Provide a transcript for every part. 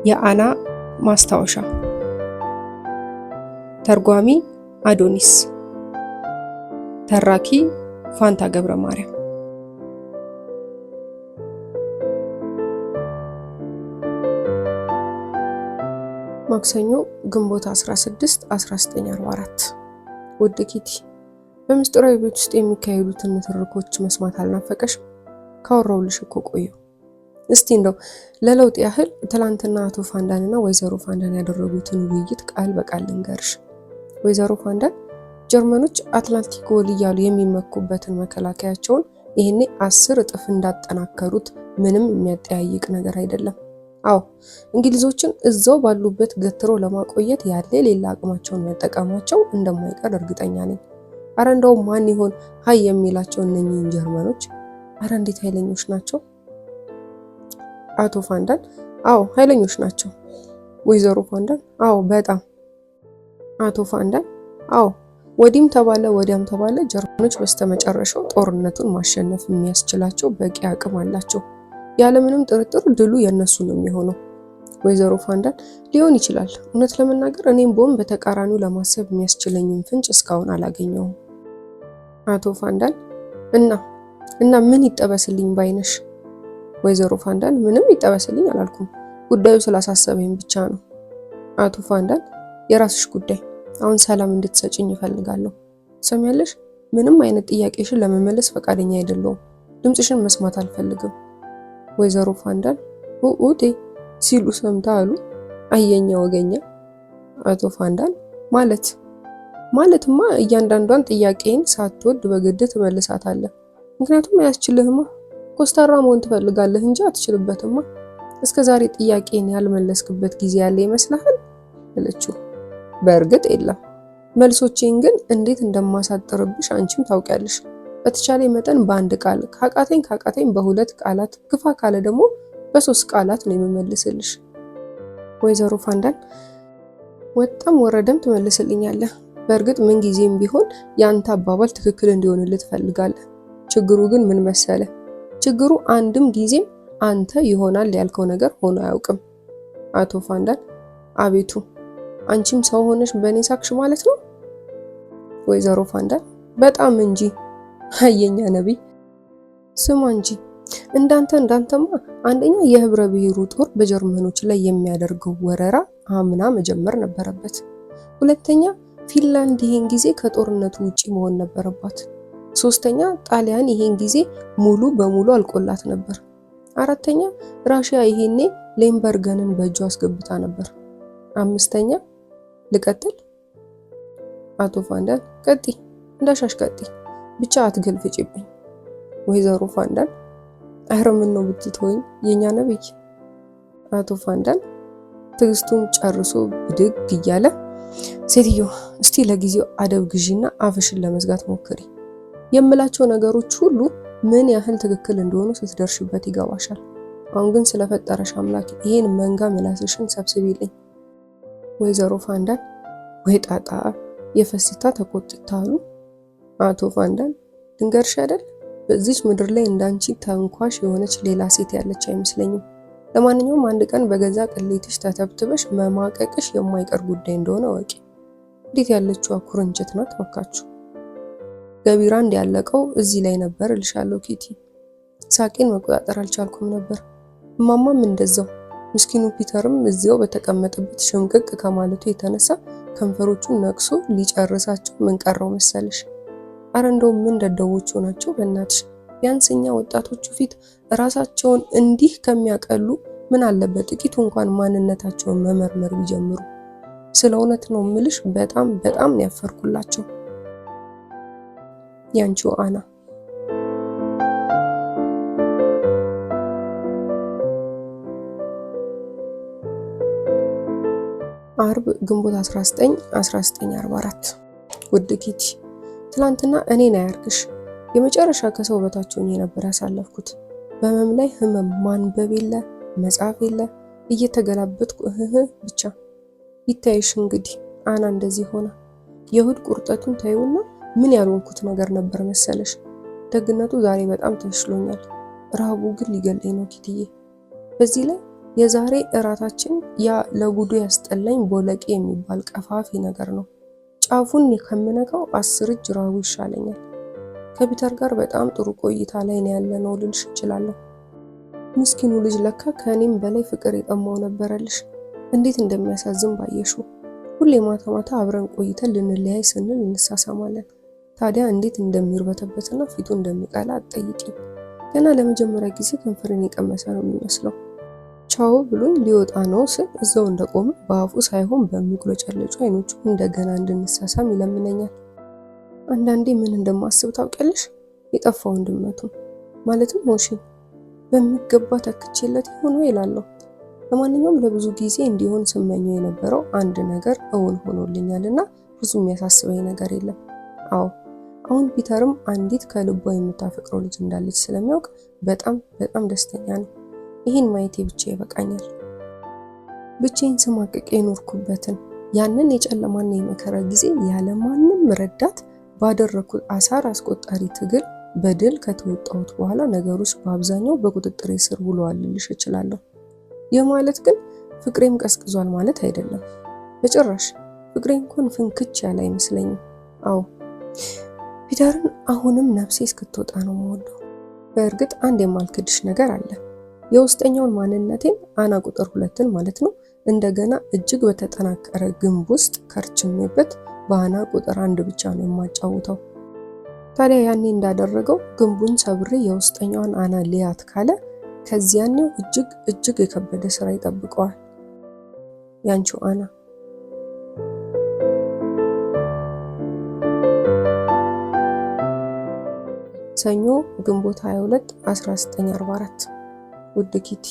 የአና ማስታወሻ ተርጓሚ አዶኒስ ተራኪ ፋንታ ገብረ ማርያም ማክሰኞ ግንቦት 16 1944 ውድ ኪቲ በምስጢራዊ ቤት ውስጥ የሚካሄዱትን ንትርኮች መስማት አልናፈቀሽ? ካወራውልሽ እኮ ቆየው። እስቲ እንደው ለለውጥ ያህል ትላንትና አቶ ፋንዳንና ወይዘሮ ፋንዳን ያደረጉትን ውይይት ቃል በቃል ልንገርሽ። ወይዘሮ ፋንዳን ጀርመኖች አትላንቲክ ወል እያሉ የሚመኩበትን መከላከያቸውን ይሄኔ 10 እጥፍ እንዳጠናከሩት ምንም የሚያጠያይቅ ነገር አይደለም። አዎ እንግሊዞችን እዛው ባሉበት ገትሮ ለማቆየት ያለ ሌላ አቅማቸውን መጠቀማቸው እንደማይቀር እርግጠኛ ነኝ። አረ እንደው ማን ይሆን ሃይ የሚላቸው እነኚህ ጀርመኖች? አረ እንዴት ኃይለኞች ናቸው! አቶ ፋንዳን አዎ ኃይለኞች ናቸው። ወይዘሮ ፋንዳን አዎ በጣም። አቶ ፋንዳን አዎ ወዲም ተባለ ወዲያም ተባለ ጀርመኖች በስተመጨረሻው ጦርነቱን ማሸነፍ የሚያስችላቸው በቂ አቅም አላቸው። ያለምንም ጥርጥር ድሉ የነሱ ነው የሚሆነው። ወይዘሮ ፋንዳን ሊሆን ይችላል። እውነት ለመናገር እኔም ቦም በተቃራኒው ለማሰብ የሚያስችለኝም ፍንጭ እስካሁን አላገኘሁም። አቶ ፋንዳን እና ምን ይጠበስልኝ ባይነሽ? ወይዘሮ ፋንዳን ምንም ይጠበስልኝ አላልኩም። ጉዳዩ ስላሳሰበኝ ብቻ ነው። አቶ ፋንዳን የራስሽ ጉዳይ። አሁን ሰላም እንድትሰጪኝ እፈልጋለሁ። ሰሚያለሽ? ምንም አይነት ጥያቄሽን ለመመለስ ፈቃደኛ አይደለሁም። ድምጽሽን መስማት አልፈልግም። ወይዘሮ ፋንዳን ኡኡቴ ሲሉ ሰምታ አሉ። አየኛ ወገኛ። አቶ ፋንዳን ማለትማ እያንዳንዷን ጥያቄን ሳትወድ በግድ ትመልሳታለህ። ምክንያቱም አያስችልህማ። ኮስታራ መሆን ትፈልጋለህ እንጂ አትችልበትማ። እስከዛሬ ጥያቄን ያልመለስክበት ጊዜ ያለ ይመስልሃል? አለችው። በእርግጥ የለም። መልሶቼን ግን እንዴት እንደማሳጥርብሽ አንቺም ታውቂያለሽ። በተቻለ መጠን በአንድ ቃል ካቃተኝ በሁለት ቃላት ግፋ ካለ ደግሞ በ3 ቃላት ነው የምመልስልሽ። ወይዘሮ ፋንዳን ወጣም ወረደም ትመልስልኛለህ። በእርግጥ ምን ጊዜም ቢሆን ያንተ አባባል ትክክል እንዲሆንልህ ትፈልጋለህ። ችግሩ ግን ምን መሰለ? ችግሩ አንድም ጊዜም አንተ ይሆናል ያልከው ነገር ሆኖ አያውቅም። አቶ ፋንዳን አቤቱ አንቺም ሰው ሆነሽ በእኔ ሳክሽ ማለት ነው? ወይዘሮ ፋንዳን በጣም እንጂ አየኛ ነብይ ስማ እንጂ እንዳንተማ አንደኛ የህብረ ብሔሩ ጦር በጀርመኖች ላይ የሚያደርገው ወረራ አምና መጀመር ነበረበት። ሁለተኛ ፊንላንድ ይሄን ጊዜ ከጦርነቱ ውጪ መሆን ነበረባት። ሶስተኛ ጣሊያን ይሄን ጊዜ ሙሉ በሙሉ አልቆላት ነበር። አራተኛ ራሺያ ይሄኔ ሌምበርገንን በእጇ አስገብታ ነበር። አምስተኛ ልቀጥል? አቶ ፋንዳን ቀጥይ፣ እንዳሻሽ ቀጥይ፣ ብቻ አትገልፍጪብኝ። ወይዘሮ ፋንዳን አረ ምን ነው ብትተወኝ የኛ ነብይ። አቶ ፋንዳን ትዕግስቱን ጨርሶ ብድግ እያለ ሴትዮ እስቲ ለጊዜው አደብ ግዢና አፍሽን ለመዝጋት ሞክሪ። የምላቸው ነገሮች ሁሉ ምን ያህል ትክክል እንደሆኑ ስትደርሽበት ይገባሻል። አሁን ግን ስለፈጠረሽ አምላክ ይሄን መንጋ ምላስሽን ሰብስቢልኝ። ወይዘሮ ፋንዳን ወይ ጣጣ የፈሲታ ተቆጥታሉ። አቶ ፋንዳን ድንገርሽ አይደል በዚች ምድር ላይ እንዳንቺ ተንኳሽ የሆነች ሌላ ሴት ያለች አይመስለኝም። ለማንኛውም አንድ ቀን በገዛ ቅሌትሽ ተተብትበሽ መማቀቅሽ የማይቀር ጉዳይ እንደሆነ ወቂ። እንዴት ያለችው አኩርንችት ናት ወካችሁ። ገቢራ እንዲያለቀው እዚህ ላይ ነበር እልሻለሁ ኪቲ። ሳቄን መቆጣጠር አልቻልኩም ነበር። እማማም እንደዛው። ምስኪኑ ፒተርም እዚያው በተቀመጠበት ሽምቅቅ ከማለቱ የተነሳ ከንፈሮቹን ነቅሶ ሊጨርሳቸው ምን ቀረው መሰለሽ? አረ እንደው ምን ደደቦቹ ናቸው በእናትሽ። ቢያንስኛ ወጣቶቹ ፊት ራሳቸውን እንዲህ ከሚያቀሉ ምን አለበት ጥቂቱ እንኳን ማንነታቸውን መመርመር ቢጀምሩ። ስለ እውነት ነው ምልሽ በጣም ያፈርኩላቸው። ያንቺው አና። አርብ ግንቦት 1944 ውድ ኪቲ ትላንትና እኔን አያርግሽ የመጨረሻ ከሰው በታች ሆኜ ነበር ያሳለፍኩት። በህመም ላይ ህመም፣ ማንበብ የለ መጻፍ የለ እየተገላበጥኩ ብቻ። ይታይሽ እንግዲህ አና እንደዚህ ሆና። የእሁድ ቁርጠቱን ታዩና ምን ያልሆንኩት ነገር ነበር መሰለሽ? ደግነቱ ዛሬ በጣም ተሽሎኛል። ረሃቡ ግን ሊገለኝ ነው ኪትዬ። በዚህ ላይ የዛሬ እራታችን ያ ለጉዱ ያስጠላኝ ቦለቄ የሚባል ቀፋፊ ነገር ነው። ጫፉን ከምነካው 10 እጅ ራቡ ይሻለኛል። ከፒተር ጋር በጣም ጥሩ ቆይታ ላይ ነው ያለነው ልልሽ እችላለሁ። ምስኪኑ ልጅ ለካ ከኔም በላይ ፍቅር የጠማው ነበረልሽ። እንዴት እንደሚያሳዝን ባየሹ። ሁሌ ማታ ማታ አብረን ቆይተን ልንለያይ ስንል እንሳሳማለን። ታዲያ እንዴት እንደሚርበተበትና ፊቱ እንደሚቀላ አትጠይቂኝ። ገና ለመጀመሪያ ጊዜ ከንፈሬን የቀመሰ ነው የሚመስለው። ቻው ብሎኝ ሊወጣ ነው ስል እዛው እንደቆመ በአፉ ሳይሆን በሚቁለጨለጩ አይኖቹ እንደገና እንድንሳሳም ይለምነኛል። አንዳንዴ ምን እንደማስብ ታውቂያለሽ? የጠፋው ወንድመቱ ማለትም ሞሺን በሚገባ ተክቼለት ይሆን ወይ እላለሁ። ለማንኛውም ለብዙ ጊዜ እንዲሆን ስመኘው የነበረው አንድ ነገር እውን ሆኖልኛልና ብዙ የሚያሳስበኝ ነገር የለም። አዎ አሁን ፒተርም አንዲት ከልቧ የምታፈቅረው ልጅ እንዳለች ስለሚያውቅ በጣም ደስተኛ ነው። ይህን ማየቴ ብቻ ይበቃኛል። ብቻዬን ስማቅቅ የኖርኩበትን ያንን የጨለማና የመከራ ጊዜ ያለ ማንም ረዳት ባደረኩት አሳር አስቆጣሪ ትግል በድል ከተወጣሁት በኋላ ነገሮች በአብዛኛው በቁጥጥሬ ስር ውለዋል ልልሽ እችላለሁ። ይህ ማለት ግን ፍቅሬም ቀዝቅዟል ማለት አይደለም። በጭራሽ ፍቅሬ እንኳን ፍንክች ያለ አይመስለኝም። አዎ ፒተርን አሁንም ነፍሴ እስክትወጣ ነው የምወደው። በእርግጥ አንድ የማልክድሽ ነገር አለ። የውስጠኛውን ማንነቴን አና ቁጥር 2ን ማለት ነው እንደገና እጅግ በተጠናከረ ግንብ ውስጥ ከርችሜበት በአና ቁጥር 1 ብቻ ነው የማጫውተው። ታዲያ ያኔ እንዳደረገው ግንቡን ሰብሬ የውስጠኛውን አና ሊያት ካለ ከዚያኔው እጅግ የከበደ ስራ ይጠብቀዋል። ያንቺው አና። ሰኞ ግንቦት 22 1944። ውድ ኪቲ፣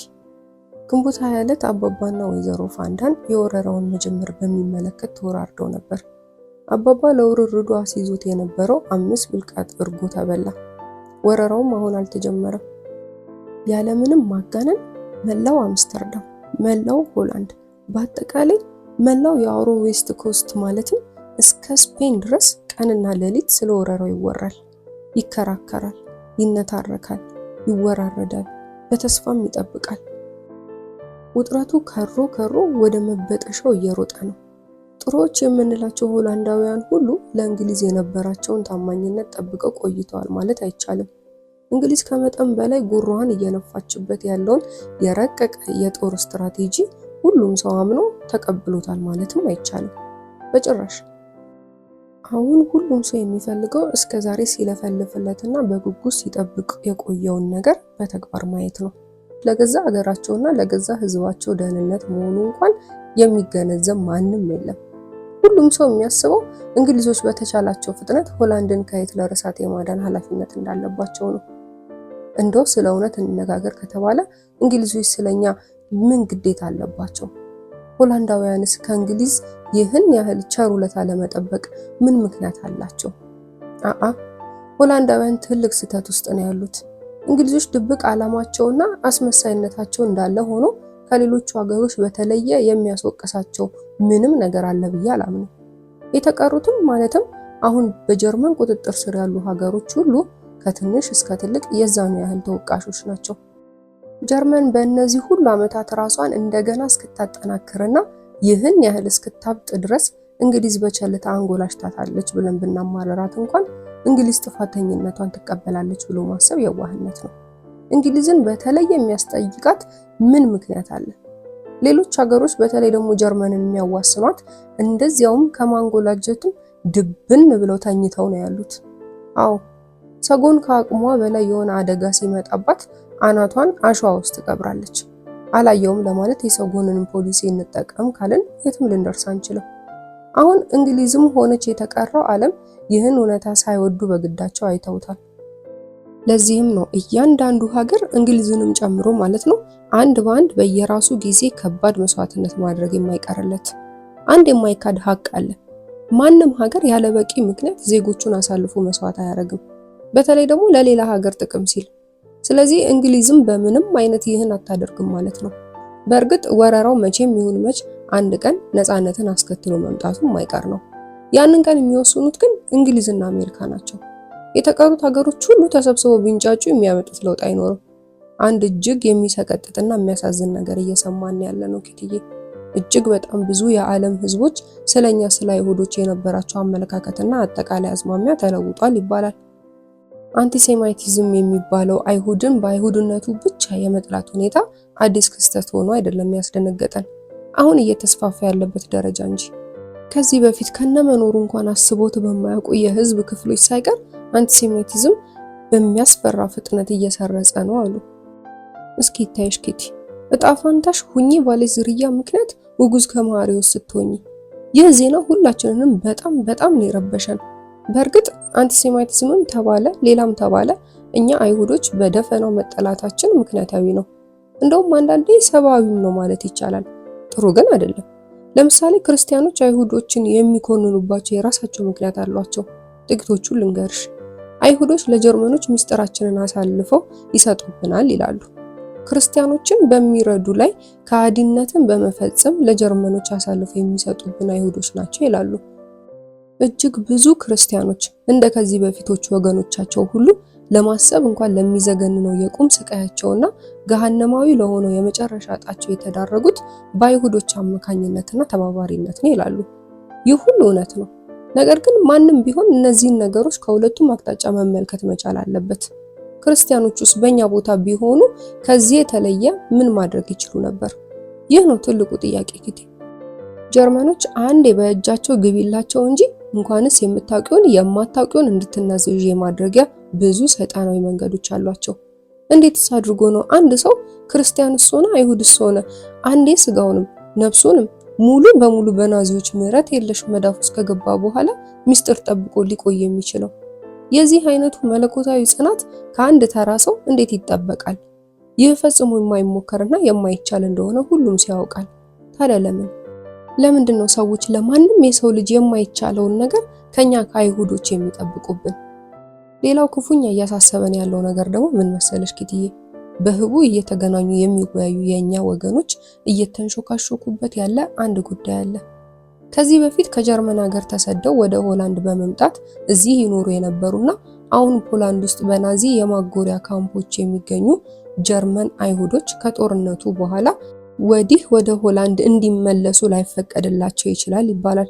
ግንቦት 22 አባባና ወይዘሮ ፋንዳን የወረራውን መጀመር በሚመለከት ተወራርደው ነበር። አባባ ለውርርዱ አስይዞት የነበረው 5 ብልቃጥ እርጎ ተበላ። ወረራውም አሁን አልተጀመረም። ያለምንም ማጋነን መላው አምስተርዳም፣ መላው ሆላንድ፣ በአጠቃላይ መላው የአውሮ ዌስት ኮስት ማለትም እስከ ስፔን ድረስ ቀንና ሌሊት ስለ ወረራው ይወራል፣ ይከራከራል፣ ይነታረካል፣ ይወራረዳል፣ በተስፋም ይጠብቃል። ውጥረቱ ከሮ ወደ መበጠሻው እየሮጠ ነው። ጥሩዎች የምንላቸው ሆላንዳውያን ሁሉ ለእንግሊዝ የነበራቸውን ታማኝነት ጠብቀው ቆይተዋል ማለት አይቻልም። እንግሊዝ ከመጠን በላይ ጉሯን እየነፋችበት ያለውን የረቀቀ የጦር ስትራቴጂ ሁሉም ሰው አምኖ ተቀብሎታል ማለትም አይቻልም በጭራሽ። አሁን ሁሉም ሰው የሚፈልገው እስከዛሬ ሲለፈልፍለትና በጉጉት ሲጠብቅ የቆየውን ነገር በተግባር ማየት ነው። ለገዛ ሀገራቸውና ለገዛ ሕዝባቸው ደህንነት መሆኑ እንኳን የሚገነዘብ ማንም የለም። ሁሉም ሰው የሚያስበው እንግሊዞች በተቻላቸው ፍጥነት ሆላንድን ከሂትለር እሳት የማዳን ኃላፊነት እንዳለባቸው ነው። እንደው ስለ እውነት እንነጋገር ከተባለ እንግሊዞች ስለኛ ምን ግዴታ አለባቸው? ሆላንዳውያንስ ከእንግሊዝ ይህን ያህል ቸር ውለታ ለመጠበቅ ምን ምክንያት አላቸው? ሆላንዳውያን ትልቅ ስህተት ውስጥ ነው ያሉት። እንግሊዞች ድብቅ ዓላማቸውና አስመሳይነታቸው እንዳለ ሆኖ ከሌሎቹ ሀገሮች በተለየ የሚያስወቅሳቸው ምንም ነገር አለ ብዬ አላምንም። የተቀሩትም ማለትም አሁን በጀርመን ቁጥጥር ስር ያሉ ሀገሮች ሁሉ ከትንሽ እስከ ትልቅ የዛኑ ያህል ተወቃሾች ናቸው። ጀርመን በእነዚህ ሁሉ ዓመታት ራሷን እንደገና እስክታጠናክርና ይህን ያህል እስክታብጥ ድረስ እንግሊዝ በቸልታ አንጎላሽታታለች ብለን ብናማረራት እንኳን እንግሊዝ ጥፋተኝነቷን ትቀበላለች ብሎ ማሰብ የዋህነት ነው። እንግሊዝን በተለይ የሚያስጠይቃት ምን ምክንያት አለ? ሌሎች ሀገሮች በተለይ ደግሞ ጀርመንን የሚያዋስኗት እንደዚያውም ከማንጎላጀቱም ድብን ብለው ተኝተው ነው ያሉት። አዎ ሰጎን ከአቅሟ በላይ የሆነ አደጋ ሲመጣባት አናቷን አሸዋ ውስጥ ትቀብራለች። አላየውም ለማለት የሰጎንንም ፖሊሲ እንጠቀም ካልን የትም ልንደርስ አንችልም። አሁን እንግሊዝም ሆነች የተቀረው ዓለም ይህን እውነታ ሳይወዱ በግዳቸው አይተውታል። ለዚህም ነው እያንዳንዱ ሀገር እንግሊዝንም ጨምሮ ማለት ነው አንድ በአንድ በየራሱ ጊዜ ከባድ መስዋዕትነት ማድረግ የማይቀርለት። አንድ የማይካድ ሀቅ አለ። ማንም ሀገር ያለ በቂ ምክንያት ዜጎቹን አሳልፎ መስዋዕት አያደርግም፣ በተለይ ደግሞ ለሌላ ሀገር ጥቅም ሲል። ስለዚህ እንግሊዝም በምንም አይነት ይህን አታደርግም ማለት ነው። በእርግጥ ወረራው መቼም ይሁን መች አንድ ቀን ነፃነትን አስከትሎ መምጣቱ የማይቀር ነው። ያንን ቀን የሚወስኑት ግን እንግሊዝና አሜሪካ ናቸው። የተቀሩት ሀገሮች ሁሉ ተሰብስበው ቢንጫጩ የሚያመጡት ለውጥ አይኖርም። አንድ እጅግ የሚሰቀጥጥና የሚያሳዝን ነገር እየሰማን ያለነው ኪትዬ። እጅግ በጣም ብዙ የዓለም ህዝቦች ስለኛ ስለ አይሁዶች የነበራቸው አመለካከትና አጠቃላይ አዝማሚያ ተለውጧል ይባላል። አንቲሴማይቲዝም የሚባለው አይሁድን በአይሁድነቱ ብቻ የመጥላት ሁኔታ አዲስ ክስተት ሆኖ አይደለም ያስደነገጠን፣ አሁን እየተስፋፋ ያለበት ደረጃ እንጂ። ከዚህ በፊት ከነመኖሩ እንኳን አስቦት በማያውቁ የህዝብ ክፍሎች ሳይቀር አንቲሴማይቲዝም በሚያስፈራ ፍጥነት እየሰረጸ ነው አሉ። እስኪ ታይሽ ኪቲ፣ እጣ ፋንታሽ ሁኚ ባለሽ ዝርያ ምክንያት ውጉዝ ከማሪዎስ ስትሆኚ። ይህ ዜና ሁላችንንም በጣም ነው የረበሸን። በእርግጥ አንቲሴማይቲዝምም ተባለ ሌላም ተባለ እኛ አይሁዶች በደፈናው መጠላታችን ምክንያታዊ ነው። እንደውም አንዳንዴ ሰብአዊም ነው ማለት ይቻላል። ጥሩ ግን አይደለም። ለምሳሌ ክርስቲያኖች አይሁዶችን የሚኮንኑባቸው የራሳቸው ምክንያት አሏቸው። ጥቂቶቹን ልንገርሽ። አይሁዶች ለጀርመኖች ምስጢራችንን አሳልፈው ይሰጡብናል ይላሉ። ክርስቲያኖችን በሚረዱ ላይ ከሃዲነትን በመፈጸም ለጀርመኖች አሳልፈው የሚሰጡብን አይሁዶች ናቸው ይላሉ። እጅግ ብዙ ክርስቲያኖች እንደ ከዚህ በፊቶቹ ወገኖቻቸው ሁሉ ለማሰብ እንኳን ለሚዘገንነው የቁም ስቃያቸውና ገሃነማዊ ለሆነው የመጨረሻ ዕጣቸው የተዳረጉት በአይሁዶች አማካኝነትና ተባባሪነት ነው ይላሉ። ይህ ሁሉ እውነት ነው። ነገር ግን ማንም ቢሆን እነዚህን ነገሮች ከሁለቱም አቅጣጫ መመልከት መቻል አለበት። ክርስቲያኖቹስ በእኛ ቦታ ቢሆኑ ከዚህ የተለየ ምን ማድረግ ይችሉ ነበር? ይህ ነው ትልቁ ጥያቄ ኪቲ። ጀርመኖች አንዴ በእጃቸው ግቢላቸው እንጂ እንኳንስ የምታውቂውን የማታውቂውን እንድትናዘዥ የማድረጊያ ብዙ ሰይጣናዊ መንገዶች አሏቸው። እንዴትስ አድርጎ ነው አንድ ሰው ክርስቲያንስ ሆነ አይሁድስ ሆነ አንዴ ስጋውንም ነፍሱንም ሙሉ በሙሉ በናዚዎች ምህረት የለሽ መዳፍ ውስጥ ከገባ በኋላ ሚስጥር ጠብቆ ሊቆይ የሚችለው? የዚህ አይነቱ መለኮታዊ ጽናት ከአንድ ተራ ሰው እንዴት ይጠበቃል? ይህ ፈጽሞ የማይሞከርና የማይቻል እንደሆነ ሁሉም ሲያውቃል። ታዲያ ለምንድን ነው ሰዎች ለማንም የሰው ልጅ የማይቻለውን ነገር ከኛ ከአይሁዶች የሚጠብቁብን? ሌላው ክፉኛ እያሳሰበን ያለው ነገር ደግሞ ምን መሰለሽ ኪትዬ፣ በህቡ እየተገናኙ የሚወያዩ የኛ ወገኖች እየተንሾካሾኩበት ያለ አንድ ጉዳይ አለ። ከዚህ በፊት ከጀርመን ሀገር ተሰደው ወደ ሆላንድ በመምጣት እዚህ ይኖሩ የነበሩና አሁን ፖላንድ ውስጥ በናዚ የማጎሪያ ካምፖች የሚገኙ ጀርመን አይሁዶች ከጦርነቱ በኋላ ወዲህ ወደ ሆላንድ እንዲመለሱ ላይፈቀድላቸው ይችላል ይባላል።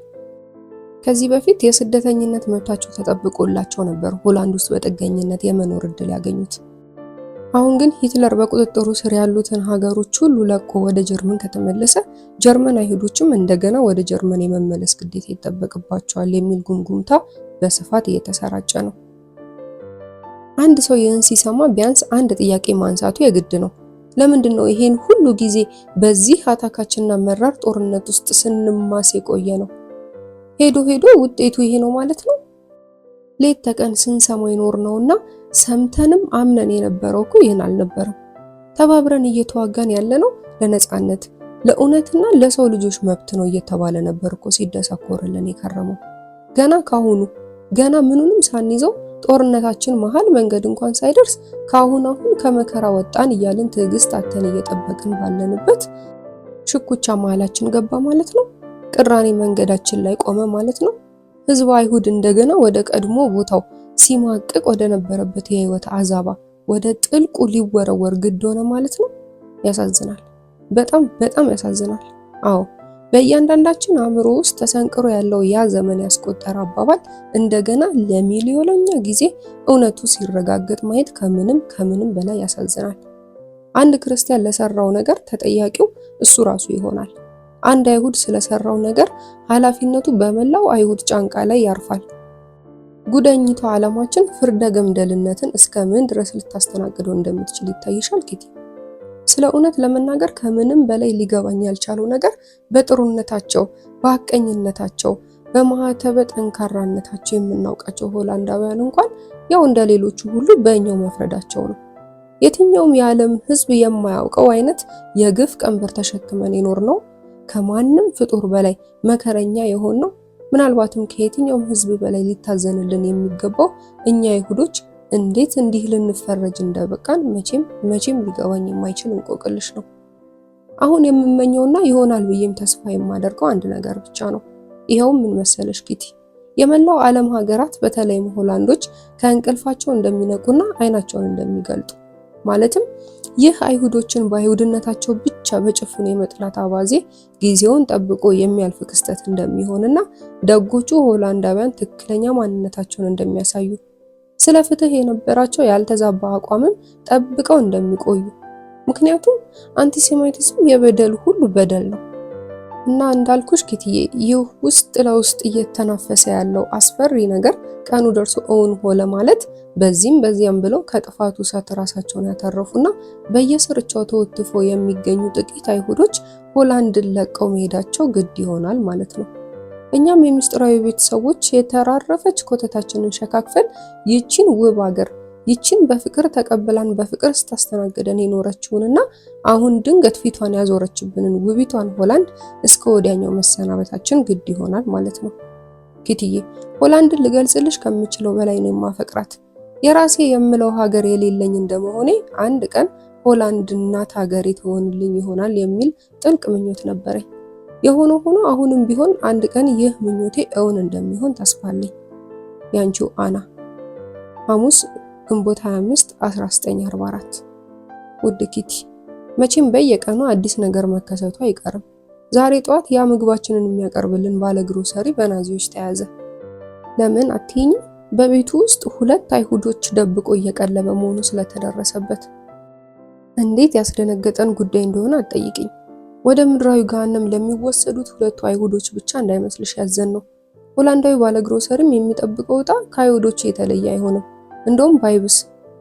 ከዚህ በፊት የስደተኝነት መብታቸው ተጠብቆላቸው ነበር ሆላንድ ውስጥ በጥገኝነት የመኖር እድል ያገኙት። አሁን ግን ሂትለር በቁጥጥሩ ስር ያሉትን ሀገሮች ሁሉ ለቆ ወደ ጀርመን ከተመለሰ ጀርመን አይሁዶችም እንደገና ወደ ጀርመን የመመለስ ግዴታ ይጠበቅባቸዋል የሚል ጉምጉምታ በስፋት እየተሰራጨ ነው። አንድ ሰው ይህን ሲሰማ ቢያንስ አንድ ጥያቄ ማንሳቱ የግድ ነው። ለምንድን ነው ይሄን ሁሉ ጊዜ በዚህ አታካችና መራር ጦርነት ውስጥ ስንማስ የቆየ ነው? ሄዶ ውጤቱ ይሄ ነው ማለት ነው? ሌት ተቀን ስንሰማው ይኖር ነውና ሰምተንም አምነን የነበረው እኮ ይሄን አልነበረም። ተባብረን እየተዋጋን ያለነው ለነጻነት ለእውነትና ለሰው ልጆች መብት ነው እየተባለ ነበር እኮ ሲደሰኮርልን የከረመው። ገና ካሁኑ ገና ምኑንም ሳንይዘው ጦርነታችን መሃል መንገድ እንኳን ሳይደርስ አሁን ከመከራ ወጣን እያልን ትዕግስት አተን እየጠበቅን ባለንበት ሽኩቻ መሃላችን ገባ ማለት ነው። ቅራኔ መንገዳችን ላይ ቆመ ማለት ነው። ህዝብ አይሁድ እንደገና ወደ ቀድሞ ቦታው ሲማቅቅ ወደ ነበረበት የህይወት አዛባ ወደ ጥልቁ ሊወረወር ግድ ሆነ ማለት ነው። ያሳዝናል። በጣም ያሳዝናል። አዎ በእያንዳንዳችን አእምሮ ውስጥ ተሰንቅሮ ያለው ያ ዘመን ያስቆጠረ አባባል እንደገና ለሚሊዮነኛ ጊዜ እውነቱ ሲረጋገጥ ማየት ከምንም በላይ ያሳዝናል። አንድ ክርስቲያን ለሰራው ነገር ተጠያቂው እሱ ራሱ ይሆናል። አንድ አይሁድ ስለሰራው ነገር ኃላፊነቱ በመላው አይሁድ ጫንቃ ላይ ያርፋል። ጉደኝቷ ዓለማችን ፍርደ ገምደልነትን እስከ ምን ድረስ ልታስተናግደው እንደምትችል ይታይሻል ኪቲ። ስለ እውነት ለመናገር ከምንም በላይ ሊገባኝ ያልቻለው ነገር በጥሩነታቸው፣ በሐቀኝነታቸው፣ በማህተበ ጠንካራነታቸው የምናውቃቸው ሆላንዳውያን እንኳን ያው እንደሌሎቹ ሁሉ በእኛው መፍረዳቸው ነው። የትኛውም የዓለም ህዝብ የማያውቀው አይነት የግፍ ቀንበር ተሸክመን የኖርነው ከማንም ፍጡር በላይ መከረኛ የሆነው ምናልባትም ከየትኛውም ህዝብ በላይ ሊታዘንልን የሚገባው እኛ አይሁዶች እንዴት እንዲህ ልንፈረጅ እንደበቃን መቼም ሊገባኝ የማይችል እንቆቅልሽ ነው። አሁን የምመኘውና ይሆናል ብዬም ተስፋ የማደርገው አንድ ነገር ብቻ ነው። ይኸውም ምን መሰለሽ ኪቲ፣ የመላው ዓለም ሀገራት በተለይም ሆላንዶች ከእንቅልፋቸው እንደሚነቁና አይናቸውን እንደሚገልጡ፣ ማለትም ይህ አይሁዶችን በአይሁድነታቸው ብቻ በጭፍኑ የመጥላት አባዜ ጊዜውን ጠብቆ የሚያልፍ ክስተት እንደሚሆንና ደጎቹ ሆላንዳውያን ትክክለኛ ማንነታቸውን እንደሚያሳዩ፣ ስለ ፍትህ የነበራቸው ያልተዛባ አቋምም ጠብቀው እንደሚቆዩ፣ ምክንያቱም አንቲሴማይቲዝም የበደል ሁሉ በደል ነው እና እንዳልኩሽ ኪትዬ ይህ ውስጥ ለውስጥ እየተናፈሰ ያለው አስፈሪ ነገር ቀኑ ደርሶ እውን ሆለ ማለት በዚህም በዚያም ብለው ከጥፋቱ እሳት ራሳቸውን ያተረፉና በየስርቻው ተወትፎ የሚገኙ ጥቂት አይሁዶች ሆላንድን ለቀው መሄዳቸው ግድ ይሆናል ማለት ነው። እኛም የምስጢራዊ ቤተሰቦች የተራረፈች ኮተታችንን ሸካክፈን ይቺን ውብ ሀገር ይቺን በፍቅር ተቀበላን በፍቅር ስታስተናግደን የኖረችውንና አሁን ድንገት ፊቷን ያዞረችብንን ውቢቷን ሆላንድ እስከ ወዲያኛው መሰናበታችን ግድ ይሆናል ማለት ነው። ኪትዬ ሆላንድን ልገልጽልሽ ከምችለው በላይ ነው የማፈቅራት። የራሴ የምለው ሀገር የሌለኝ እንደመሆኔ አንድ ቀን ሆላንድ እናት ሀገሬ ትሆንልኝ ይሆናል የሚል ጥልቅ ምኞት ነበረኝ። የሆነ ሆኖ አሁንም ቢሆን አንድ ቀን ይህ ምኞቴ እውን እንደሚሆን ተስፋ አለኝ። ያንቺው አና። ሐሙስ ግንቦት 25 1944። ውድ ኪቲ፣ መቼም በየቀኑ አዲስ ነገር መከሰቱ አይቀርም። ዛሬ ጠዋት ያ ምግባችንን የሚያቀርብልን ባለ ግሮሰሪ በናዚዎች ተያዘ። ለምን አትይኝ? በቤቱ ውስጥ 2 አይሁዶች ደብቆ እየቀለበ መሆኑ ስለተደረሰበት። እንዴት ያስደነገጠን ጉዳይ እንደሆነ አትጠይቅኝ። ወደ ምድራዊ ገሃነም ለሚወሰዱት 2 አይሁዶች ብቻ እንዳይመስልሽ ያዘን ነው። ሆላንዳዊ ባለ ግሮሰሪም የሚጠብቀው ዕጣ ከአይሁዶች የተለየ አይሆንም። እንደውም ባይብስ።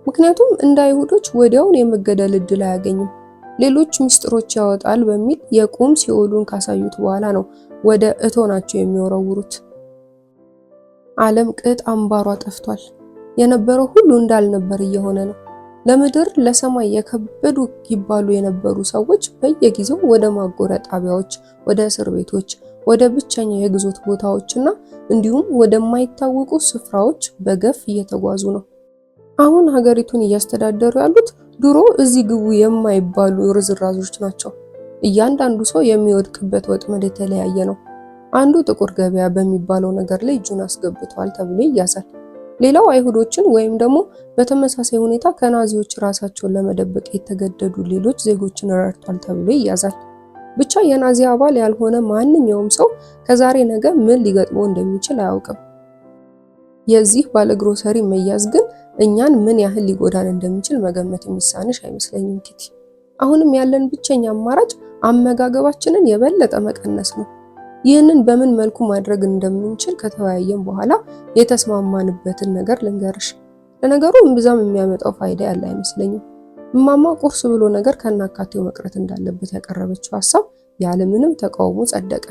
ምክንያቱም እንደ አይሁዶች ወዲያውን የመገደል እድል አያገኝም። ሌሎች ሚስጥሮች ያወጣል በሚል የቁም ሲኦሉን ካሳዩት በኋላ ነው ወደ እቶናቸው የሚወረውሩት። ዓለም ቅጥ አምባሯ ጠፍቷል። የነበረው ሁሉ እንዳልነበር እየሆነ ነው። ለምድር ለሰማይ የከበዱ ይባሉ የነበሩ ሰዎች በየጊዜው ወደ ማጎሪያ ጣቢያዎች፣ ወደ እስር ቤቶች፣ ወደ ብቸኛ የግዞት ቦታዎችና እንዲሁም ወደማይታወቁ ስፍራዎች በገፍ እየተጓዙ ነው። አሁን ሀገሪቱን እያስተዳደሩ ያሉት ድሮ እዚህ ግቡ የማይባሉ ርዝራዞች ናቸው። እያንዳንዱ ሰው የሚወድቅበት ወጥመድ የተለያየ ነው። አንዱ ጥቁር ገበያ በሚባለው ነገር ላይ እጁን አስገብቷል ተብሎ ይያዛል። ሌላው አይሁዶችን ወይም ደግሞ በተመሳሳይ ሁኔታ ከናዚዎች ራሳቸውን ለመደበቅ የተገደዱ ሌሎች ዜጎችን ረድቷል ተብሎ ይያዛል። ብቻ የናዚ አባል ያልሆነ ማንኛውም ሰው ከዛሬ ነገ ምን ሊገጥመው እንደሚችል አያውቅም። የዚህ ባለ ግሮሰሪ መያዝ ግን እኛን ምን ያህል ሊጎዳን እንደሚችል መገመት የሚሳንሽ አይመስለኝም ኪቲ። አሁንም ያለን ብቸኛ አማራጭ አመጋገባችንን የበለጠ መቀነስ ነው። ይህንን በምን መልኩ ማድረግ እንደምንችል ከተወያየን በኋላ የተስማማንበትን ነገር ልንገርሽ። ለነገሩ እምብዛም የሚያመጣው ፋይዳ ያለ አይመስለኝም። እማማ ቁርስ ብሎ ነገር ከናካቴው መቅረት እንዳለበት ያቀረበችው ሐሳብ ያለምንም ተቃውሞ ጸደቀ።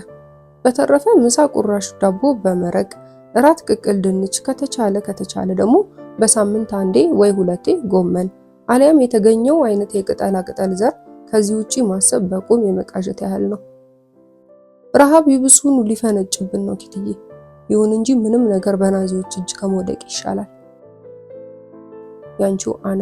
በተረፈ ምሳ ቁራሽ ዳቦ በመረቅ፣ እራት ቅቅል ድንች፣ ከተቻለ ደግሞ በሳምንት አንዴ ወይ 2 ጎመን አሊያም የተገኘው አይነት የቅጠላ ቅጠል ዘር። ከዚህ ውጪ ማሰብ በቁም የመቃዠት ያህል ነው። ረሃብ ይብሱኑ ሊፈነጭብን ነው ኪትዬ። ይሁን እንጂ ምንም ነገር በናዚዎች እጅ ከመውደቅ ይሻላል። ያንቺው አና።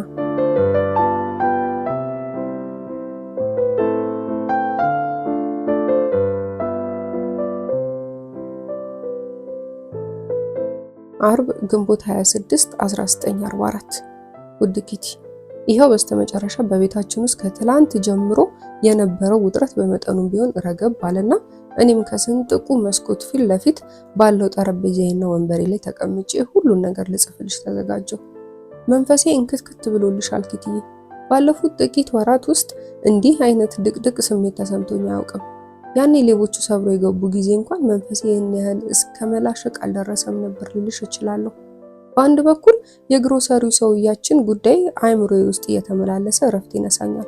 አርብ ግንቦት 26 1944። ውድ ኪቲ፣ ይሄው በስተመጨረሻ በቤታችን ውስጥ ከትላንት ጀምሮ የነበረው ውጥረት በመጠኑም ቢሆን ረገብ ባለና እኔም ከስንጥቁ መስኮት ፊት ለፊት ባለው ጠረጴዛዬና ወንበሬ ላይ ተቀምጬ ሁሉን ነገር ልጽፍልሽ ተዘጋጀሁ። መንፈሴ እንክትክት ብሎልሻል ኪትዬ። ባለፉት ጥቂት ወራት ውስጥ እንዲህ አይነት ድቅድቅ ስሜት ተሰምቶኝ አያውቅም። ያኔ ሌቦቹ ሰብሮ የገቡ ጊዜ እንኳን መንፈሴ ይህን ያህል እስከ መላሸቅ አልደረሰም ነበር ልልሽ እችላለሁ። በአንድ በኩል የግሮሰሪው ሰውያችን ጉዳይ አእምሮዬ ውስጥ እየተመላለሰ እረፍት ይነሳኛል።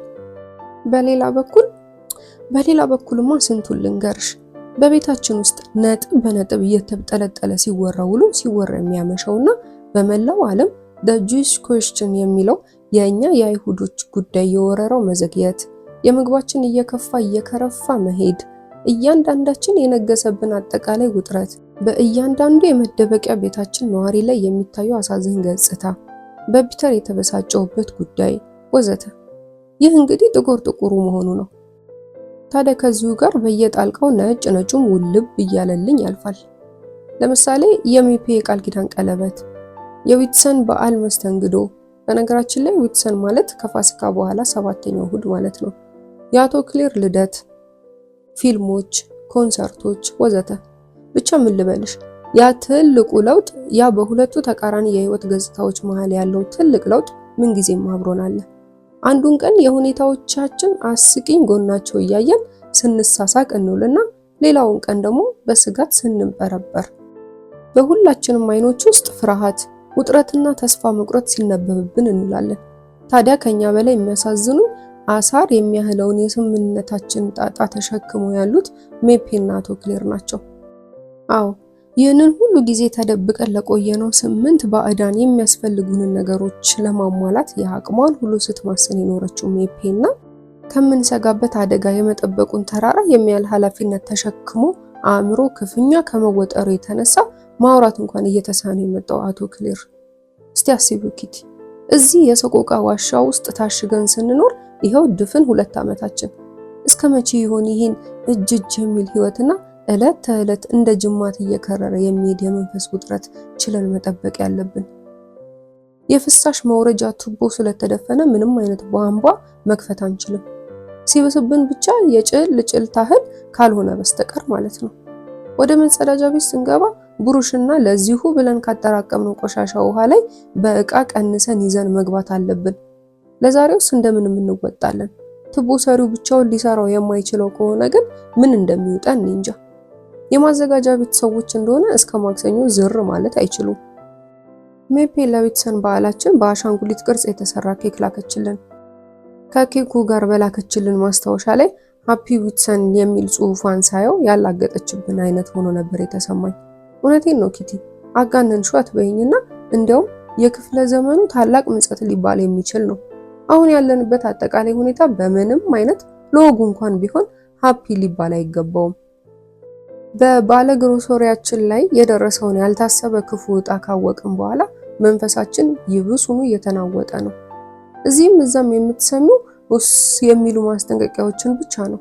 በሌላ በኩልማ ስንቱን ልንገርሽ። በቤታችን ውስጥ ነጥብ በነጥብ እየተጠለጠለ ሲወራ ውሎ ሲወራ የሚያመሸውና በመላው ዓለም the Jewish question የሚለው የኛ የአይሁዶች ጉዳይ የወረራው መዘግየት፣ የምግባችን እየከረፋ መሄድ፣ እያንዳንዳችን የነገሰብን አጠቃላይ ውጥረት፣ በእያንዳንዱ የመደበቂያ ቤታችን ነዋሪ ላይ የሚታየው አሳዛኝ ገጽታ፣ በፒተር የተበሳጨውበት ጉዳይ ወዘተ። ይህ እንግዲህ ጥቁሩ መሆኑ ነው። ታዲያ ከዚሁ ጋር በየጣልቃው ነጩም ውልብ እያለልኝ ያልፋል። ለምሳሌ የሜፔ የቃል ኪዳን ቀለበት፣ የዊትሰን በዓል መስተንግዶ፣ በነገራችን ላይ ዊትሰን ማለት ከፋሲካ በኋላ 7ኛው እሁድ ማለት ነው። የአቶ ክሌር ልደት፣ ፊልሞች፣ ኮንሰርቶች ወዘተ ብቻ ምን ልበልሽ ያ ትልቁ ለውጥ ያ በሁለቱ ተቃራኒ የህይወት ገጽታዎች መሃል ያለው ትልቅ ለውጥ ምንጊዜም አብሮን አለ። አንዱን ቀን የሁኔታዎቻችን አስቂኝ ጎናቸው እያየን ስንሳሳቅ እንውልና ሌላውን ቀን ደግሞ በስጋት ስንበረበር በሁላችንም አይኖች ውስጥ ፍርሃት፣ ውጥረትና ተስፋ መቁረጥ ሲነበብብን እንውላለን። ታዲያ ከኛ በላይ የሚያሳዝኑኝ አሳር የሚያህለውን የስምምነታችን ጣጣ ተሸክመው ያሉት ሜፔና አቶ ክሌር ናቸው። አዎ ይህንን ሁሉ ጊዜ ተደብቀን ለቆየነው 8 ባዕዳን የሚያስፈልጉንን ነገሮች ለማሟላት የአቅሟን ሁሉ ስትማስን የኖረችው ሜፔና ከምንሰጋበት አደጋ የመጠበቁን ተራራ የሚያህል ኃላፊነት ተሸክሞ አእምሮ ክፉኛ ከመወጠሩ የተነሳ ማውራት እንኳን እየተሳነ የመጣው አቶ ክሌር። እስቲ አስቢው ኪቲ፣ እዚህ የሰቆቃ ዋሻ ውስጥ ታሽገን ስንኖር ይኸው ድፍን 2 ዓመታችን። እስከ መቼ ይሆን ይህን እጅ የሚል ህይወትና እለት ተእለት እንደ ጅማት እየከረረ የሚሄድ የመንፈስ ውጥረት ችለን መጠበቅ ያለብን? የፍሳሽ መውረጃ ቱቦ ስለተደፈነ ምንም አይነት ቧንቧ መክፈት አንችልም። ሲበስብን ብቻ የጭል ታህል ካልሆነ በስተቀር ማለት ነው። ወደ መጸዳጃ ቤት ስንገባ ብሩሽና ለዚሁ ብለን ካጠራቀምነው ቆሻሻ ውሃ ላይ በእቃ ቀንሰን ይዘን መግባት አለብን። ለዛሬውስ እንደምንም እንወጣለን። ቱቦ ሰሪው ብቻውን ሊሰራው የማይችለው ከሆነ ግን ምን እንደሚውጠን እንጃ። የማዘጋጃ ቤት ሰዎች እንደሆነ እስከ ማክሰኞ ዝር ማለት አይችሉም። ሜፔ ለዊትሰን በዓላችን በአሻንጉሊት ቅርጽ የተሰራ ኬክ ላከችልን። ከኬኩ ጋር በላከችልን ማስታወሻ ላይ ሃፒ ዊትሰን የሚል ጽሑፏን ሳየው ያላገጠችብን አይነት ሆኖ ነበር የተሰማኝ። እውነቴን ነው ኪቲ፣ አጋነንሽው አትበይኝና እንዲያውም የክፍለ ዘመኑ ታላቅ ምጸት ሊባል የሚችል ነው። አሁን ያለንበት አጠቃላይ ሁኔታ በምንም አይነት ለወጉ እንኳን ቢሆን ሃፒ ሊባል አይገባውም። በባለ ግሮሰሪያችን ላይ የደረሰውን ያልታሰበ ክፉ ዕጣ ካወቅን በኋላ መንፈሳችን ይብሱኑ እየተናወጠ ነው። እዚህም እዛም የምትሰሚው ውስ የሚሉ ማስጠንቀቂያዎችን ብቻ ነው።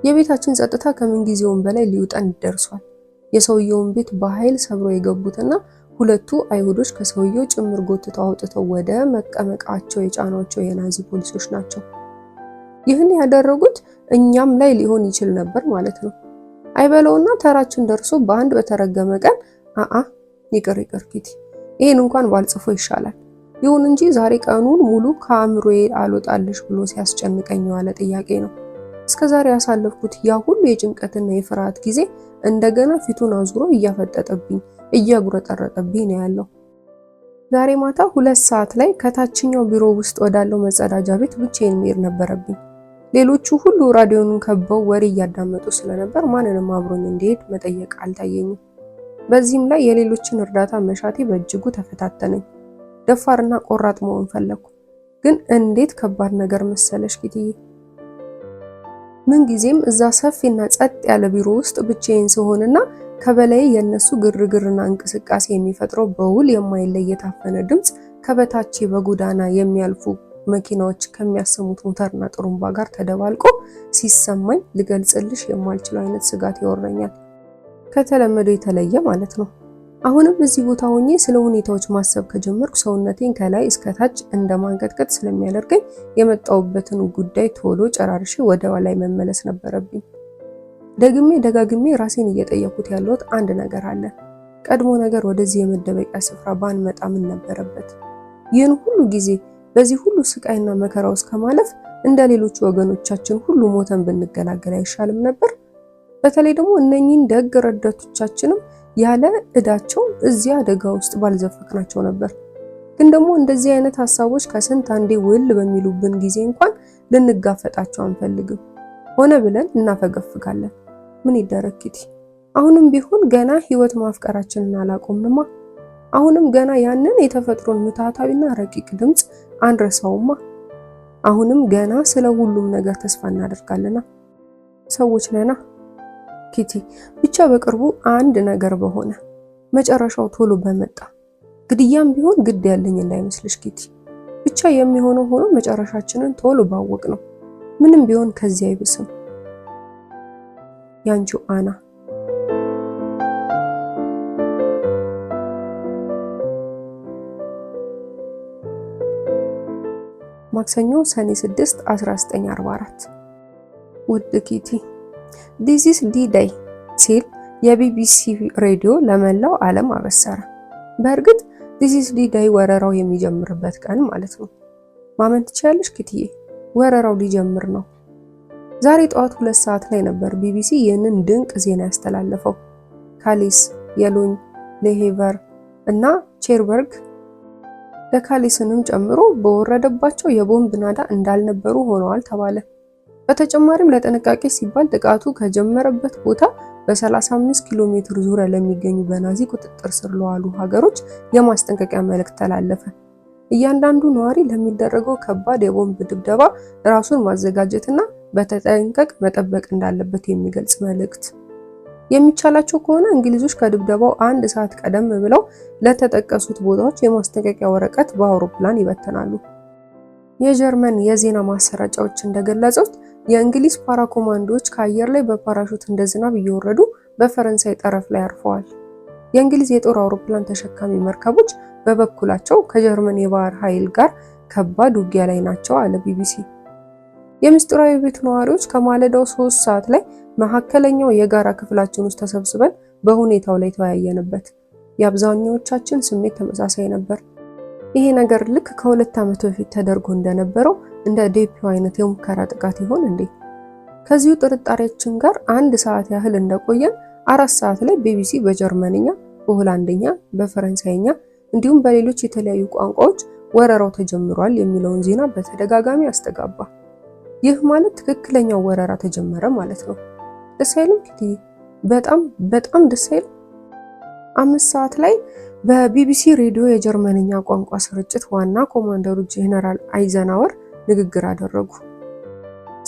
የቤታችን ጸጥታ ከምን ጊዜውም በላይ ሊውጠን ደርሷል። የሰውየውን ቤት በኃይል ሰብሮ የገቡትና 2 አይሁዶች ከሰውየው ጭምር ጎትተው አውጥተው ወደ መቀመቃቸው የጫኗቸው የናዚ ፖሊሶች ናቸው። ይህን ያደረጉት እኛም ላይ ሊሆን ይችል ነበር ማለት ነው። አይበለውና ተራችን ደርሶ በአንድ በተረገመ ቀን ይቅር ኪቲ፣ ይሄን እንኳን ባልጽፎ ይሻላል። ይሁን እንጂ ዛሬ ቀኑን ሙሉ ከአእምሮዬ አልወጣልሽ ብሎ ሲያስጨንቀኝ የዋለ ጥያቄ ነው። እስከዛሬ ያሳለፍኩት ያ ሁሉ የጭንቀትና የፍርሃት ጊዜ እንደገና ፊቱን አዙሮ እያፈጠጠብኝ እያጉረጠረጠብኝ ነው ያለው። ዛሬ ማታ 2 ሰዓት ላይ ከታችኛው ቢሮ ውስጥ ወዳለው መጸዳጃ ቤት ብቻዬን መሄድ ነበረብኝ። ሌሎቹ ሁሉ ራዲዮኑን ከበው ወሬ እያዳመጡ ስለነበር ማንንም አብሮኝ እንዲሄድ መጠየቅ አልታየኝም። በዚህም ላይ የሌሎችን እርዳታ መሻቴ በእጅጉ ተፈታተነኝ። ደፋርና ቆራጥ መሆን ፈለኩ። ግን እንዴት ከባድ ነገር መሰለሽ ኪትዬ። ምን ጊዜም እዛ ሰፊና ጸጥ ያለ ቢሮ ውስጥ ብቻዬን ስሆንና ከበላይ የነሱ ግርግርና እንቅስቃሴ የሚፈጥረው በውል የማይለይ የታፈነ ድምጽ ከበታቼ በጎዳና የሚያልፉ መኪናዎች ከሚያሰሙት ሞተርና ጥሩምባ ጋር ተደባልቆ ሲሰማኝ ልገልጽልሽ የማልችለው አይነት ስጋት ይወረኛል። ከተለመደው የተለየ ማለት ነው። አሁንም እዚህ ቦታ ሆኜ ስለ ሁኔታዎች ማሰብ ከጀመርኩ ሰውነቴን ከላይ እስከ ታች እንደማንቀጥቀጥ ስለሚያደርገኝ የመጣውበትን ጉዳይ ቶሎ ጨራርሼ ወደ ላይ መመለስ ነበረብኝ። ደግሜ ደጋግሜ ራሴን እየጠየኩት ያለሁት አንድ ነገር አለ። ቀድሞ ነገር ወደዚህ የመደበቂያ ስፍራ ባንመጣ ምን ነበረበት? ይህን ሁሉ ጊዜ በዚህ ሁሉ ስቃይና መከራ ውስጥ ከማለፍ እንደ ሌሎች ወገኖቻችን ሁሉ ሞተን ብንገላገል አይሻልም ነበር? በተለይ ደግሞ እነኚህን ደግ ረዳቶቻችንም ያለ እዳቸው እዚያ አደጋ ውስጥ ባልዘፈቅናቸው ነበር። ግን ደግሞ እንደዚህ አይነት ሐሳቦች ከስንት አንዴ ውል በሚሉብን ጊዜ እንኳን ልንጋፈጣቸው አንፈልግም። ሆነ ብለን እናፈገፍጋለን። ምን ይደረግ ኪቲ፣ አሁንም ቢሆን ገና ህይወት ማፍቀራችንን አላቆምንማ። አሁንም ገና ያንን የተፈጥሮን ምትሃታዊና ረቂቅ ድምጽ አንረሳውማ። አሁንም ገና ስለ ሁሉም ነገር ተስፋ እናደርጋለና ሰዎች ነና ኪቲ። ብቻ በቅርቡ አንድ ነገር በሆነ መጨረሻው ቶሎ በመጣ ግድያም ቢሆን ግድ ያለኝ እንዳይመስልሽ ኪቲ። ብቻ የሚሆነው ሆኖ መጨረሻችንን ቶሎ ባወቅ ነው። ምንም ቢሆን ከዚህ አይብስም። ያንቺው አና። ማክሰኞ ሰኔ 6 1944። ውድ ኪቲ ዲስ ኢዝ ዲ ዴይ ሲል የቢቢሲ ሬዲዮ ለመላው ዓለም አበሰረ። በእርግጥ ዲስ ኢዝ ዲ ዴይ ወረራው የሚጀምርበት ቀን ማለት ነው። ማመን ትችያለሽ ኪቲዬ፣ ወረራው ሊጀምር ነው። ዛሬ ጠዋት 2 ሰዓት ላይ ነበር ቢቢሲ ይህንን ድንቅ ዜና ያስተላለፈው። ካሊስ፣ የሎኝ፣ ሌሄቨር እና ቼርበርግ ለካሊስንም ጨምሮ በወረደባቸው የቦምብ ናዳ እንዳልነበሩ ሆነዋል ተባለ። በተጨማሪም ለጥንቃቄ ሲባል ጥቃቱ ከጀመረበት ቦታ በ35 ኪሎ ሜትር ዙሪያ ለሚገኙ በናዚ ቁጥጥር ስር ለዋሉ ሀገሮች የማስጠንቀቂያ መልእክት ተላለፈ። እያንዳንዱ ነዋሪ ለሚደረገው ከባድ የቦምብ ድብደባ ራሱን ማዘጋጀትና በተጠንቀቅ መጠበቅ እንዳለበት የሚገልጽ መልእክት። የሚቻላቸው ከሆነ እንግሊዞች ከድብደባው 1 ሰዓት ቀደም ብለው ለተጠቀሱት ቦታዎች የማስጠንቀቂያ ወረቀት በአውሮፕላን ይበተናሉ። የጀርመን የዜና ማሰራጫዎች እንደገለጹት የእንግሊዝ ፓራ ኮማንዶዎች ከአየር ላይ በፓራሹት እንደ ዝናብ እየወረዱ በፈረንሳይ ጠረፍ ላይ አርፈዋል። የእንግሊዝ የጦር አውሮፕላን ተሸካሚ መርከቦች በበኩላቸው ከጀርመን የባህር ኃይል ጋር ከባድ ውጊያ ላይ ናቸው አለ ቢቢሲ። የምስጢራዊ ቤት ነዋሪዎች ከማለዳው 3 ሰዓት ላይ መካከለኛው የጋራ ክፍላችን ውስጥ ተሰብስበን በሁኔታው ላይ ተወያየንበት። የአብዛኛዎቻችን ስሜት ተመሳሳይ ነበር። ይሄ ነገር ልክ ከ2 ዓመት በፊት ተደርጎ እንደነበረው እንደ ዴፒው አይነት የሙከራ ጥቃት ይሆን እንዴ? ከዚሁ ጥርጣሬያችን ጋር 1 ሰዓት ያህል እንደቆየን 4 ሰዓት ላይ ቢቢሲ በጀርመንኛ፣ በሆላንድኛ፣ በፈረንሳይኛ እንዲሁም በሌሎች የተለያዩ ቋንቋዎች ወረራው ተጀምሯል የሚለውን ዜና በተደጋጋሚ አስተጋባ። ይህ ማለት ትክክለኛው ወረራ ተጀመረ ማለት ነው። ደስ አይልም ኪቲ? በጣም ደስ አይልም? 5 ሰዓት ላይ በቢቢሲ ሬዲዮ የጀርመንኛ ቋንቋ ስርጭት ዋና ኮማንደሩ ጄኔራል አይዘናወር ንግግር አደረጉ።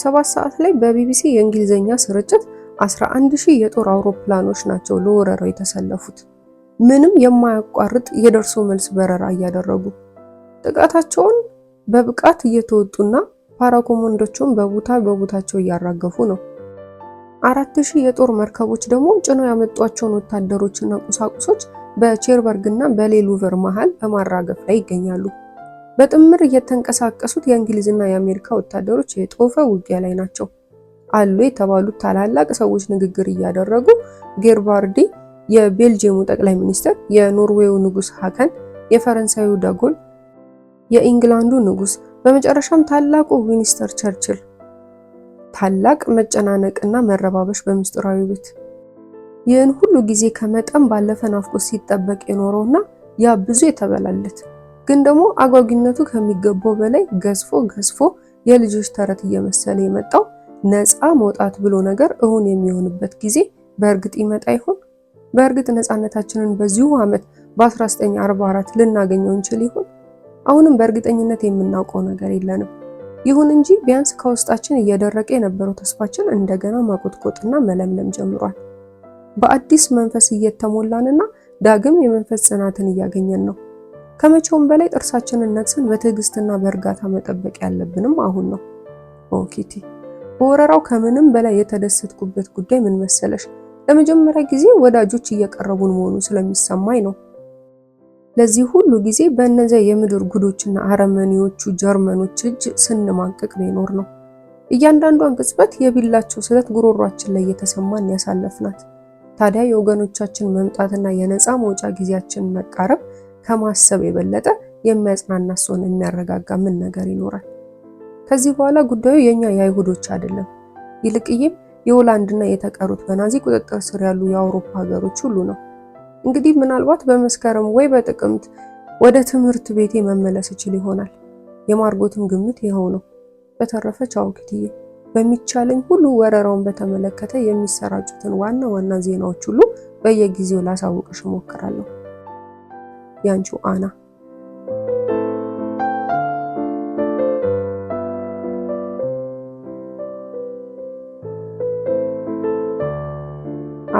7 ሰዓት ላይ በቢቢሲ የእንግሊዝኛ ስርጭት 11000 የጦር አውሮፕላኖች ናቸው ለወረራው የተሰለፉት፣ ምንም የማያቋርጥ የደርሶ መልስ በረራ እያደረጉ ጥቃታቸውን በብቃት እየተወጡና ፓራኮማንዶቹን በቦታቸው እያራገፉ ነው። 4000 የጦር መርከቦች ደግሞ ጭነው ያመጧቸውን ወታደሮችና ቁሳቁሶች በቼርበርግና በሌሉቨር መሃል በማራገፍ ላይ ይገኛሉ። በጥምር እየተንቀሳቀሱት የእንግሊዝና የአሜሪካ ወታደሮች የጦፈ ውጊያ ላይ ናቸው አሉ የተባሉት ታላላቅ ሰዎች ንግግር እያደረጉ ጌርባርዲ የቤልጂየሙ ጠቅላይ ሚኒስትር፣ የኖርዌዩ ንጉስ ሃከን፣ የፈረንሳዩ ዳጎል፣ የኢንግላንዱ ንጉስ፣ በመጨረሻም ታላቁ ዊንስተን ቸርችል። ታላቅ መጨናነቅና መረባበሽ በምስጢራዊ ቤት። ይህን ሁሉ ጊዜ ከመጠን ባለፈ ናፍቆት ሲጠበቅ የኖረውና ያ ብዙ የተበላለት ግን ደግሞ አጓጊነቱ ከሚገባው በላይ ገዝፎ የልጆች ተረት እየመሰለ የመጣው ነፃ መውጣት ብሎ ነገር እውን የሚሆንበት ጊዜ በእርግጥ ይመጣ ይሆን? በእርግጥ ነፃነታችንን በዚሁ ዓመት በ1944 ልናገኘው እንችል ይሆን? አሁንም በእርግጠኝነት የምናውቀው ነገር የለንም። ይሁን እንጂ ቢያንስ ከውስጣችን እየደረቀ የነበረው ተስፋችን እንደገና ማቆጥቆጥና መለምለም ጀምሯል። በአዲስ መንፈስ እየተሞላንና ዳግም የመንፈስ ጽናትን እያገኘን ነው። ከመቼውም በላይ ጥርሳችንን ነክሰን በትዕግስትና በእርጋታ መጠበቅ ያለብንም አሁን ነው። ኪቲ፣ በወረራው ከምንም በላይ የተደሰትኩበት ጉዳይ ምን መሰለሽ? ለመጀመሪያ ጊዜ ወዳጆች እየቀረቡን መሆኑ ስለሚሰማኝ ነው። ለዚህ ሁሉ ጊዜ በእነዚያ የምድር ጉዶችና አረመኔዎቹ ጀርመኖች እጅ ስንማቀቅ ነው ነው። እያንዳንዷን ቅጽበት የቢላቸው ስለት ጉሮሯችን ላይ የተሰማን ያሳለፍናት። ታዲያ የወገኖቻችን መምጣትና የነፃ መውጫ ጊዜያችን መቃረብ ከማሰብ የበለጠ የሚያጽናና ሰውን የሚያረጋጋ ምን ነገር ይኖራል? ከዚህ በኋላ ጉዳዩ የኛ የአይሁዶች አይደለም። ይልቅዬም የሆላንድና የተቀሩት በናዚ ቁጥጥር ስር ያሉ የአውሮፓ ሀገሮች ሁሉ ነው። እንግዲህ ምናልባት በመስከረም ወይ በጥቅምት ወደ ትምህርት ቤቴ መመለስ እችል ይሆናል። የማርጎትም ግምት ይኸው ነው። በተረፈ ቻው ኪትዬ። በሚቻለኝ ሁሉ ወረራውን በተመለከተ የሚሰራጩትን ዋና ዜናዎች ሁሉ በየጊዜው ላሳውቅሽ እሞክራለሁ። ያንቺው አና።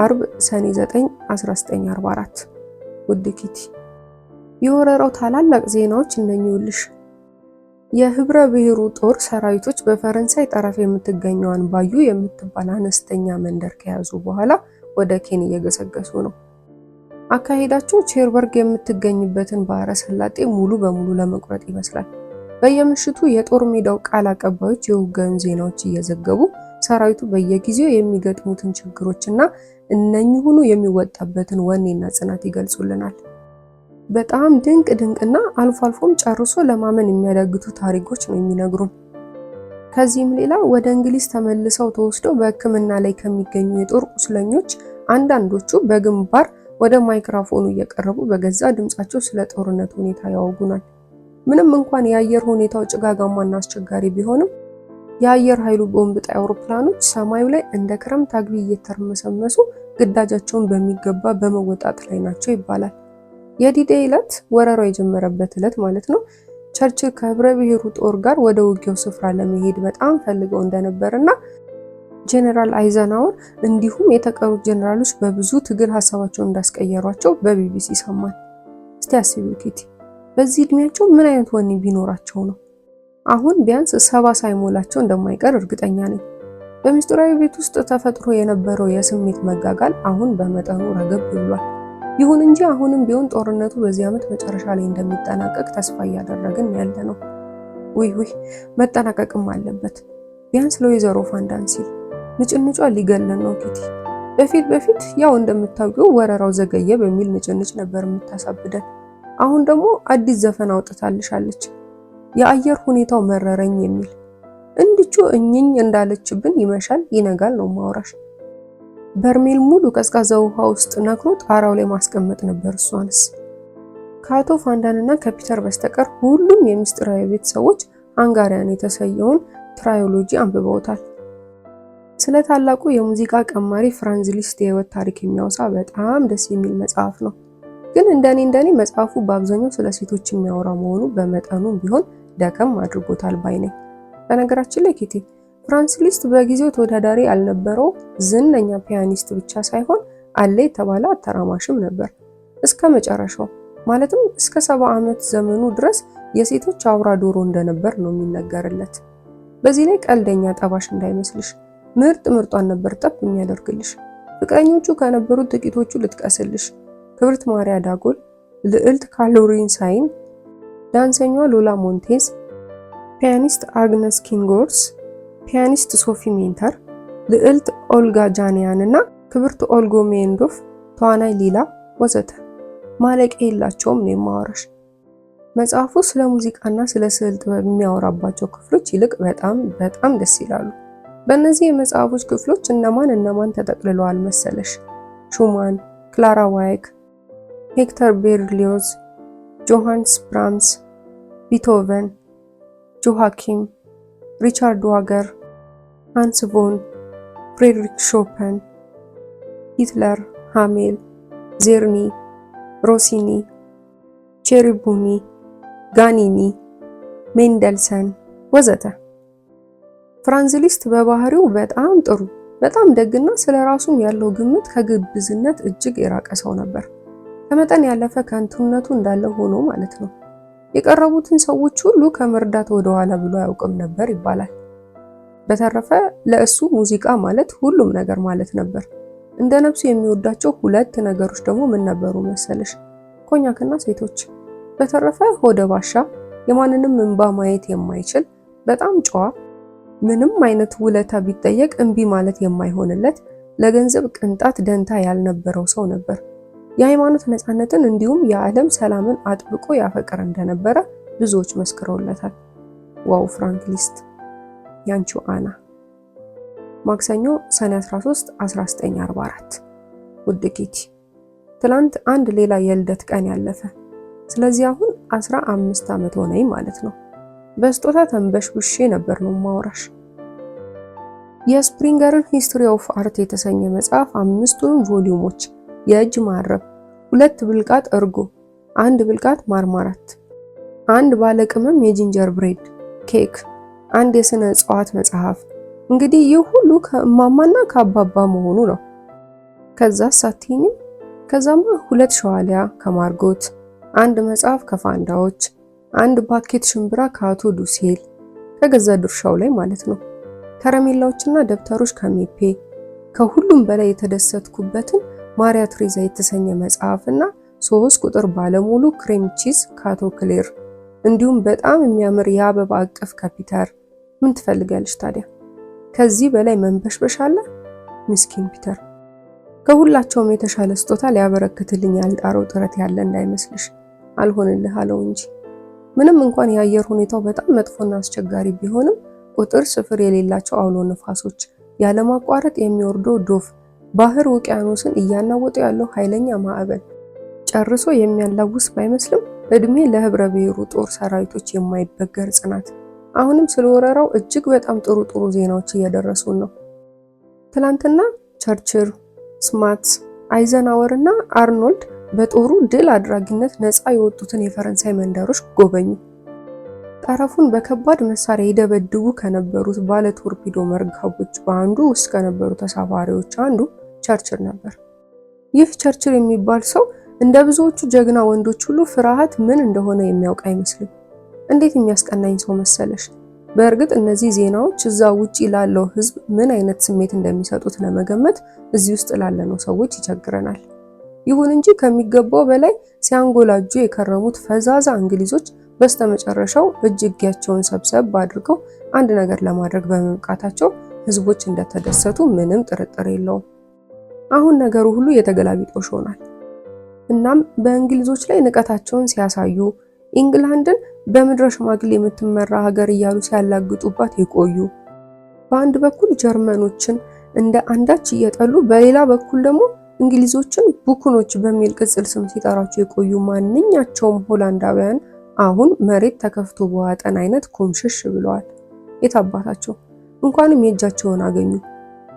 አርብ ሰኔ 9 1944። ውድ ኪቲ፣ የወረራው ታላላቅ ዜናዎች እነኚህልሽ። የህብረ ብሔሩ ጦር ሰራዊቶች በፈረንሳይ ጠረፍ የምትገኘዋን ባዩ የምትባል አነስተኛ መንደር ከያዙ በኋላ ወደ ኬን እየገሰገሱ ነው። አካሄዳቸው ቼርበርግ የምትገኝበትን ባህረ ሰላጤ ሙሉ በሙሉ ለመቁረጥ ይመስላል። በየምሽቱ የጦር ሜዳው ቃል አቀባዮች የውጊያውን ዜናዎች እየዘገቡ ሰራዊቱ በየጊዜው የሚገጥሙትን ችግሮችና እነኚሁኑ የሚወጣበትን ወኔና ጽናት ይገልጹልናል። በጣም ድንቅና አልፎ አልፎም ጨርሶ ለማመን የሚያዳግቱ ታሪኮች ነው የሚነግሩን። ከዚህም ሌላ ወደ እንግሊዝ ተመልሰው ተወስደው በሕክምና ላይ ከሚገኙ የጦር ቁስለኞች አንዳንዶቹ በግንባር ወደ ማይክሮፎኑ እየቀረቡ በገዛ ድምጻቸው ስለ ጦርነት ሁኔታ ያወጉናል። ምንም እንኳን የአየር ሁኔታው ጭጋጋማና አስቸጋሪ ቢሆንም የአየር ኃይሉ ቦምብ ጣይ አውሮፕላኖች ሰማዩ ላይ እንደ ክረምት አግቢ እየተርመሰመሱ ግዳጃቸውን በሚገባ በመወጣት ላይ ናቸው ይባላል። የዲዴይ ዕለት ወረራው የጀመረበት ዕለት ማለት ነው። ቸርችል ከህብረ ብሔሩ ጦር ጋር ወደ ውጊያው ስፍራ ለመሄድ በጣም ፈልገው እንደነበርና ጄኔራል አይዘናወር እንዲሁም የተቀሩት ጄኔራሎች በብዙ ትግል ሀሳባቸውን እንዳስቀየሯቸው በቢቢሲ ሰማን። እስቲ አስቢ ኪቲ፣ በዚህ እድሜያቸው ምን አይነት ወኔ ቢኖራቸው ነው? አሁን ቢያንስ 70 ሳይሞላቸው እንደማይቀር እርግጠኛ ነኝ። በምስጢራዊ ቤት ውስጥ ተፈጥሮ የነበረው የስሜት መጋጋል አሁን በመጠኑ ረገብ ብሏል። ይሁን እንጂ አሁንም ቢሆን ጦርነቱ በዚህ ዓመት መጨረሻ ላይ እንደሚጠናቀቅ ተስፋ እያደረግን ያለ ነው። ውይ መጠናቀቅም አለበት፣ ቢያንስ ለወይዘሮ ፋንዳን ሲል። ንጭንጯ ሊገለን ነው ኪቲ። በፊት ያው እንደምታውቂው ወረራው ዘገየ በሚል ንጭንጭ ነበር የምታሳብደን። አሁን ደግሞ አዲስ ዘፈን አውጥታልሻለች፣ የአየር ሁኔታው መረረኝ የሚል። እንድቹ እኝኝ እንዳለችብን ይመሻል ይነጋል ነው ማውራሽ። በርሜል ሙሉ ቀዝቃዛ ውሃ ውስጥ ነክሮ ጣራው ላይ ማስቀመጥ ነበር። እሷንስ ከአቶ ፋንዳንና ከፒተር በስተቀር ሁሉም የምስጢራዊ ቤት ሰዎች ሃንጋሪያን የተሰየውን ትራዮሎጂ አንብበውታል። ስለ ታላቁ የሙዚቃ ቀማሪ ፍራንዝ ሊስት የህይወት ታሪክ የሚያወሳ በጣም ደስ የሚል መጽሐፍ ነው። ግን እንደኔ መጽሐፉ በአብዛኛው ስለ ሴቶች የሚያወራ መሆኑ በመጠኑም ቢሆን ደከም አድርጎታል ባይ ነኝ። በነገራችን ላይ ኪቲ፣ ፍራንዝ ሊስት በጊዜው ተወዳዳሪ ያልነበረው ዝነኛ ፒያኒስት ብቻ ሳይሆን አለ የተባለ አተራማሽም ነበር። እስከ መጨረሻው ማለትም እስከ 70 ዓመት ዘመኑ ድረስ የሴቶች አውራ ዶሮ እንደነበር ነው የሚነገርለት። በዚህ ላይ ቀልደኛ ጠባሽ እንዳይመስልሽ፣ ምርጧን ነበር ጠብ የሚያደርግልሽ። ፍቅረኞቹ ከነበሩት ጥቂቶቹ ልጥቀስልሽ። ክብርት ማሪያ ዳጎል፣ ልዕልት ካሎሪን ሳይን፣ ዳንሰኛዋ ሎላ ሞንቴዝ፣ ፒያኒስት አግነስ ኪንጎርስ፣ ፒያኒስት ሶፊ ሜንተር፣ ልዕልት ኦልጋ ጃኒያን እና ክብርት ኦልጎ ሜንዶፍ፣ ተዋናይ ሊላ ወዘተ። ማለቂያ የላቸውም ነው የማወራሽ። መጽሐፉ ስለ ሙዚቃና ስለ ስዕል ጥበብ የሚያወራባቸው ክፍሎች ይልቅ በጣም ደስ ይላሉ። በእነዚህ የመጽሐፎች ክፍሎች እነማን ተጠቅልለዋል መሰለሽ? ሹማን፣ ክላራ ዋይክ፣ ሄክተር ቤርሊዮዝ፣ ጆሃንስ ብራምስ፣ ቢቶቨን፣ ጆሃኪም፣ ሪቻርድ ዋገር፣ ሃንስ ቮን፣ ፍሬድሪክ ሾፐን፣ ሂትለር፣ ሃሜል፣ ዜርኒ፣ ሮሲኒ፣ ቼሪቡኒ፣ ጋኒኒ፣ ሜንደልሰን ወዘተ። ፍራንዝ ሊስት በባህሪው በጣም ጥሩ፣ በጣም ደግና ስለራሱም ያለው ግምት ከግብዝነት እጅግ የራቀ ሰው ነበር። ከመጠን ያለፈ ከንቱነቱ እንዳለ ሆኖ ማለት ነው። የቀረቡትን ሰዎች ሁሉ ከመርዳት ወደ ኋላ ብሎ አያውቅም ነበር ይባላል። በተረፈ ለእሱ ሙዚቃ ማለት ሁሉም ነገር ማለት ነበር። እንደ ነፍሱ የሚወዳቸው 2 ነገሮች ደግሞ ምን ነበሩ መሰለሽ? ኮኛክና ሴቶች። በተረፈ ሆደ ባሻ፣ የማንንም እንባ ማየት የማይችል በጣም ጨዋ፣ ምንም አይነት ውለታ ቢጠየቅ እምቢ ማለት የማይሆንለት፣ ለገንዘብ ቅንጣት ደንታ ያልነበረው ሰው ነበር። የሃይማኖት ነፃነትን እንዲሁም የዓለም ሰላምን አጥብቆ ያፈቅር እንደነበረ ብዙዎች መስክረውለታል። ዋው ፍራንክ ሊስት። ያንቺው አና። ማክሰኞ ሰኔ 13 1944። ውድ ኪቲ፣ ትላንት አንድ ሌላ የልደት ቀን ያለፈ፣ ስለዚህ አሁን 15 ዓመት ሆነኝ ማለት ነው። በስጦታ ተንበሽብሼ ነበር ነው ማውራሽ። የስፕሪንገርን ሂስትሪ ኦፍ አርት የተሰኘ መጽሐፍ 5ቱንም ቮሊዩሞች፣ የእጅ ማረብ፣ 2 ብልቃጥ እርጎ፣ 1 ብልቃጥ ማርማራት፣ 1 ባለቅመም የጂንጀር ብሬድ ኬክ፣ 1 የስነ እጽዋት መጽሐፍ። እንግዲህ ይህ ሁሉ ከእማማና ከአባባ መሆኑ ነው። ከዛ ሳቲኒም፣ ከዛማ 2 ሸዋሊያ ከማርጎት፣ 1 መጽሐፍ ከፋንዳዎች፣ 1 ፓኬት ሽምብራ ከአቶ ዱሴል ከገዛ ድርሻው ላይ ማለት ነው። ከረሜላዎችና ደብተሮች ከሜፔ፣ ከሁሉም በላይ የተደሰትኩበትን ማሪያ ትሬዛ የተሰኘ መጽሐፍና 3 ቁጥር ባለሙሉ ክሬም ቺዝ ከአቶ ክሌር፣ እንዲሁም በጣም የሚያምር የአበባ እቅፍ ከፒተር። ምን ትፈልጋለሽ ታዲያ? ከዚህ በላይ መንበሽበሽ አለ? ምስኪን ፒተር። ከሁላቸውም የተሻለ ስጦታ ሊያበረክትልኝ ያልጣረው ጥረት ያለ እንዳይመስልሽ፣ አልሆንልህ አለው እንጂ። ምንም እንኳን የአየር ሁኔታው በጣም መጥፎና አስቸጋሪ ቢሆንም ቁጥር ስፍር የሌላቸው አውሎ ነፋሶች፣ ያለማቋረጥ የሚወርደው ዶፍ፣ ባህር ውቅያኖስን እያናወጠ ያለው ኃይለኛ ማዕበል ጨርሶ የሚያላውስ ባይመስልም እድሜ ለህብረ ብሔሩ ጦር ሰራዊቶች የማይበገር ጽናት። አሁንም ስለ ወረራው እጅግ በጣም ጥሩ ዜናዎች እየደረሱን ነው። ትላንትና ቸርችል፣ ስማት፣ አይዘናወር እና አርኖልድ በጦሩ ድል አድራጊነት ነፃ የወጡትን የፈረንሳይ መንደሮች ጎበኙ። ጠረፉን በከባድ መሳሪያ ይደበድቡ ከነበሩት ባለ ቶርፒዶ መርከቦች በአንዱ ውስጥ ከነበሩ ተሳፋሪዎች አንዱ ቸርችል ነበር። ይህ ቸርችል የሚባል ሰው እንደ ብዙዎቹ ጀግና ወንዶች ሁሉ ፍርሃት ምን እንደሆነ የሚያውቅ አይመስልም። እንዴት የሚያስቀናኝ ሰው መሰለሽ! በእርግጥ እነዚህ ዜናዎች እዛ ውጪ ላለው ሕዝብ ምን አይነት ስሜት እንደሚሰጡት ለመገመት እዚህ ውስጥ ላለነው ሰዎች ይቸግረናል። ይሁን እንጂ ከሚገባው በላይ ሲያንጎላጁ የከረሙት ፈዛዛ እንግሊዞች በስተመጨረሻው እጅጌያቸውን ሰብሰብ አድርገው አንድ ነገር ለማድረግ በመብቃታቸው ሕዝቦች እንደተደሰቱ ምንም ጥርጥር የለውም። አሁን ነገሩ ሁሉ የተገላቢጦሽ ሆኗል። እናም በእንግሊዞች ላይ ንቀታቸውን ሲያሳዩ ኢንግላንድን በምድረ ሽማግሌ የምትመራ ሀገር እያሉ ሲያላግጡባት የቆዩ፣ በአንድ በኩል ጀርመኖችን እንደ አንዳች እየጠሉ በሌላ በኩል ደግሞ እንግሊዞችን ቡኩኖች በሚል ቅጽል ስም ሲጠራቸው የቆዩ ማንኛቸውም ሆላንዳውያን አሁን መሬት ተከፍቶ በዋጠን አይነት ኮምሽሽ ብለዋል። የታባታቸው እንኳንም የእጃቸውን አገኙ።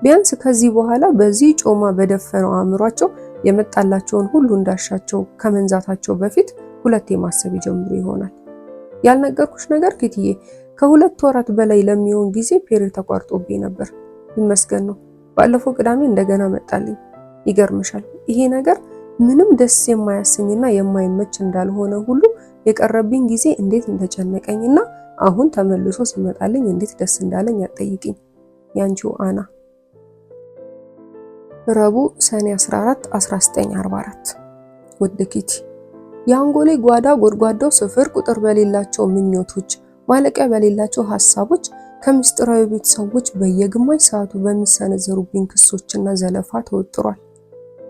ቢያንስ ከዚህ በኋላ በዚህ ጮማ በደፈነው አእምሯቸው የመጣላቸውን ሁሉ እንዳሻቸው ከመንዛታቸው በፊት ሁለቴ ማሰብ ይጀምሩ ይሆናል። ያልነገርኩሽ ነገር ኪትዬ፣ ከ2 ወራት በላይ ለሚሆን ጊዜ ፔሬድ ተቋርጦብኝ ነበር። ይመስገን ነው ባለፈው ቅዳሜ እንደገና መጣልኝ። ይገርምሻል፣ ይሄ ነገር ምንም ደስ የማያሰኝና የማይመች እንዳልሆነ ሁሉ የቀረብኝ ጊዜ እንዴት እንደጨነቀኝና አሁን ተመልሶ ሲመጣልኝ እንዴት ደስ እንዳለኝ አትጠይቂኝ። ያንቺው አና። ረቡዕ ሰኔ 14 1944። ውድ ኪቲ፣ የአንጎሌ ጓዳ ጎድጓዳው ስፍር ቁጥር በሌላቸው ምኞቶች፣ ማለቂያ በሌላቸው ሐሳቦች፣ ከምስጢራዊ ቤተሰቦች በየግማሽ ሰዓቱ በሚሰነዘሩብኝ ክሶችና ዘለፋ ተወጥሯል።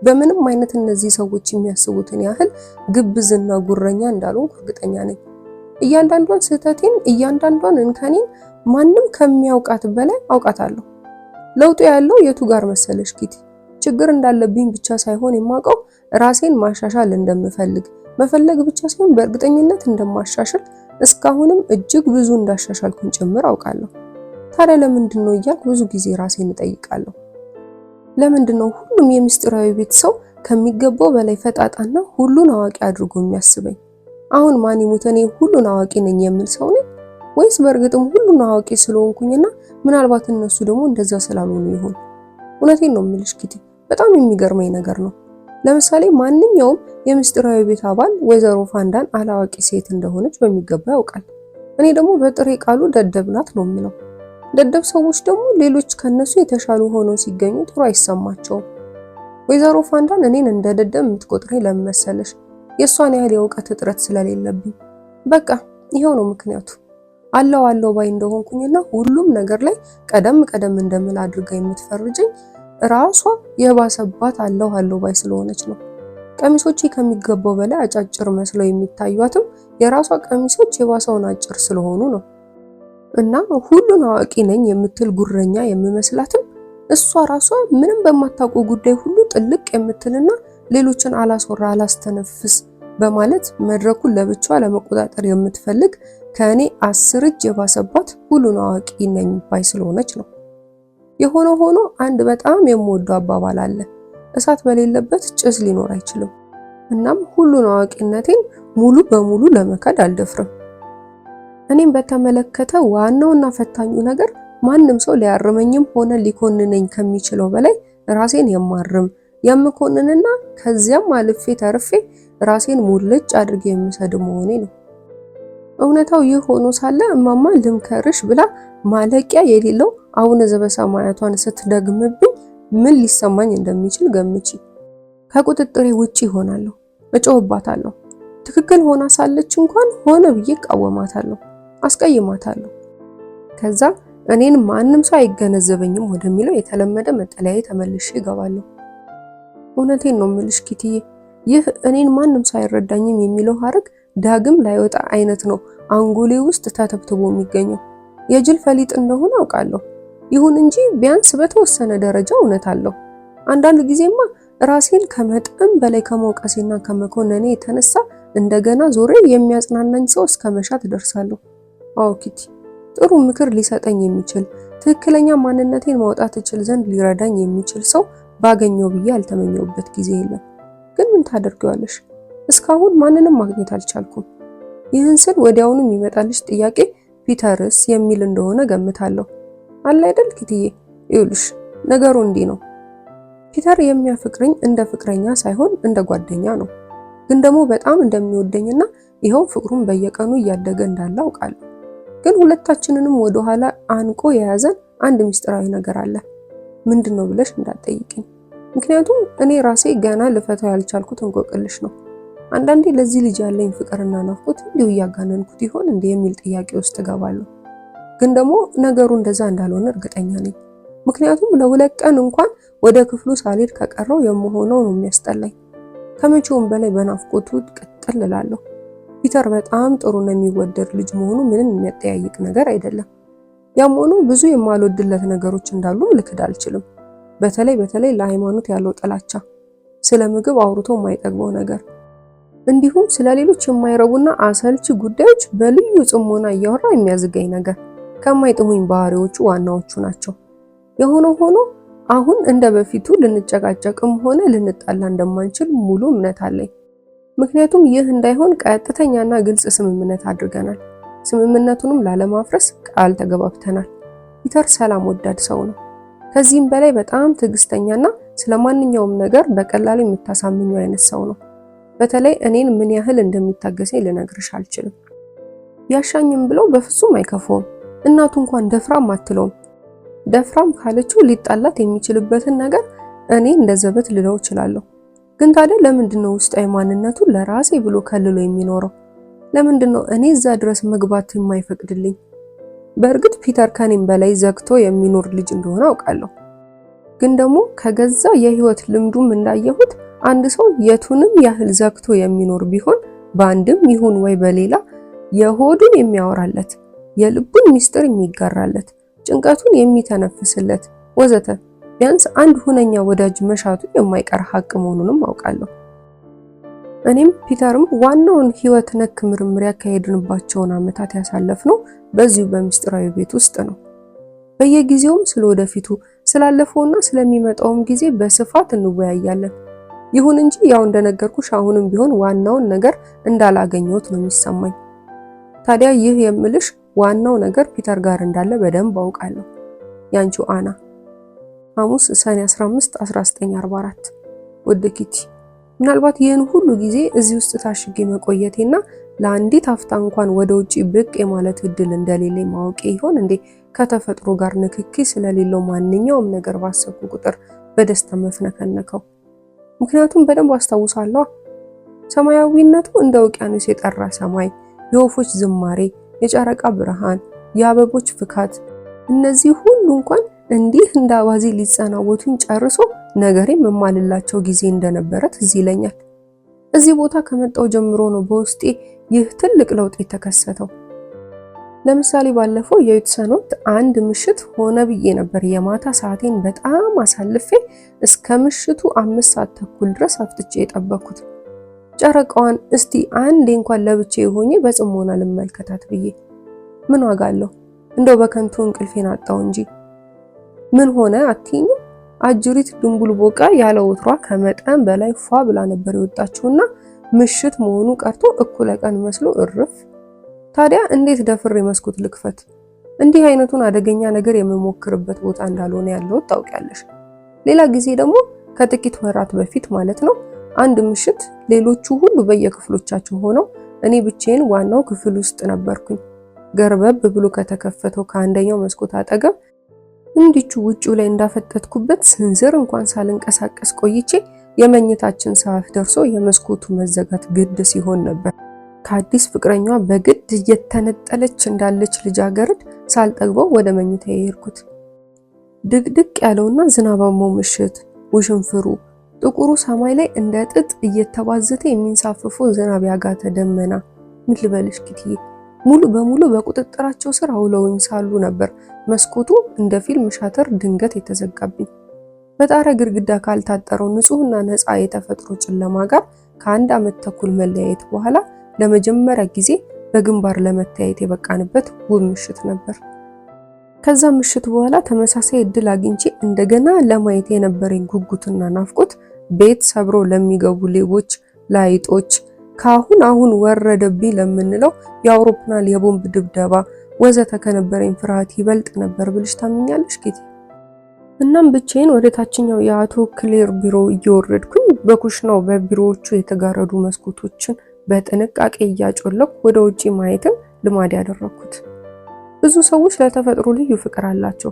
በምንም አይነት እነዚህ ሰዎች የሚያስቡትን ያህል ግብዝና ጉረኛ እንዳልሆንኩ እርግጠኛ ነኝ። እያንዳንዷን ስህተቴን፣ እያንዳንዷን እንከኔን ማንም ከሚያውቃት በላይ አውቃታለሁ። ለውጡ ያለው የቱ ጋር መሰለሽ ኪቲ? ችግር እንዳለብኝ ብቻ ሳይሆን የማውቀው ራሴን ማሻሻል እንደምፈልግ መፈለግ ብቻ ሳይሆን በእርግጠኝነት እንደማሻሻል እስካሁንም እጅግ ብዙ እንዳሻሻልኩኝ ጭምር አውቃለሁ። ታዲያ ለምንድን ነው እያልኩ ብዙ ጊዜ ራሴን እጠይቃለሁ። ለምንድን ነው ሁሉም የምስጢራዊ ቤት ሰው ከሚገባው በላይ ፈጣጣና ሁሉን አዋቂ አድርጎ የሚያስበኝ? አሁን ማን ይሙት እኔ ሁሉን አዋቂ ነኝ የምል ሰው ነኝ? ወይስ በእርግጥም ሁሉን አዋቂ ስለሆንኩኝና ምናልባት እነሱ ደግሞ እንደዛ ስላልሆኑ ይሆን? እውነቴን ነው የምልሽ ኪቲ፣ በጣም የሚገርመኝ ነገር ነው። ለምሳሌ ማንኛውም የምስጢራዊ ቤት አባል ወይዘሮ ፋንዳን አላዋቂ ሴት እንደሆነች በሚገባ ያውቃል። እኔ ደግሞ በጥሬ ቃሉ ደደብ ናት ነው የምለው። ደደብ ሰዎች ደግሞ ሌሎች ከነሱ የተሻሉ ሆነው ሲገኙ ጥሩ አይሰማቸውም። ወይዘሮ ፋንዳን እኔን እንደ ደደብ የምትቆጥረኝ ለምን መሰለሽ? የእሷን ያህል የእውቀት እጥረት ስለሌለብኝ። በቃ ይሄው ነው ምክንያቱ። አለው ባይ እንደሆንኩኝና ሁሉም ነገር ላይ ቀደም እንደምል አድርጋ የምትፈርጀኝ ራሷ የባሰባት አለው ባይ ስለሆነች ነው። ቀሚሶቼ ከሚገባው በላይ አጫጭር መስለው የሚታዩትም የራሷ ቀሚሶች የባሰውን አጭር ስለሆኑ ነው። እና ሁሉን አዋቂ ነኝ የምትል ጉረኛ የምመስላትም እሷ ራሷ ምንም በማታውቀው ጉዳይ ሁሉ ጥልቅ የምትልና ሌሎችን አላስወራ አላስተነፍስ በማለት መድረኩን ለብቻዋ ለመቆጣጠር የምትፈልግ ከእኔ 10 እጅ የባሰባት ሁሉን አዋቂ ነኝ ባይ ስለሆነች ነው። የሆነ ሆኖ አንድ በጣም የምወደው አባባል አለ፣ እሳት በሌለበት ጭስ ሊኖር አይችልም። እናም ሁሉን አዋቂነቴን ሙሉ በሙሉ ለመካድ አልደፍርም። እኔም በተመለከተ ዋናውና ፈታኙ ነገር ማንም ሰው ሊያርመኝም ሆነ ሊኮንነኝ ከሚችለው በላይ ራሴን የማርም የምኮንንና ከዚያም አልፌ ተርፌ ራሴን ሙልጭ አድርጌ የምሰድብ መሆኔ ነው። እውነታው ይህ ሆኖ ሳለ እማማ ልምከርሽ ብላ ማለቂያ የሌለው አቡነ ዘበሰማያቷን ስትደግምብኝ ምን ሊሰማኝ እንደሚችል ገምቺ። ከቁጥጥሬ ውጪ ሆናለሁ፣ እጮህባታለሁ። ትክክል ሆና ሳለች እንኳን ሆነ ብዬ እቃወማታለሁ፣ አስቀይማታለሁ። ከዛ እኔን ማንም ሰው አይገነዘበኝም ወደሚለው የተለመደ መጠለያዬ ተመልሼ እገባለሁ። እውነቴን ነው የምልሽ ኪትዬ፣ ይህ እኔን ማንም ሰው አይረዳኝም የሚለው ሐረግ ዳግም ላይወጣ አይነት ነው አንጎሌ ውስጥ ተተብትቦ የሚገኘው። የጅል ፈሊጥ እንደሆነ አውቃለሁ። ይሁን እንጂ ቢያንስ በተወሰነ ደረጃ እውነት አለው። አንዳንድ ጊዜማ ራሴን ከመጠን በላይ ከመውቀሴና ከመኮነኔ የተነሳ እንደገና ዞሬ የሚያጽናናኝ ሰው እስከ መሻት ደርሳለሁ። አዎ ኪቲ፣ ጥሩ ምክር ሊሰጠኝ የሚችል ትክክለኛ ማንነቴን ማውጣት እችል ዘንድ ሊረዳኝ የሚችል ሰው ባገኘው ብዬ ያልተመኘውበት ጊዜ የለም። ግን ምን ታደርጊዋለሽ? እስካሁን ማንንም ማግኘት አልቻልኩም። ይህን ስል ወዲያውኑ የሚመጣልሽ ጥያቄ ፒተርስ የሚል እንደሆነ ገምታለሁ። አለ አይደል ኪትዬ? ይኸውልሽ ነገሩ እንዲህ ነው። ፒተር የሚያፈቅረኝ እንደ ፍቅረኛ ሳይሆን እንደ ጓደኛ ነው። ግን ደግሞ በጣም እንደሚወደኝና ይኸው ፍቅሩን በየቀኑ እያደገ እንዳለ አውቃለሁ። ግን ሁለታችንንም ወደ ኋላ አንቆ የያዘን አንድ ምስጢራዊ ነገር አለ። ምንድነው ብለሽ እንዳትጠይቂኝ። ምክንያቱም እኔ ራሴ ገና ልፈታው ያልቻልኩት እንቆቅልሽ ነው። አንዳንዴ ለዚህ ልጅ ያለኝ ፍቅርና ናፍቆት እንዲሁ እያጋነንኩት ይሆን እንዴ የሚል ጥያቄ ውስጥ እገባለሁ። ግን ደግሞ ነገሩ እንደዛ እንዳልሆነ እርግጠኛ ነኝ። ምክንያቱም ለሁለት ቀን እንኳን ወደ ክፍሉ ሳልሄድ ከቀረው የምሆነው ነው የሚያስጠላኝ። ከመቼውም በላይ በናፍቆቱ ቅጥል እላለሁ። ፒተር በጣም ጥሩና የሚወደድ ልጅ መሆኑ ምንም የሚያጠያይቅ ነገር አይደለም። ያም ሆኖ ብዙ የማልወድለት ነገሮች እንዳሉ ልክድ አልችልም። በተለይ ለሃይማኖት ያለው ጥላቻ፣ ስለ ምግብ አውርቶ የማይጠግበው ነገር፣ እንዲሁም ስለ ሌሎች የማይረቡና አሰልቺ ጉዳዮች በልዩ ጽሞና እያወራ የሚያዝገኝ ነገር ከማይጥሙኝ ባህሪዎቹ ዋናዎቹ ናቸው። የሆነው ሆኖ አሁን እንደ በፊቱ ልንጨቃጨቅም ሆነ ልንጣላ እንደማንችል ሙሉ እምነት አለኝ። ምክንያቱም ይህ እንዳይሆን ቀጥተኛና ግልጽ ስምምነት አድርገናል። ስምምነቱንም ላለማፍረስ ቃል ተገባብተናል። ፒተር ሰላም ወዳድ ሰው ነው። ከዚህም በላይ በጣም ትዕግስተኛና ስለማንኛውም ነገር በቀላሉ የምታሳምኘው አይነት ሰው ነው። በተለይ እኔን ምን ያህል እንደሚታገሰኝ ልነግርሽ አልችልም። ያሻኝም ብለው በፍጹም አይከፋውም። እናቱ እንኳን ደፍራም አትለውም። ደፍራም ካለችው ሊጣላት የሚችልበትን ነገር እኔ እንደዘበት ልለው እችላለሁ። ግን ታዲያ ለምንድነው ውስጣዊ ማንነቱን ለራሴ ብሎ ከልሎ የሚኖረው? ለምንድነው እኔ እዛ ድረስ መግባት የማይፈቅድልኝ? በእርግጥ ፒተር ከኔም በላይ ዘግቶ የሚኖር ልጅ እንደሆነ አውቃለሁ። ግን ደግሞ ከገዛ የህይወት ልምዱም እንዳየሁት አንድ ሰው የቱንም ያህል ዘግቶ የሚኖር ቢሆን በአንድም ይሁን ወይ በሌላ የሆዱን የሚያወራለት፣ የልቡን ሚስጥር የሚጋራለት፣ ጭንቀቱን የሚተነፍስለት ወዘተ ቢያንስ አንድ ሁነኛ ወዳጅ መሻቱ የማይቀር ሀቅ መሆኑንም አውቃለሁ። እኔም ፒተርም ዋናውን ህይወት ነክ ምርምር ያካሄድንባቸውን ዓመታት ያሳለፍነው በዚሁ በሚስጥራዊ ቤት ውስጥ ነው። በየጊዜውም ስለወደፊቱ ስላለፈውና ስለሚመጣውም ጊዜ በስፋት እንወያያለን። ይሁን እንጂ ያው እንደነገርኩሽ አሁንም ቢሆን ዋናውን ነገር እንዳላገኘሁት ነው የሚሰማኝ። ታዲያ ይህ የምልሽ ዋናው ነገር ፒተር ጋር እንዳለ በደንብ አውቃለሁ። ያንቺው አና። ሐሙስ ሰኔ 15 1944። ውድ ኪቲ፣ ምናልባት ይህን ሁሉ ጊዜ እዚህ ውስጥ ታሽጌ መቆየቴና ለአንዲት አፍታ እንኳን ወደ ውጪ ብቅ የማለት እድል እንደሌለኝ ማወቄ ይሆን እንዴ ከተፈጥሮ ጋር ንክኪ ስለሌለው ማንኛውም ነገር ባሰብኩ ቁጥር በደስታ መፍነከነከው? ምክንያቱም በደንብ አስታውሳለሁ። ሰማያዊነቱ እንደ ውቅያኖስ የጠራ ሰማይ፣ የወፎች ዝማሬ፣ የጨረቃ ብርሃን፣ የአበቦች ፍካት፣ እነዚህ ሁሉ እንኳን እንዲህ እንደ አባዜ ሊጸናወቱኝ ጨርሶ ነገሬ መማልላቸው ጊዜ እንደነበረ ትዝ ይለኛል። እዚህ ቦታ ከመጣው ጀምሮ ነው በውስጤ ይህ ትልቅ ለውጥ የተከሰተው። ለምሳሌ ባለፈው የዩትሰን ወቅት አንድ ምሽት ሆነ ብዬ ነበር የማታ ሰዓቴን በጣም አሳልፌ እስከ ምሽቱ 5 ሰዓት ተኩል ድረስ አፍጥጬ የጠበኩት ጨረቃዋን እስቲ አንዴ እንኳን ለብቻዬ ሆኜ በጽሞና ልመልከታት ብዬ። ምን ዋጋ አለው? እንደው በከንቱ እንቅልፌን አጣው እንጂ። ምን ሆነ አትይኝም? አጅሪት ድንቡል ቦቃ ያለ ወትሯ ከመጠን በላይ ፏ ብላ ነበር የወጣችውና ምሽት መሆኑ ቀርቶ እኩለ ቀን መስሎ እርፍ። ታዲያ እንዴት ደፍሬ መስኮት ልክፈት? እንዲህ አይነቱን አደገኛ ነገር የምሞክርበት ቦታ እንዳልሆነ ያለው ታውቂያለሽ። ሌላ ጊዜ ደግሞ ከጥቂት ወራት በፊት ማለት ነው አንድ ምሽት ሌሎቹ ሁሉ በየክፍሎቻቸው ሆነው እኔ ብቻዬን ዋናው ክፍል ውስጥ ነበርኩኝ። ገርበብ ብሎ ከተከፈተው ከአንደኛው መስኮት አጠገብ እንዲቹ ውጪው ላይ እንዳፈጠጥኩበት ስንዝር እንኳን ሳልንቀሳቀስ ቆይቼ የመኝታችን ሰዓት ደርሶ የመስኮቱ መዘጋት ግድ ሲሆን ነበር ከአዲስ ፍቅረኛዋ በግድ እየተነጠለች እንዳለች ልጃገረድ ሳልጠግበው ወደ መኝታ የሄድኩት። ድቅድቅ ያለውና ዝናባማው ምሽት፣ ውሽንፍሩ፣ ጥቁሩ ሰማይ ላይ እንደ ጥጥ እየተባዘተ የሚንሳፈፈው ዝናብ ያጋተ ደመና፣ ምን ልበልሽ ኪትዬ፣ ሙሉ በሙሉ በቁጥጥራቸው ስር አውለውኝ ሳሉ ነበር መስኮቱ እንደ ፊልም ሻተር ድንገት የተዘጋብኝ። በጣራ ግድግዳ ካልታጠረው ንጹህና ነፃ የተፈጥሮ ጨለማ ጋር ከ1 ዓመት ተኩል መለያየት በኋላ ለመጀመሪያ ጊዜ በግንባር ለመታየት የበቃንበት ውብ ምሽት ነበር። ከዛ ምሽት በኋላ ተመሳሳይ እድል አግኝቼ እንደገና ለማየት የነበረኝ ጉጉትና ናፍቆት ቤት ሰብሮ ለሚገቡ ሌቦች፣ ላይጦች፣ አሁን ወረደብኝ ለምንለው የአውሮፕላን የቦምብ ድብደባ ወዘተ ከነበረኝ ፍርሃት ይበልጥ ነበር ብልሽ ታምኛለሽ ጌቴ? እናም ብቻዬን ወደ ታችኛው የአቶ ክሌር ቢሮ እየወረድኩኝ በኩሽናው በቢሮዎቹ የተጋረዱ መስኮቶችን በጥንቃቄ እያጮለኩ ወደ ውጪ ማየትን ልማድ ያደረኩት። ብዙ ሰዎች ለተፈጥሮ ልዩ ፍቅር አላቸው።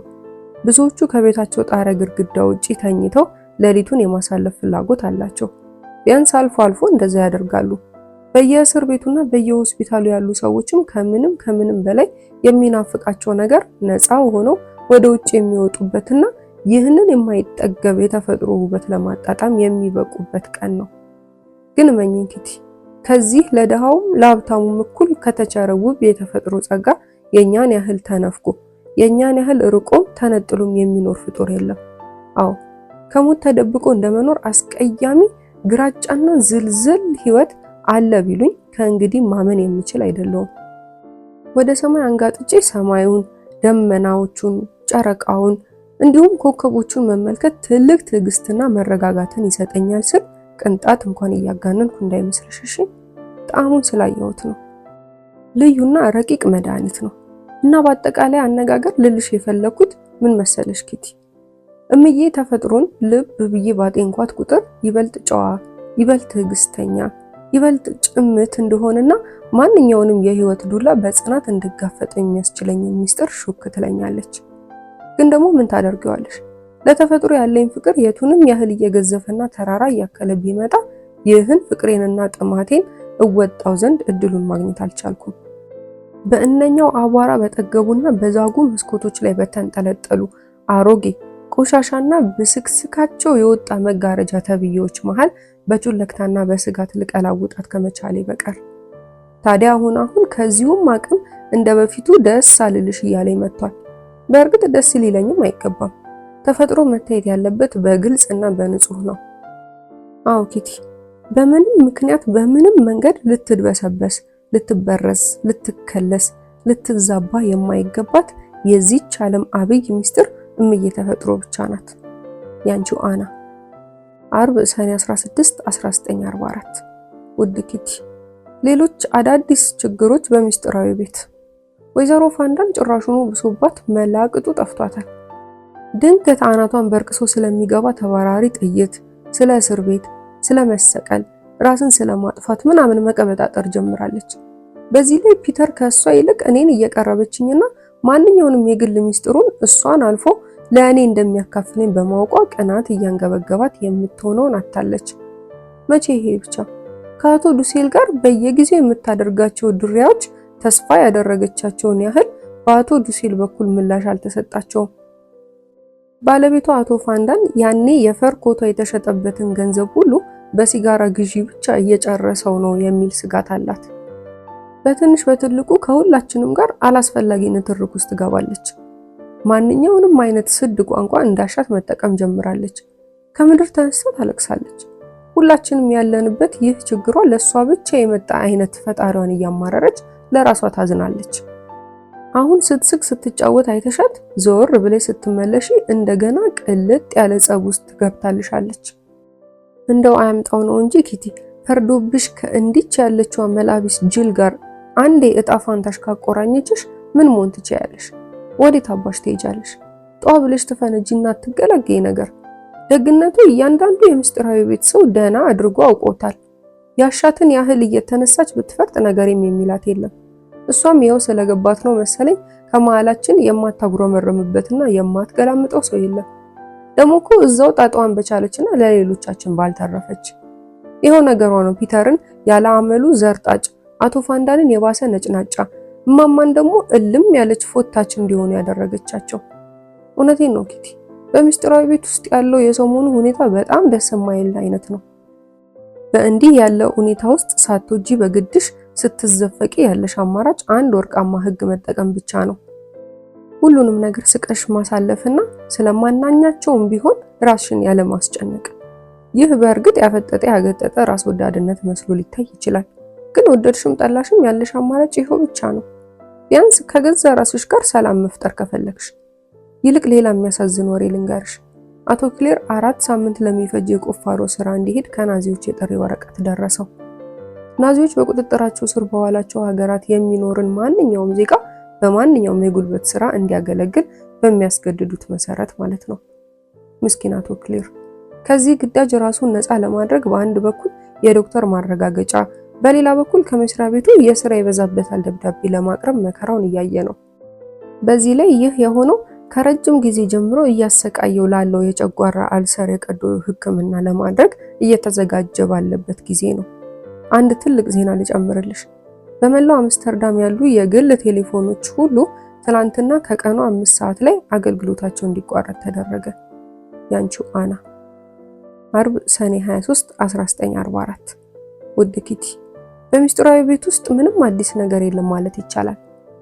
ብዙዎቹ ከቤታቸው ጣራ ግድግዳ ውጪ ተኝተው ሌሊቱን የማሳለፍ ፍላጎት አላቸው። ቢያንስ አልፎ አልፎ እንደዛ ያደርጋሉ። በየእስር ቤቱና በየሆስፒታሉ ያሉ ሰዎችም ከምንም በላይ የሚናፍቃቸው ነገር ነፃ ሆነው ወደ ውጪ የሚወጡበትና ይህንን የማይጠገብ የተፈጥሮ ውበት ለማጣጣም የሚበቁበት ቀን ነው። ግን እመኚኝ ኪቲ፣ ከዚህ ለደሃውም ለሀብታሙም እኩል ከተቸረ ውብ የተፈጥሮ ጸጋ የኛን ያህል ተነፍቆ የኛን ያህል ርቆም ተነጥሎም የሚኖር ፍጡር የለም። አዎ ከሞት ተደብቆ እንደመኖር አስቀያሚ ግራጫና ዝልዝል ህይወት አለ ቢሉኝ ከእንግዲህ ማመን የምችል አይደለሁም። ወደ ሰማይ አንጋጥጬ ሰማዩን፣ ደመናዎቹን፣ ጨረቃውን እንዲሁም ኮከቦቹን መመልከት ትልቅ ትዕግስትና መረጋጋትን ይሰጠኛል ስል ቅንጣት እንኳን እያጋነንኩ እንዳይመስልሽ እሺ። ጣዕሙን ስላየሁት ነው። ልዩና ረቂቅ መድኃኒት ነው። እና በአጠቃላይ አነጋገር ልልሽ የፈለኩት ምን መሰለሽ ኪቲ፣ እምዬ ተፈጥሮን ልብ ብዬ ባጤንኳት ቁጥር ይበልጥ ጨዋ፣ ይበልጥ ትዕግስተኛ፣ ይበልጥ ጭምት እንደሆነና ማንኛውንም የህይወት ዱላ በጽናት እንድጋፈጥ የሚያስችለኝ ሚስጥር ሹክ ትለኛለች። ግን ደግሞ ምን ታደርጊዋለሽ? ለተፈጥሮ ያለኝ ፍቅር የቱንም ያህል እየገዘፈና ተራራ እያከለ ቢመጣ ይህን ፍቅሬንና ጥማቴን እወጣው ዘንድ እድሉን ማግኘት አልቻልኩም። በእነኛው አቧራ በጠገቡና በዛጉ መስኮቶች ላይ በተንጠለጠሉ አሮጌ ቆሻሻና ብስክስካቸው የወጣ መጋረጃ ተብዬዎች መሃል በጩለክታና በስጋት ልቀላውጣት ከመቻሌ በቀር። ታዲያ አሁን ከዚሁም አቅም እንደ በፊቱ ደስ አልልሽ እያለኝ መጥቷል። በእርግጥ ደስ ሊለኝም አይገባም። ተፈጥሮ መታየት ያለበት በግልጽ እና በንጹህ ነው። አዎ ኪቲ፣ በምንም ምክንያት በምንም መንገድ ልትድበሰበስ፣ ልትበረዝ፣ ልትከለስ፣ ልትዛባ የማይገባት የዚህች ዓለም አብይ ሚስጥር እምዬ ተፈጥሮ ብቻ ናት። ያንቺው አና። አርብ ሰኔ 16 1944። ውድ ኪቲ፣ ሌሎች አዳዲስ ችግሮች በሚስጥራዊ ቤት። ወይዘሮ ፋንዳን ጭራሹኑ ብሶባት መላቅጡ ጠፍቷታል። ድንገት አናቷን በርቅሶ ስለሚገባ ተባራሪ ጥይት፣ ስለ እስር ቤት፣ ስለ መሰቀል፣ ራስን ስለማጥፋት ምናምን መቀበጣጠር ጀምራለች። በዚህ ላይ ፒተር ከሷ ይልቅ እኔን እየቀረበችኝና ማንኛውንም የግል ሚስጥሩን እሷን አልፎ ለእኔ እንደሚያካፍለኝ በማውቋ ቅናት እያንገበገባት የምትሆነውን አታለች። መቼ ይሄ ብቻ ከአቶ ዱሴል ጋር በየጊዜው የምታደርጋቸው ድሪያዎች ተስፋ ያደረገቻቸውን ያህል በአቶ ዱሴል በኩል ምላሽ አልተሰጣቸውም። ባለቤቷ አቶ ፋንዳን ያኔ የፈር ኮቷ የተሸጠበትን ገንዘብ ሁሉ በሲጋራ ግዢ ብቻ እየጨረሰው ነው የሚል ስጋት አላት። በትንሽ በትልቁ ከሁላችንም ጋር አላስፈላጊ ንትርክ ውስጥ ትገባለች። ማንኛውንም አይነት ስድ ቋንቋ እንዳሻት መጠቀም ጀምራለች። ከምድር ተነስታ ታለቅሳለች። ሁላችንም ያለንበት ይህ ችግሯ ለሷ ብቻ የመጣ አይነት ፈጣሪዋን እያማረረች ለራሷ ታዝናለች። አሁን ስትስቅ ስትጫወት አይተሻት ዞር ብለሽ ስትመለሺ እንደገና ቅልጥ ያለ ጸብ ውስጥ ገብታልሻለች። እንደው አያምጣው ነው እንጂ ኪቲ፣ ፈርዶብሽ ከእንዲች ያለችው መላቢስ ጅል ጋር አንዴ እጣ ፋንታሽ ካቆራኘችሽ ምን ሞን ትችያለሽ? ወዴት አባሽ ትሄጃለሽ? ጧ ብለሽ ትፈነጂና ትገላገይ ነገር። ደግነቱ እያንዳንዱ የምስጢራዊ ቤት ሰው ደህና አድርጎ አውቆታል። ያሻትን ያህል እየተነሳች ብትፈርጥ ነገርም የሚላት የለም። እሷም ይኸው ስለገባት ነው መሰለኝ ከመሃላችን የማታጉረመረምበትና የማትገላምጠው ሰው የለም። ደግሞ እኮ እዛው ጣጣዋን በቻለችና ለሌሎቻችን ባልተረፈች። ይሄው ነገሯ ነው ፒተርን ያለ አመሉ ዘርጣጭ፣ አቶ ፋንዳንን የባሰ ነጭናጫ፣ እማማን ደግሞ እልም ያለች ፎታች እንዲሆኑ ያደረገቻቸው። እውነቴን ነው ኪቲ፣ በምስጢራዊ ቤት ውስጥ ያለው የሰሞኑ ሁኔታ በጣም ደስ የማይል አይነት ነው። በእንዲህ ያለው ሁኔታ ውስጥ ሳትወጂ በግድሽ ስትዘፈቂ ያለሽ አማራጭ አንድ ወርቃማ ህግ መጠቀም ብቻ ነው። ሁሉንም ነገር ስቀሽ ማሳለፍና ስለማናኛቸውም ቢሆን ራስሽን ያለ ማስጨነቅ። ይህ በእርግጥ ያፈጠጠ ያገጠጠ ራስ ወዳድነት መስሎ ሊታይ ይችላል። ግን ወደድሽም ጠላሽም ያለሽ አማራጭ ይኸው ብቻ ነው። ቢያንስ ከገዛ ራስሽ ጋር ሰላም መፍጠር ከፈለግሽ። ይልቅ ሌላ የሚያሳዝን ወሬ ልንገርሽ። አቶ ክሌር 4 ሳምንት ለሚፈጅ የቁፋሮ ስራ እንዲሄድ ከናዚዎች የጥሪ ወረቀት ደረሰው። ናዚዎች በቁጥጥራቸው ስር በዋላቸው ሀገራት የሚኖርን ማንኛውም ዜጋ በማንኛውም የጉልበት ስራ እንዲያገለግል በሚያስገድዱት መሰረት ማለት ነው። ምስኪን አቶ ክሌር ከዚህ ግዳጅ ራሱን ነፃ ለማድረግ በአንድ በኩል የዶክተር ማረጋገጫ፣ በሌላ በኩል ከመስሪያ ቤቱ የስራ ይበዛበታል ደብዳቤ ለማቅረብ መከራውን እያየ ነው። በዚህ ላይ ይህ የሆነው ከረጅም ጊዜ ጀምሮ እያሰቃየው ላለው የጨጓራ አልሰር የቀዶ ሕክምና ለማድረግ እየተዘጋጀ ባለበት ጊዜ ነው። አንድ ትልቅ ዜና ልጨምርልሽ። በመላው አምስተርዳም ያሉ የግል ቴሌፎኖች ሁሉ ትላንትና ከቀኑ 5 ሰዓት ላይ አገልግሎታቸው እንዲቋረጥ ተደረገ። ያንቺው አና። አርብ ሰኔ 23 1944። ውድ ኪቲ፣ በሚስጥራዊ ቤት ውስጥ ምንም አዲስ ነገር የለም ማለት ይቻላል።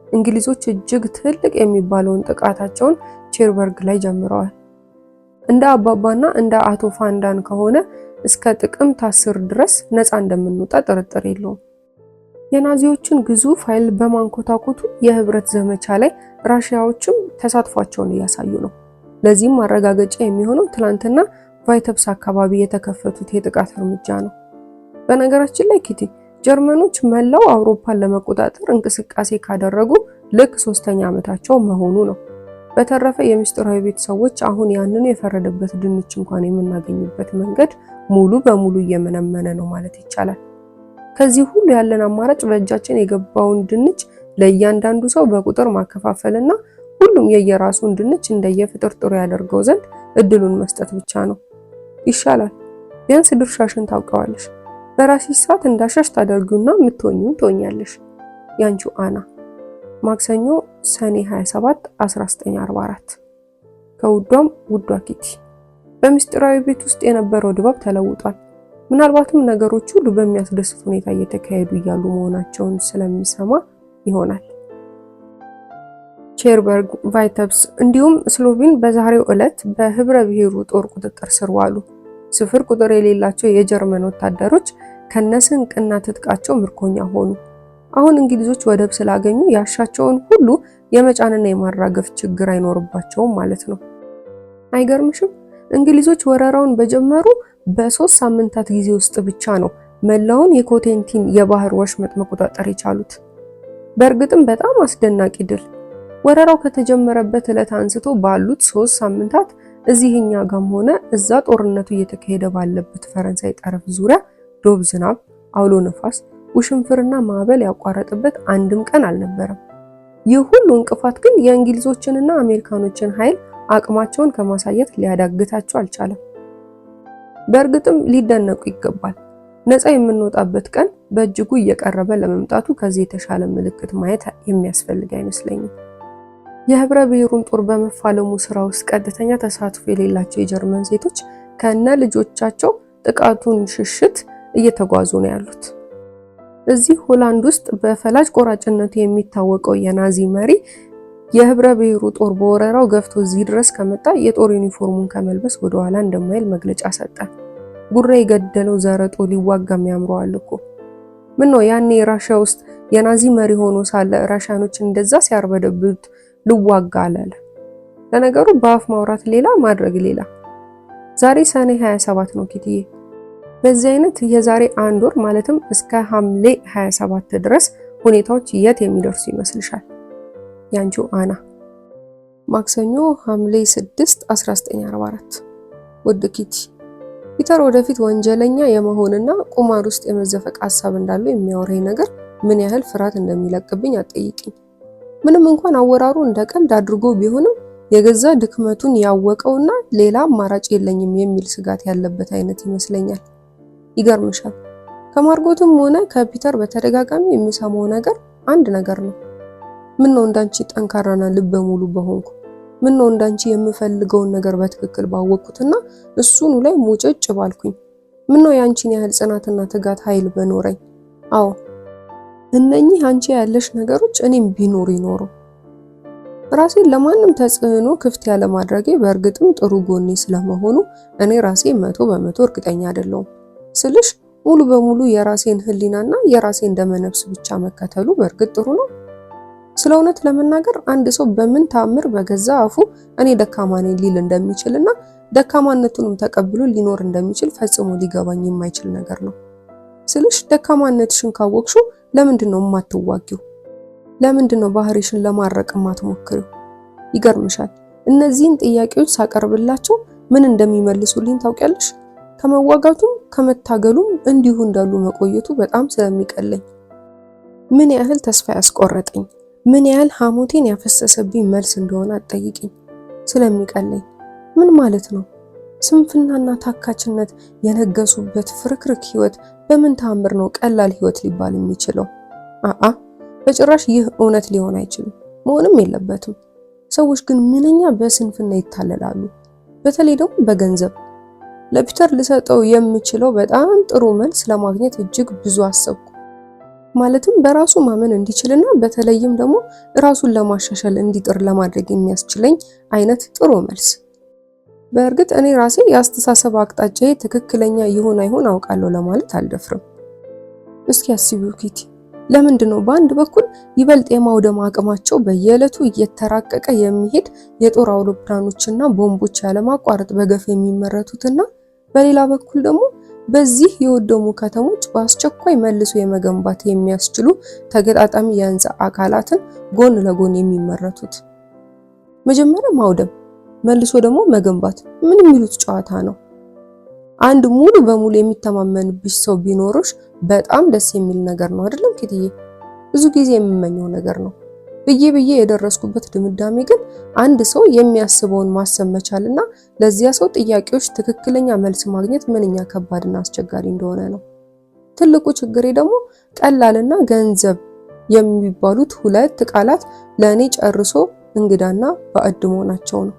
እንግሊዞች እጅግ ትልቅ የሚባለውን ጥቃታቸውን ቼርበርግ ላይ ጀምረዋል። እንደ አባባና እንደ አቶ ፋንዳን ከሆነ እስከ ጥቅምት 10 ድረስ ነፃ እንደምንወጣ ጥርጥር የለውም። የናዚዎችን ግዙፍ ኃይል በማንኮታኮቱ የህብረት ዘመቻ ላይ ራሽያዎችም ተሳትፏቸውን እያሳዩ ነው። ለዚህም ማረጋገጫ የሚሆነው ትላንትና ቫይተብስ አካባቢ የተከፈቱት የጥቃት እርምጃ ነው። በነገራችን ላይ ኪቲ፣ ጀርመኖች መላው አውሮፓን ለመቆጣጠር እንቅስቃሴ ካደረጉ ልክ 3ኛ ዓመታቸው መሆኑ ነው። በተረፈ የምስጢራዊ ቤት ሰዎች አሁን ያንኑ የፈረደበት ድንች እንኳን የምናገኝበት መንገድ ሙሉ በሙሉ እየመነመነ ነው ማለት ይቻላል። ከዚህ ሁሉ ያለን አማራጭ በእጃችን የገባውን ድንች ለእያንዳንዱ ሰው በቁጥር ማከፋፈልና ሁሉም የየራሱን ድንች እንደየፍጥርጥሩ ያደርገው ዘንድ እድሉን መስጠት ብቻ ነው። ይሻላል። ቢያንስ ድርሻሽን ታውቀዋለሽ። በራስሽ ሰዓት እንዳሻሽ ታደርጊውና የምትሆኚውን ትሆኛለሽ። ያንቺው አና። ማክሰኞ ሰኔ 27 1944። ከውዷም ውዷ ኪቲ። በምስጢራዊ ቤት ውስጥ የነበረው ድባብ ተለውጧል። ምናልባትም ነገሮች ሁሉ በሚያስደስት ሁኔታ እየተካሄዱ እያሉ መሆናቸውን ስለሚሰማ ይሆናል። ቼርበርግ፣ ቫይተብስ እንዲሁም ስሎቪን በዛሬው ዕለት በህብረ ብሔሩ ጦር ቁጥጥር ስር ዋሉ። ስፍር ቁጥር የሌላቸው የጀርመን ወታደሮች ከነስንቅና ትጥቃቸው ምርኮኛ ሆኑ። አሁን እንግሊዞች ወደብ ስላገኙ ያሻቸውን ሁሉ የመጫንና የማራገፍ ችግር አይኖርባቸውም ማለት ነው። አይገርምሽም? እንግሊዞች ወረራውን በጀመሩ በ3 ሳምንታት ጊዜ ውስጥ ብቻ ነው መላውን የኮቴንቲን የባህር ወሽመጥ መቆጣጠር የቻሉት። በእርግጥም በጣም አስደናቂ ድል። ወረራው ከተጀመረበት ዕለት አንስቶ ባሉት 3 ሳምንታት እዚህኛ ጋም ሆነ እዛ ጦርነቱ እየተካሄደ ባለበት ፈረንሳይ ጠረፍ ዙሪያ ዶብ ዝናብ፣ አውሎ ነፋስ፣ ውሽንፍርና ማዕበል ያቋረጠበት አንድም ቀን አልነበረም። ይህ ሁሉ እንቅፋት ግን የእንግሊዞችንና አሜሪካኖችን ኃይል አቅማቸውን ከማሳየት ሊያዳግታቸው አልቻለም። በእርግጥም ሊደነቁ ይገባል። ነፃ የምንወጣበት ቀን በእጅጉ እየቀረበ ለመምጣቱ ከዚህ የተሻለ ምልክት ማየት የሚያስፈልግ አይመስለኝም። የህብረ ብሔሩን ጦር በመፋለሙ ስራ ውስጥ ቀጥተኛ ተሳትፎ የሌላቸው የጀርመን ሴቶች ከነ ልጆቻቸው ጥቃቱን ሽሽት እየተጓዙ ነው ያሉት። እዚህ ሆላንድ ውስጥ በፈላጭ ቆራጭነቱ የሚታወቀው የናዚ መሪ የህብረ ብሔሩ ጦር በወረራው ገፍቶ እዚህ ድረስ ከመጣ የጦር ዩኒፎርሙን ከመልበስ ወደ ኋላ እንደማይል መግለጫ ሰጠ። ጉራ የገደለው ዘረጦ ሊዋጋም ያምረዋል እኮ። ምን ነው ያኔ ራሻ ውስጥ የናዚ መሪ ሆኖ ሳለ ራሻኖች እንደዛ ሲያርበደብት ልዋጋ አላለ። ለነገሩ በአፍ ማውራት ሌላ ማድረግ ሌላ። ዛሬ ሰኔ 27 ነው ኪትዬ። በዚህ አይነት የዛሬ 1 ወር ማለትም እስከ ሐምሌ 27 ድረስ ሁኔታዎች የት የሚደርሱ ይመስልሻል? ያንቺው አና። ማክሰኞ ሐምሌ 6 1944። ውድ ኪቲ፣ ፒተር ወደፊት ወንጀለኛ የመሆንና ቁማር ውስጥ የመዘፈቅ ሐሳብ እንዳለው የሚያወራኝ ነገር ምን ያህል ፍርሃት እንደሚለቅብኝ አትጠይቂኝ። ምንም እንኳን አወራሩ እንደ ቀልድ አድርጎ ቢሆንም የገዛ ድክመቱን ያወቀውና ሌላ አማራጭ የለኝም የሚል ስጋት ያለበት አይነት ይመስለኛል። ይገርምሻል፣ ከማርጎትም ሆነ ከፒተር በተደጋጋሚ የሚሰማው ነገር አንድ ነገር ነው። ምን ነው እንዳንቺ ጠንካራና ልበ ሙሉ በሆንኩ፣ ምን ነው እንዳንቺ የምፈልገውን ነገር በትክክል ባወቅኩትና እሱኑ ላይ ሙጭጭ ባልኩኝ፣ ምን ነው ያንቺን ያህል ጽናትና ትጋት ኃይል በኖረኝ። አዎ እነኚህ አንቺ ያለሽ ነገሮች እኔም ቢኖር ይኖሩ። ራሴን ለማንም ተጽዕኖ ክፍት ያለ ማድረጌ በእርግጥም ጥሩ ጎኔ ስለመሆኑ እኔ ራሴ 100% እርግጠኛ አይደለሁም ስልሽ፣ ሙሉ በሙሉ የራሴን ህሊናና የራሴን ደመነፍስ ብቻ መከተሉ በእርግጥ ጥሩ ነው። ስለ እውነት ለመናገር አንድ ሰው በምን ታምር በገዛ አፉ እኔ ደካማ ነኝ ሊል እንደሚችልና ደካማነቱንም ተቀብሎ ሊኖር እንደሚችል ፈጽሞ ሊገባኝ የማይችል ነገር ነው ስልሽ፣ ደካማነትሽን ካወቅሽው ለምንድን ነው የማትዋጊው? ለምንድን ነው ባህሪሽን ለማረቅ የማትሞክሪው? ይገርምሻል፣ እነዚህን ጥያቄዎች ሳቀርብላቸው ምን እንደሚመልሱልኝ ታውቂያለሽ? ከመዋጋቱም ከመታገሉም እንዲሁ እንዳሉ መቆየቱ በጣም ስለሚቀለኝ፣ ምን ያህል ተስፋ ያስቆረጠኝ፣ ምን ያህል ሐሞቴን ያፈሰሰብኝ መልስ እንደሆነ አትጠይቂኝ። ስለሚቀለኝ ምን ማለት ነው? ስንፍናና ታካችነት የነገሱበት ፍርክርክ ህይወት በምን ተአምር ነው ቀላል ህይወት ሊባል የሚችለው? በጭራሽ ይህ እውነት ሊሆን አይችልም፣ መሆንም የለበትም። ሰዎች ግን ምንኛ በስንፍና ይታለላሉ፣ በተለይ ደግሞ በገንዘብ። ለፒተር ልሰጠው የምችለው በጣም ጥሩ መልስ ለማግኘት እጅግ ብዙ አሰብኩ። ማለትም በራሱ ማመን እንዲችልና በተለይም ደግሞ ራሱን ለማሻሻል እንዲጥር ለማድረግ የሚያስችለኝ አይነት ጥሩ መልስ። በእርግጥ እኔ ራሴ የአስተሳሰብ አቅጣጫዬ ትክክለኛ ይሁን አይሁን አውቃለሁ ለማለት አልደፍርም። እስኪ አስቢው ኪቲ፣ ለምንድን ነው በአንድ በኩል ይበልጥ የማውደም አቅማቸው በየዕለቱ እየተራቀቀ የሚሄድ የጦር አውሮፕላኖችና ቦምቦች ያለማቋረጥ በገፍ የሚመረቱትና በሌላ በኩል ደግሞ በዚህ የወደሙ ከተሞች በአስቸኳይ መልሶ የመገንባት የሚያስችሉ ተገጣጣሚ የህንፃ አካላትን ጎን ለጎን የሚመረቱት? መጀመሪያ ማውደም፣ መልሶ ደግሞ መገንባት ምን የሚሉት ጨዋታ ነው? አንድ ሙሉ በሙሉ የሚተማመንብሽ ሰው ቢኖርሽ በጣም ደስ የሚል ነገር ነው አይደለም ኪትዬ? ብዙ ጊዜ የምመኘው ነገር ነው ብዬ የደረስኩበት ድምዳሜ ግን አንድ ሰው የሚያስበውን ማሰብ መቻልና ለዚያ ሰው ጥያቄዎች ትክክለኛ መልስ ማግኘት ምንኛ ከባድና አስቸጋሪ እንደሆነ ነው። ትልቁ ችግሬ ደግሞ ቀላልና ገንዘብ የሚባሉት ሁለት ቃላት ለእኔ ጨርሶ እንግዳና ባዕድ መሆናቸው ነው።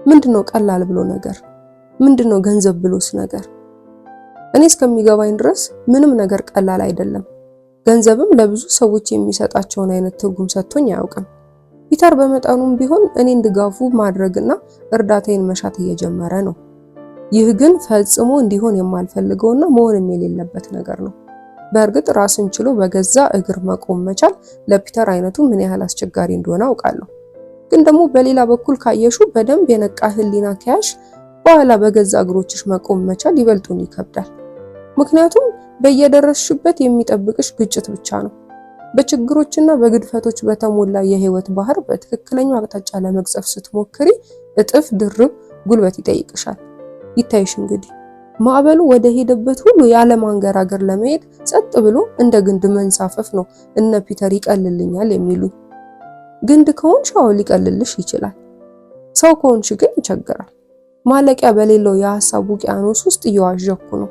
ምንድነው ቀላል ብሎ ነገር? ምንድነው ገንዘብ ብሎስ ነገር? እኔ እስከሚገባኝ ድረስ ምንም ነገር ቀላል አይደለም። ገንዘብም ለብዙ ሰዎች የሚሰጣቸውን አይነት ትርጉም ሰጥቶኝ አያውቅም። ፒተር በመጠኑም ቢሆን እኔን ድጋፉ ማድረግና እርዳታዬን መሻት እየጀመረ ነው። ይህ ግን ፈጽሞ እንዲሆን የማልፈልገውና መሆንም የሌለበት ነገር ነው። በእርግጥ ራስን ችሎ በገዛ እግር መቆም መቻል ለፒተር አይነቱ ምን ያህል አስቸጋሪ እንደሆነ አውቃለሁ። ግን ደግሞ በሌላ በኩል ካየሹ በደንብ የነቃ ህሊና ከያሽ በኋላ በገዛ እግሮችሽ መቆም መቻል ይበልጡን ይከብዳል። ምክንያቱም በየደረስሽበት የሚጠብቅሽ ግጭት ብቻ ነው። በችግሮችና በግድፈቶች በተሞላ የህይወት ባህር በትክክለኛው አቅጣጫ ለመግጸፍ ስትሞክሪ እጥፍ ድርብ ጉልበት ይጠይቅሻል። ይታይሽ እንግዲህ ማዕበሉ ወደ ሄደበት ሁሉ ያለ ማንገራገር ለመሄድ ጸጥ ብሎ እንደ ግንድ መንሳፈፍ ነው እነ ፒተር ይቀልልኛል የሚሉኝ። ግንድ ከሆንሽ አዎ ሊቀልልሽ ይችላል። ሰው ከሆንሽ ግን ይቸግራል። ማለቂያ በሌለው የሐሳብ ውቅያኖስ ውስጥ እየዋዠኩ ነው።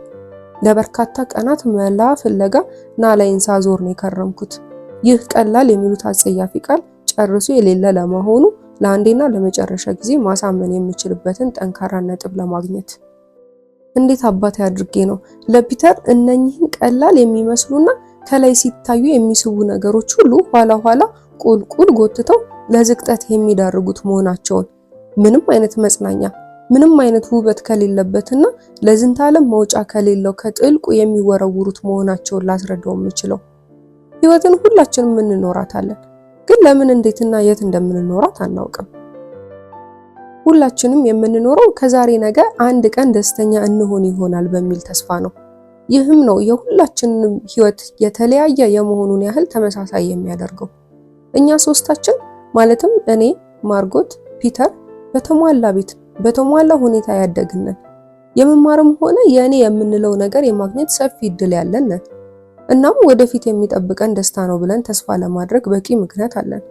ለበርካታ ቀናት መላ ፍለጋ ናላይን ሳዞር ነው የከረምኩት። ይህ ቀላል የሚሉት አጸያፊ ቃል ጨርሶ የሌለ ለመሆኑ ለአንዴና ለመጨረሻ ጊዜ ማሳመን የምችልበትን ጠንካራ ነጥብ ለማግኘት እንዴት አባቴ አድርጌ ነው ለፒተር እነኚህን ቀላል የሚመስሉና ከላይ ሲታዩ የሚስቡ ነገሮች ሁሉ ኋላ ኋላ ቁልቁል ጎትተው ለዝቅጠት የሚዳርጉት መሆናቸውን ምንም አይነት መጽናኛ ምንም አይነት ውበት ከሌለበትና ለዝንታለም መውጫ ከሌለው ከጥልቁ የሚወረውሩት መሆናቸውን ላስረዳው የምችለው? ህይወትን ሁላችንም እንኖራታለን፣ ግን ለምን እንዴትና የት እንደምንኖራት አናውቅም። ሁላችንም የምንኖረው ከዛሬ ነገ አንድ ቀን ደስተኛ እንሆን ይሆናል በሚል ተስፋ ነው። ይህም ነው የሁላችንም ህይወት የተለያየ የመሆኑን ያህል ተመሳሳይ የሚያደርገው። እኛ ሶስታችን ማለትም እኔ፣ ማርጎት፣ ፒተር በተሟላ ቤት በተሟላ ሁኔታ ያደግነን፣ የመማርም ሆነ የኔ የምንለው ነገር የማግኘት ሰፊ እድል ያለን። እናም ወደፊት የሚጠብቀን ደስታ ነው ብለን ተስፋ ለማድረግ በቂ ምክንያት አለን።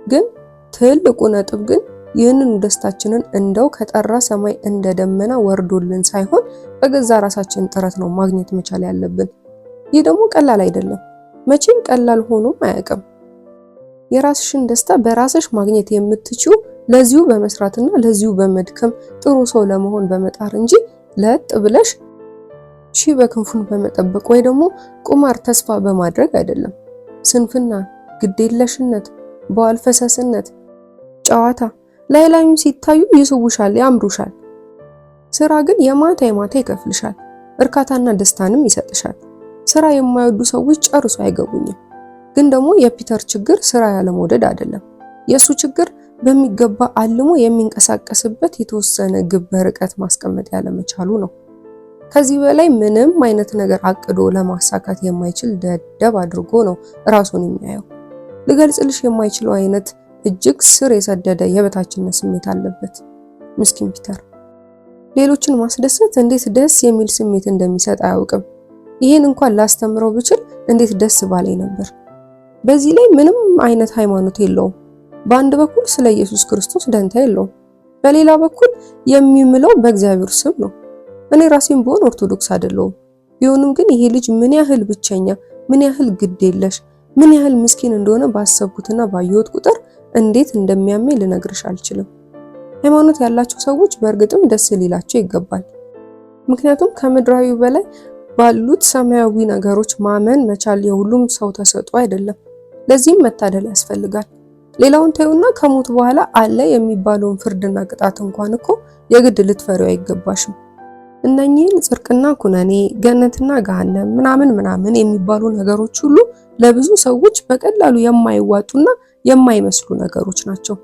ግን ትልቁ ነጥብ ግን ይህንን ደስታችንን እንደው ከጠራ ሰማይ እንደ ደመና ወርዶልን ሳይሆን በገዛ ራሳችን ጥረት ነው ማግኘት መቻል ያለብን። ይህ ደግሞ ቀላል አይደለም። መቼም ቀላል ሆኖም አያውቅም። የራስሽን ደስታ በራስሽ ማግኘት የምትችው ለዚሁ በመስራትና ለዚሁ በመድከም ጥሩ ሰው ለመሆን በመጣር እንጂ ለጥ ብለሽ ሺህ በክንፉን በመጠበቅ ወይ ደግሞ ቁማር ተስፋ በማድረግ አይደለም። ስንፍና፣ ግዴለሽነት፣ በዋል ፈሰስነት፣ ጨዋታ ላይላዩን ሲታዩ ይስቡሻል፣ ያምሩሻል። ስራ ግን የማታ የማታ ይከፍልሻል፣ እርካታና ደስታንም ይሰጥሻል። ስራ የማይወዱ ሰዎች ጨርሶ አይገቡኝም። ግን ደግሞ የፒተር ችግር ስራ ያለመውደድ አይደለም። የሱ ችግር በሚገባ አልሞ የሚንቀሳቀስበት የተወሰነ ግብ በርቀት ማስቀመጥ ያለመቻሉ ነው። ከዚህ በላይ ምንም አይነት ነገር አቅዶ ለማሳካት የማይችል ደደብ አድርጎ ነው ራሱን የሚያየው። ልገልጽልሽ የማይችለው አይነት እጅግ ስር የሰደደ የበታችነት ስሜት አለበት ምስኪን ፒተር። ሌሎችን ማስደሰት እንዴት ደስ የሚል ስሜት እንደሚሰጥ አያውቅም። ይሄን እንኳን ላስተምረው ብችል እንዴት ደስ ባለኝ ነበር። በዚህ ላይ ምንም አይነት ሃይማኖት የለውም። በአንድ በኩል ስለ ኢየሱስ ክርስቶስ ደንታ የለውም፣ በሌላ በኩል የሚምለው በእግዚአብሔር ስም ነው። እኔ ራሴን ብሆን ኦርቶዶክስ አይደለሁም። ቢሆንም ግን ይሄ ልጅ ምን ያህል ብቸኛ፣ ምን ያህል ግድ የለሽ፣ ምን ያህል ምስኪን እንደሆነ ባሰብኩትና ባየሁት ቁጥር እንዴት እንደሚያመኝ ልነግርሽ አልችልም። ሃይማኖት ያላቸው ሰዎች በእርግጥም ደስ ሊላቸው ይገባል። ምክንያቱም ከምድራዊ በላይ ባሉት ሰማያዊ ነገሮች ማመን መቻል የሁሉም ሰው ተሰጥኦ አይደለም። ለዚህም መታደል ያስፈልጋል። ሌላውን ተይውና ከሞት በኋላ አለ የሚባለውን ፍርድና ቅጣት እንኳን እኮ የግድ ልትፈሪው አይገባሽም። እነኚህን ጽድቅና ኩነኔ፣ ገነትና ገሃነም ምናምን የሚባሉ ነገሮች ሁሉ ለብዙ ሰዎች በቀላሉ የማይዋጡና የማይመስሉ ነገሮች ናቸው።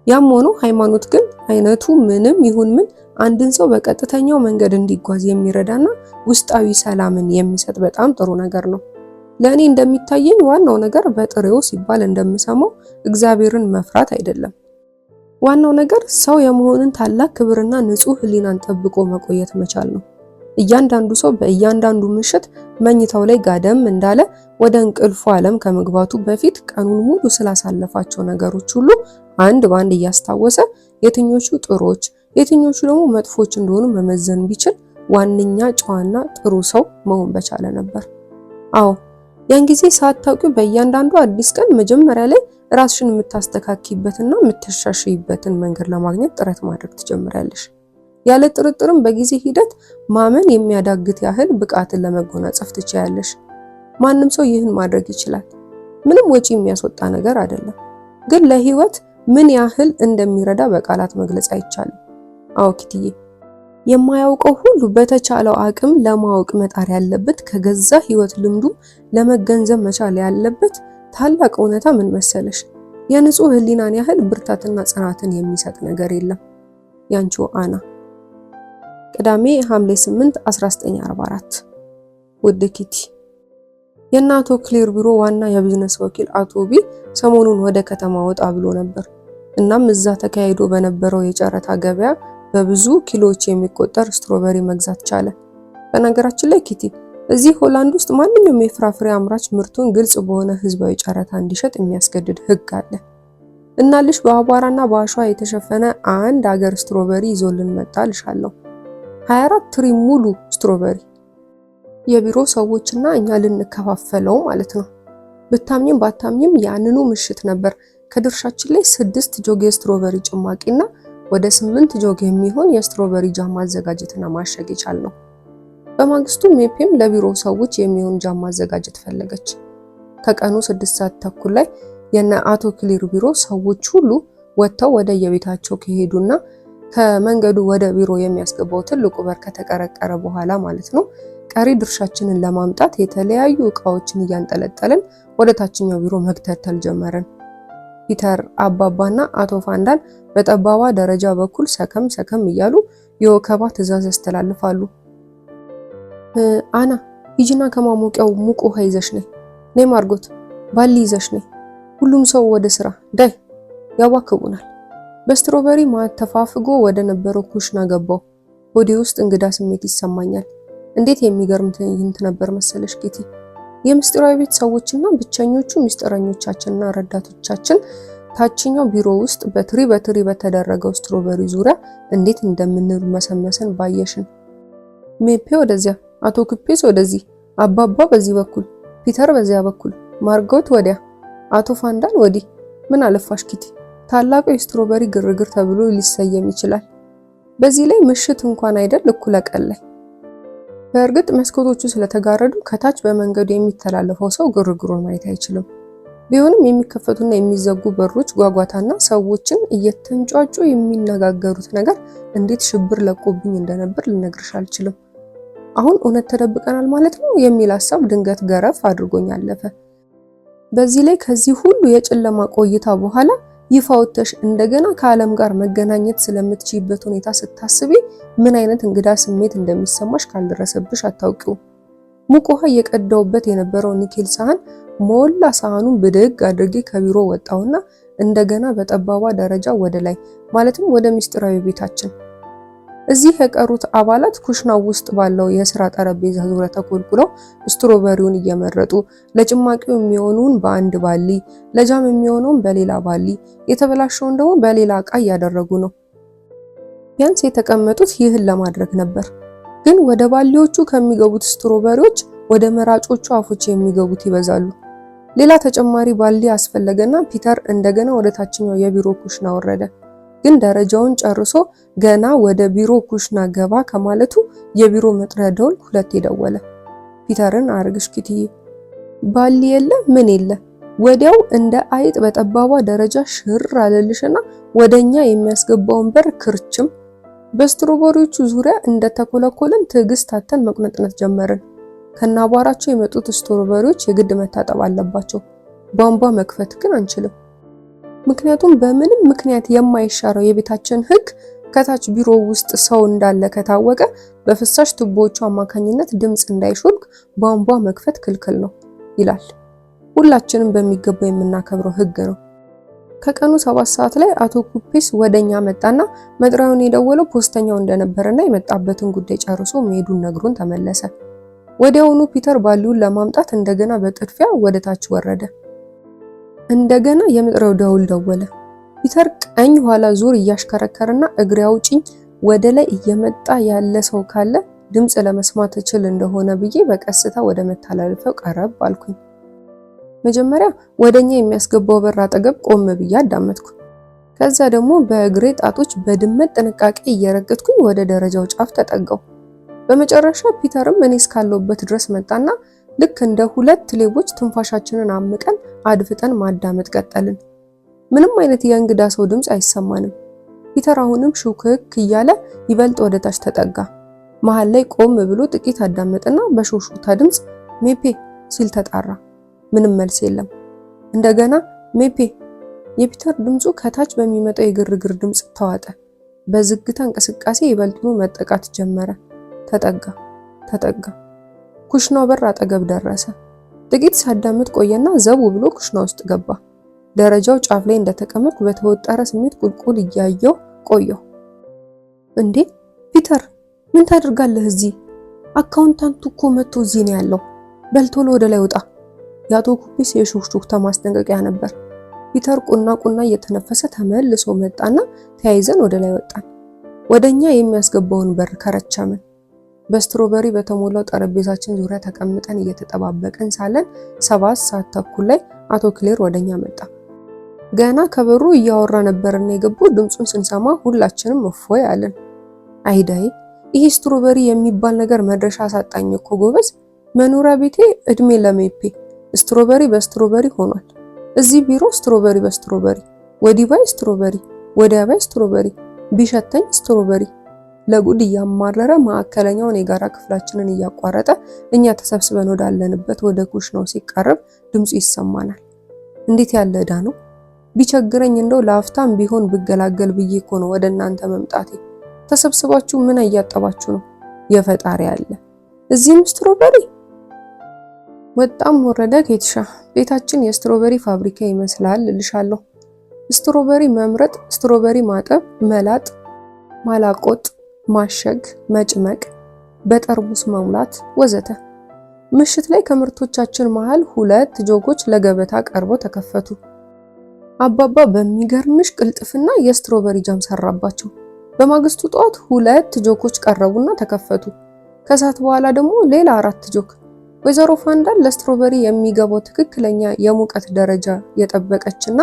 ያም ሆኖ ሃይማኖት ግን አይነቱ ምንም ይሁን ምን አንድን ሰው በቀጥተኛው መንገድ እንዲጓዝ የሚረዳና ውስጣዊ ሰላምን የሚሰጥ በጣም ጥሩ ነገር ነው። ለእኔ እንደሚታየኝ ዋናው ነገር በጥሬው ሲባል እንደምሰማው እግዚአብሔርን መፍራት አይደለም። ዋናው ነገር ሰው የመሆንን ታላቅ ክብርና ንጹህ ሕሊናን ጠብቆ መቆየት መቻል ነው። እያንዳንዱ ሰው በእያንዳንዱ ምሽት መኝታው ላይ ጋደም እንዳለ ወደ እንቅልፉ ዓለም ከመግባቱ በፊት ቀኑን ሙሉ ስላሳለፋቸው ነገሮች ሁሉ አንድ ባንድ እያስታወሰ የትኞቹ ጥሩዎች የትኞቹ ደግሞ መጥፎች እንደሆኑ መመዘን ቢችል ዋነኛ ጨዋና ጥሩ ሰው መሆን በቻለ ነበር። አዎ ያን ጊዜ ሳታውቂው በእያንዳንዱ አዲስ ቀን መጀመሪያ ላይ ራስሽን የምታስተካክይበትና የምትሻሽይበትን መንገድ ለማግኘት ጥረት ማድረግ ትጀምሪያለሽ። ያለ ጥርጥርም በጊዜ ሂደት ማመን የሚያዳግት ያህል ብቃትን ለመጎናጸፍ ትችያለሽ። ማንም ሰው ይህን ማድረግ ይችላል። ምንም ወጪ የሚያስወጣ ነገር አይደለም። ግን ለህይወት ምን ያህል እንደሚረዳ በቃላት መግለጽ አይቻልም። አዎ ኪትዬ፣ የማያውቀው ሁሉ በተቻለው አቅም ለማወቅ መጣር ያለበት፣ ከገዛ ህይወት ልምዱ ለመገንዘብ መቻል ያለበት ታላቅ እውነታ ምን መሰለሽ? የንጹህ ህሊናን ያህል ብርታትና ጽናትን የሚሰጥ ነገር የለም። ያንቺው አና። ቅዳሜ ሐምሌ 8 1944። ውድ ኪቲ፣ የእነ አቶ ክሌር ቢሮ ዋና የቢዝነስ ወኪል አቶ ቢ ሰሞኑን ወደ ከተማ ወጣ ብሎ ነበር። እናም እዛ ተካሂዶ በነበረው የጨረታ ገበያ በብዙ ኪሎዎች የሚቆጠር ስትሮበሪ መግዛት ቻለ። በነገራችን ላይ ኪቲ፣ እዚህ ሆላንድ ውስጥ ማንኛውም የፍራፍሬ አምራች ምርቱን ግልጽ በሆነ ህዝባዊ ጨረታ እንዲሸጥ የሚያስገድድ ህግ አለ። እናልሽ በአቧራና በአሸዋ የተሸፈነ አንድ አገር ስትሮበሪ ይዞልን መጣ ልሻለሁ። 24 ትሪ ሙሉ ስትሮበሪ፣ የቢሮ ሰዎችና እኛ ልንከፋፈለው ማለት ነው። ብታምኝም ባታምኝም ያንኑ ምሽት ነበር ከድርሻችን ላይ 6 ጆግ የስትሮበሪ ጭማቂና ወደ 8 ጆግ የሚሆን የስትሮበሪ ጃም ማዘጋጀትና ማሸግ የቻልነው። በማግስቱ ሜፔም ለቢሮ ሰዎች የሚሆን ጃም ማዘጋጀት ፈለገች። ከቀኑ 6 ሰዓት ተኩል ላይ የነ አቶ ክሊር ቢሮ ሰዎች ሁሉ ወጥተው ወደ የቤታቸው ከሄዱና ከመንገዱ ወደ ቢሮ የሚያስገባው ትልቁ በር ከተቀረቀረ በኋላ ማለት ነው፣ ቀሪ ድርሻችንን ለማምጣት የተለያዩ እቃዎችን እያንጠለጠልን ወደ ታችኛው ቢሮ መግተተል ጀመረን። ፒተር፣ አባባና አቶ ፋንዳን በጠባባ ደረጃ በኩል ሰከም ሰከም እያሉ የወከባ ትዕዛዝ ያስተላልፋሉ። አና ሂጂና ከማሞቂያው ሙቅ ውሃ ይዘሽ ነይ፣ ነይ ማርጎት ባሊ ይዘሽ ነይ፣ ሁሉም ሰው ወደ ስራ ዳይ፣ ያዋክቡናል። በስትሮበሪ ማተፋፍጎ ወደ ነበረው ኩሽና ገባው። ሆዴ ውስጥ እንግዳ ስሜት ይሰማኛል። እንዴት የሚገርም ትዕይንት ነበር መሰለሽ ኪቲ። የምስጢራዊ ቤት ሰዎችና ብቸኞቹ ምስጢረኞቻችንና ረዳቶቻችን ታችኛው ቢሮ ውስጥ በትሪ በተደረገው ስትሮበሪ ዙሪያ እንዴት እንደምንርመሰመሰን ባየሽን። ሜፔ ወደዚያ፣ አቶ ኩፔስ ወደዚህ፣ አባባ በዚህ በኩል፣ ፒተር በዚያ በኩል፣ ማርጎት ወዲያ፣ አቶ ፋንዳን ወዲህ። ምን አለፋሽ ኪቲ ታላቁ የስትሮበሪ ግርግር ተብሎ ሊሰየም ይችላል። በዚህ ላይ ምሽት እንኳን አይደል እኩለ ቀን ላይ። በእርግጥ መስኮቶቹ ስለተጋረዱ ከታች በመንገዱ የሚተላለፈው ሰው ግርግሩን ማየት አይችልም። ቢሆንም የሚከፈቱና የሚዘጉ በሮች ጓጓታና ሰዎችን እየተንጫጩ የሚነጋገሩት ነገር እንዴት ሽብር ለቆብኝ እንደነበር ልነግርሽ አልችልም። አሁን እውነት ተደብቀናል ማለት ነው የሚል ሐሳብ ድንገት ገረፍ አድርጎኝ አለፈ። በዚህ ላይ ከዚህ ሁሉ የጨለማ ቆይታ በኋላ ይፋ ወጥተሽ እንደገና ከዓለም ጋር መገናኘት ስለምትችይበት ሁኔታ ስታስቢ ምን አይነት እንግዳ ስሜት እንደሚሰማሽ ካልደረሰብሽ አታውቂው። ሙቅ ውሃ እየቀዳውበት የነበረው ኒኬል ሳህን ሞላ። ሳህኑን ብድግ አድርጌ ከቢሮ ወጣውና እንደገና በጠባቧ ደረጃ ወደ ላይ ማለትም ወደ ምስጢራዊ ቤታችን። እዚህ የቀሩት አባላት ኩሽናው ውስጥ ባለው የሥራ ጠረጴዛ ዙሪያ ተኮልኩለው ስትሮበሪውን እየመረጡ ለጭማቂው የሚሆነውን በአንድ ባሊ፣ ለጃም የሚሆነውን በሌላ ባሊ፣ የተበላሸውን ደግሞ በሌላ ዕቃ እያደረጉ ነው። ቢያንስ የተቀመጡት ይህን ለማድረግ ነበር። ግን ወደ ባሊዎቹ ከሚገቡት ስትሮበሪዎች ወደ መራጮቹ አፎች የሚገቡት ይበዛሉ። ሌላ ተጨማሪ ባሊ አስፈለገና ፒተር እንደገና ወደ ታችኛው የቢሮ ኩሽና ወረደ። ግን ደረጃውን ጨርሶ ገና ወደ ቢሮ ኩሽና ገባ ከማለቱ የቢሮ መጥሪያ ደውል ሁለቴ ደወለ። ፒተርን አርግሽ ኪትዬ፣ ባሊ የለ ምን የለ። ወዲያው እንደ አይጥ በጠባቧ ደረጃ ሽር አለልሽና ወደኛ የሚያስገባውን በር ክርችም። በስትሮበሪዎቹ ዙሪያ እንደተኮለኮለን ትዕግስት አተን መቁነጥነት ጀመርን። ከናቧራቸው የመጡት ስትሮበሪዎች የግድ መታጠብ አለባቸው። ቧንቧ መክፈት ግን አንችልም። ምክንያቱም በምንም ምክንያት የማይሻረው የቤታችን ሕግ ከታች ቢሮ ውስጥ ሰው እንዳለ ከታወቀ በፍሳሽ ቱቦዎቹ አማካኝነት ድምጽ እንዳይሾልክ ቧንቧ መክፈት ክልክል ነው ይላል። ሁላችንም በሚገባ የምናከብረው ሕግ ነው። ከቀኑ 7 ሰዓት ላይ አቶ ኩፔስ ወደኛ መጣና መጥሪያውን የደወለው ፖስተኛው እንደነበረና የመጣበትን ጉዳይ ጨርሶ መሄዱን ነግሮን ተመለሰ። ወዲያውኑ ፒተር ባሊውን ለማምጣት እንደገና በጥድፊያ ወደ ታች ወረደ። እንደገና የመጥሪያው ደውል ደወለ። ፒተር ቀኝ ኋላ ዙር እያሽከረከረና እግሬ አውጪኝ ወደ ላይ እየመጣ ያለ ሰው ካለ ድምጽ ለመስማት እችል እንደሆነ ብዬ በቀስታ ወደ መተላለፊያው ቀረብ አልኩኝ። መጀመሪያ ወደኛ የሚያስገባው በር አጠገብ ቆም ብዬ አዳመጥኩ። ከዛ ደግሞ በእግሬ ጣቶች በድመት ጥንቃቄ እየረገጥኩኝ ወደ ደረጃው ጫፍ ተጠጋው። በመጨረሻ ፒተርም እኔ እስካለሁበት ድረስ መጣና ልክ እንደ ሁለት ሌቦች ትንፋሻችንን አምቀን አድፍጠን ማዳመጥ ቀጠልን። ምንም አይነት የእንግዳ ሰው ድምጽ አይሰማንም። ፒተር አሁንም ሹክክ እያለ ይበልጥ ወደ ታች ተጠጋ። መሃል ላይ ቆም ብሎ ጥቂት አዳመጥና በሾሹታ ድምጽ ሜፔ ሲል ተጣራ። ምንም መልስ የለም። እንደገና ሜፔ። የፒተር ድምጹ ከታች በሚመጣው የግርግር ድምጽ ተዋጠ። በዝግታ እንቅስቃሴ ይበልጥኑ መጠቃት ጀመረ። ተጠጋ። ኩሽናው በር አጠገብ ደረሰ። ጥቂት ሳዳምጥ ቆየና ዘው ብሎ ኩሽና ውስጥ ገባ። ደረጃው ጫፍ ላይ እንደተቀመጥኩ በተወጠረ ስሜት ቁልቁል እያየው ቆየው። እንዴ ፒተር ምን ታደርጋለህ እዚህ? አካውንታንቱ እኮ መጥቶ እዚህ ነው ያለው። በልቶሎ ወደ ላይ ወጣ። የአቶ ኩፔስ የሹክሹክታ ማስጠንቀቂያ ነበር። ፒተር ቁና እየተነፈሰ ተመልሶ መጣና ተያይዘን ወደ ላይ ወጣን። ወደኛ የሚያስገባውን በር ከረቸምን። በስትሮበሪ በተሞላው ጠረጴዛችን ዙሪያ ተቀምጠን እየተጠባበቅን ሳለን 7 ሰዓት ተኩል ላይ አቶ ክሌር ወደኛ መጣ። ገና ከበሩ እያወራ ነበርና የገባው ድምጹን ስንሰማ ሁላችንም እፎይ አለን። አይዳይ ይሄ ስትሮበሪ የሚባል ነገር መድረሻ አሳጣኝ እኮ ጎበዝ። መኖሪያ ቤቴ እድሜ ለሜፔ ስትሮበሪ በስትሮበሪ ሆኗል። እዚህ ቢሮ ስትሮበሪ በስትሮበሪ፣ ወዲህ ባይ ስትሮበሪ፣ ወዲያ ባይ ስትሮበሪ፣ ቢሸተኝ ስትሮበሪ። ለጉድ እያማረረ ማዕከለኛውን የጋራ ክፍላችንን እያቋረጠ እኛ ተሰብስበን ወዳለንበት ወደ ኩሽናው ሲቃረብ ድምጹ ይሰማናል። እንዴት ያለ ዕዳ ነው! ቢቸግረኝ እንደው ለአፍታም ቢሆን ብገላገል ብዬ እኮ ነው ወደ እናንተ መምጣቴ። ተሰብስባችሁ ምን እያጠባችሁ ነው? የፈጣሪ ያለ እዚህም ስትሮበሪ። ወጣም ወረደ ኬትሻ ቤታችን የስትሮበሪ ፋብሪካ ይመስላል እልሻለሁ። ስትሮበሪ መምረጥ፣ ስትሮበሪ ማጠብ፣ መላጥ፣ ማላቆጥ፣ ማሸግ፣ መጭመቅ፣ በጠርሙስ መሙላት ወዘተ። ምሽት ላይ ከምርቶቻችን መሃል 2 ጆጎች ለገበታ ቀርበው ተከፈቱ። አባባ በሚገርምሽ ቅልጥፍና የስትሮበሪ ጃም ሰራባቸው። በማግስቱ ጠዋት 2 ጆኮች ቀረቡና ተከፈቱ። ከሰዓት በኋላ ደግሞ ሌላ 4 ጆክ። ወይዘሮ ፋንዳል ለስትሮበሪ የሚገባው ትክክለኛ የሙቀት ደረጃ የጠበቀችና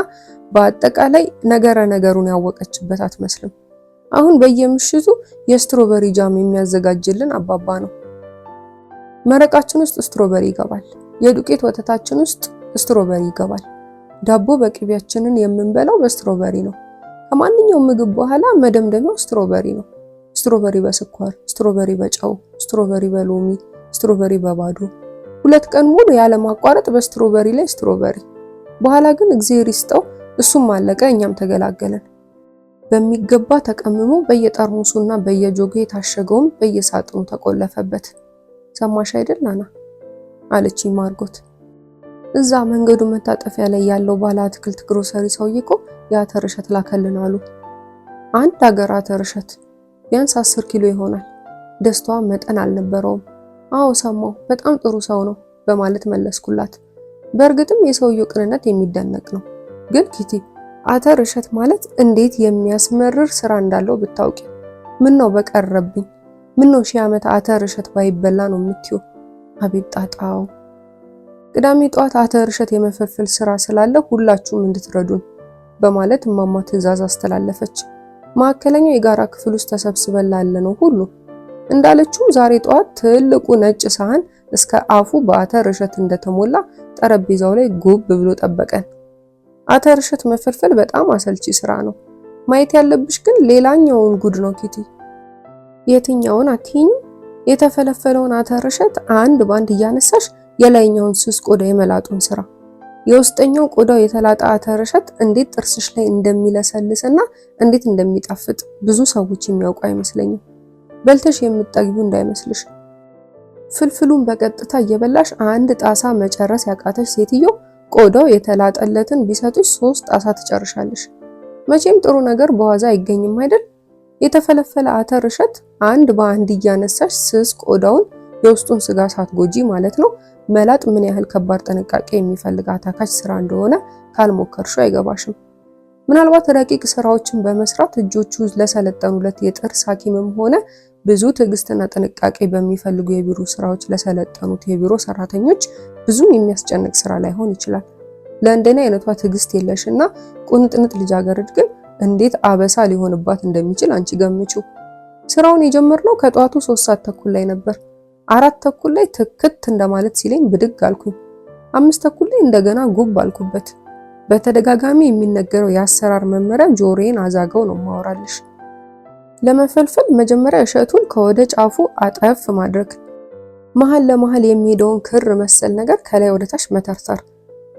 በአጠቃላይ ነገሩን ያወቀችበት አትመስልም። አሁን በየምሽቱ የስትሮበሪ ጃም የሚያዘጋጅልን አባባ ነው። መረቃችን ውስጥ ስትሮበሪ ይገባል። የዱቄት ወተታችን ውስጥ ስትሮበሪ ይገባል። ዳቦ በቅቤያችንን የምንበላው በስትሮበሪ ነው። ከማንኛውም ምግብ በኋላ መደምደሚያው ስትሮበሪ ነው። ስትሮበሪ በስኳር፣ ስትሮበሪ በጨው፣ ስትሮበሪ በሎሚ፣ ስትሮበሪ በባዶ። 2 ቀን ሙሉ ያለ ማቋረጥ በስትሮበሪ ላይ ስትሮበሪ። በኋላ ግን እግዚአብሔር ይስጠው እሱም አለቀ፣ እኛም ተገላገለን። በሚገባ ተቀምሞ በየጠርሙሱና በየጆጉ የታሸገውም በየሳጥኑ ተቆለፈበት። ሰማሽ አይደል ናና አለችኝ ማርጎት። እዛ መንገዱ መታጠፊያ ላይ ያለው ባለ አትክልት ግሮሰሪ ሰውዬ እኮ የአተር እሸት ላከልን አሉ። 1 ሀገር አተር እሸት ቢያንስ 10 ኪሎ ይሆናል። ደስታዋ መጠን አልነበረውም። አዎ ሰማው፣ በጣም ጥሩ ሰው ነው በማለት መለስኩላት። በእርግጥም የሰውየው ቅንነት የሚደነቅ ነው። ግን ኪቲ አተር እሸት ማለት እንዴት የሚያስመርር ስራ እንዳለው ብታውቂ። ምን ነው በቀረብኝ፣ ምን ነው ሺህ ዓመት አተር እሸት ባይበላ ነው የምትዩ? አቤት ጣጣው። ቅዳሜ ጠዋት አተር እሸት የመፈልፈል ስራ ስላለ ሁላችሁም እንድትረዱን በማለት እማማ ትዕዛዝ አስተላለፈች። ማዕከለኛው የጋራ ክፍል ውስጥ ተሰብስበን ላለነው ሁሉ እንዳለችው ዛሬ ጠዋት ትልቁ ነጭ ሳህን እስከ አፉ በአተር እሸት እንደተሞላ ጠረጴዛው ላይ ጉብ ብሎ ጠበቀን። አተር እሸት መፈልፈል በጣም አሰልቺ ስራ ነው። ማየት ያለብሽ ግን ሌላኛውን ጉድ ነው ኪቲ። የትኛውን አትይኝ? የተፈለፈለውን አተር እሸት አንድ ባንድ እያነሳሽ የላይኛውን ስስ ቆዳ የመላጡን ስራ። የውስጠኛው ቆዳው የተላጠ አተር እሸት እንዴት ጥርስሽ ላይ እንደሚለሰልስና እንዴት እንደሚጣፍጥ ብዙ ሰዎች የሚያውቁ አይመስለኝም። በልተሽ የምትጠግቢው እንዳይመስልሽ። ፍልፍሉን በቀጥታ እየበላሽ 1 ጣሳ መጨረስ ያቃተሽ ሴትዮ ቆዳው የተላጠለትን ቢሰጡሽ 3 ጣሳ ትጨርሻለሽ። መቼም ጥሩ ነገር በዋዛ አይገኝም አይደል? የተፈለፈለ አተር እሸት አንድ በአንድ እያነሳሽ ስስ ቆዳውን የውስጡን ስጋ ሳትጎጂ ማለት ነው መላጥ ምን ያህል ከባድ ጥንቃቄ የሚፈልግ አታካች ስራ እንደሆነ ካልሞከርሽው አይገባሽም። ምናልባት ረቂቅ ስራዎችን በመስራት እጆቹ ለሰለጠኑለት የጥርስ ሐኪምም ሆነ ብዙ ትዕግስትና ጥንቃቄ በሚፈልጉ የቢሮ ስራዎች ለሰለጠኑት የቢሮ ሰራተኞች ብዙም የሚያስጨንቅ ስራ ላይሆን ይችላል። ለእንደኔ አይነቷ ትዕግስት የለሽና ቁንጥንጥ ልጃገረድ ግን እንዴት አበሳ ሊሆንባት እንደሚችል አንቺ ገምቺው። ስራውን የጀመርነው ከጧቱ 3 ሰዓት ተኩል ላይ ነበር። 4 ተኩል ላይ ትክት እንደማለት ሲለኝ ብድግ አልኩኝ። 5 ተኩል ላይ እንደገና ጉብ አልኩበት። በተደጋጋሚ የሚነገረው የአሰራር መመሪያ ጆሮዬን አዛገው ነው ማወራልሽ። ለመፈልፈል መጀመሪያ እሸቱን ከወደ ጫፉ አጠፍ ማድረግ፣ መሃል ለመሃል የሚሄደውን ክር መሰል ነገር ከላይ ወደ ታች መተርተር፣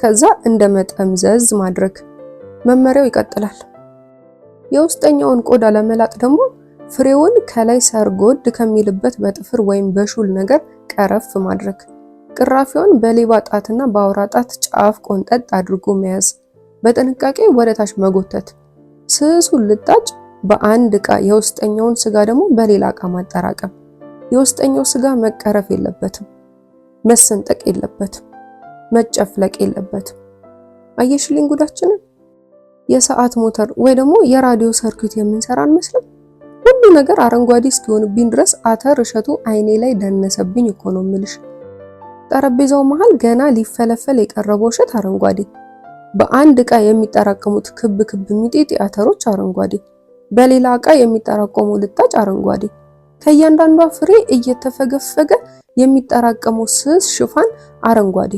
ከዛ እንደ መጠምዘዝ ማድረግ። መመሪያው ይቀጥላል። የውስጠኛውን ቆዳ ለመላጥ ደግሞ ፍሬውን ከላይ ሰርጎድ ከሚልበት በጥፍር ወይም በሹል ነገር ቀረፍ ማድረግ፣ ቅራፊውን በሌባ ጣትና በአውራ ጣት ጫፍ ቆንጠጥ አድርጎ መያዝ፣ በጥንቃቄ ወደ ታች መጎተት፣ ስሱን ልጣጭ በአንድ ዕቃ የውስጠኛውን ስጋ ደግሞ በሌላ ዕቃ ማጠራቀም። የውስጠኛው ስጋ መቀረፍ የለበትም፣ መሰንጠቅ የለበትም፣ መጨፍለቅ የለበትም። አየሽልኝ ጉዳችንን። የሰዓት ሞተር ወይ ደግሞ የራዲዮ ሰርኪት የምንሰራ አንመስልም። ሁሉ ነገር አረንጓዴ እስኪሆንብኝ ድረስ አተር እሸቱ አይኔ ላይ ደነሰብኝ እኮ ነው የምልሽ። ጠረጴዛው መሃል ገና ሊፈለፈል የቀረበው እሸት አረንጓዴ፣ በአንድ ዕቃ የሚጠራቀሙት ክብ ክብ ሚጤጤ አተሮች አረንጓዴ፣ በሌላ ዕቃ የሚጠራቀመው ልጣጭ አረንጓዴ፣ ከእያንዳንዷ ፍሬ እየተፈገፈገ የሚጠራቀመው ስስ ሽፋን አረንጓዴ፣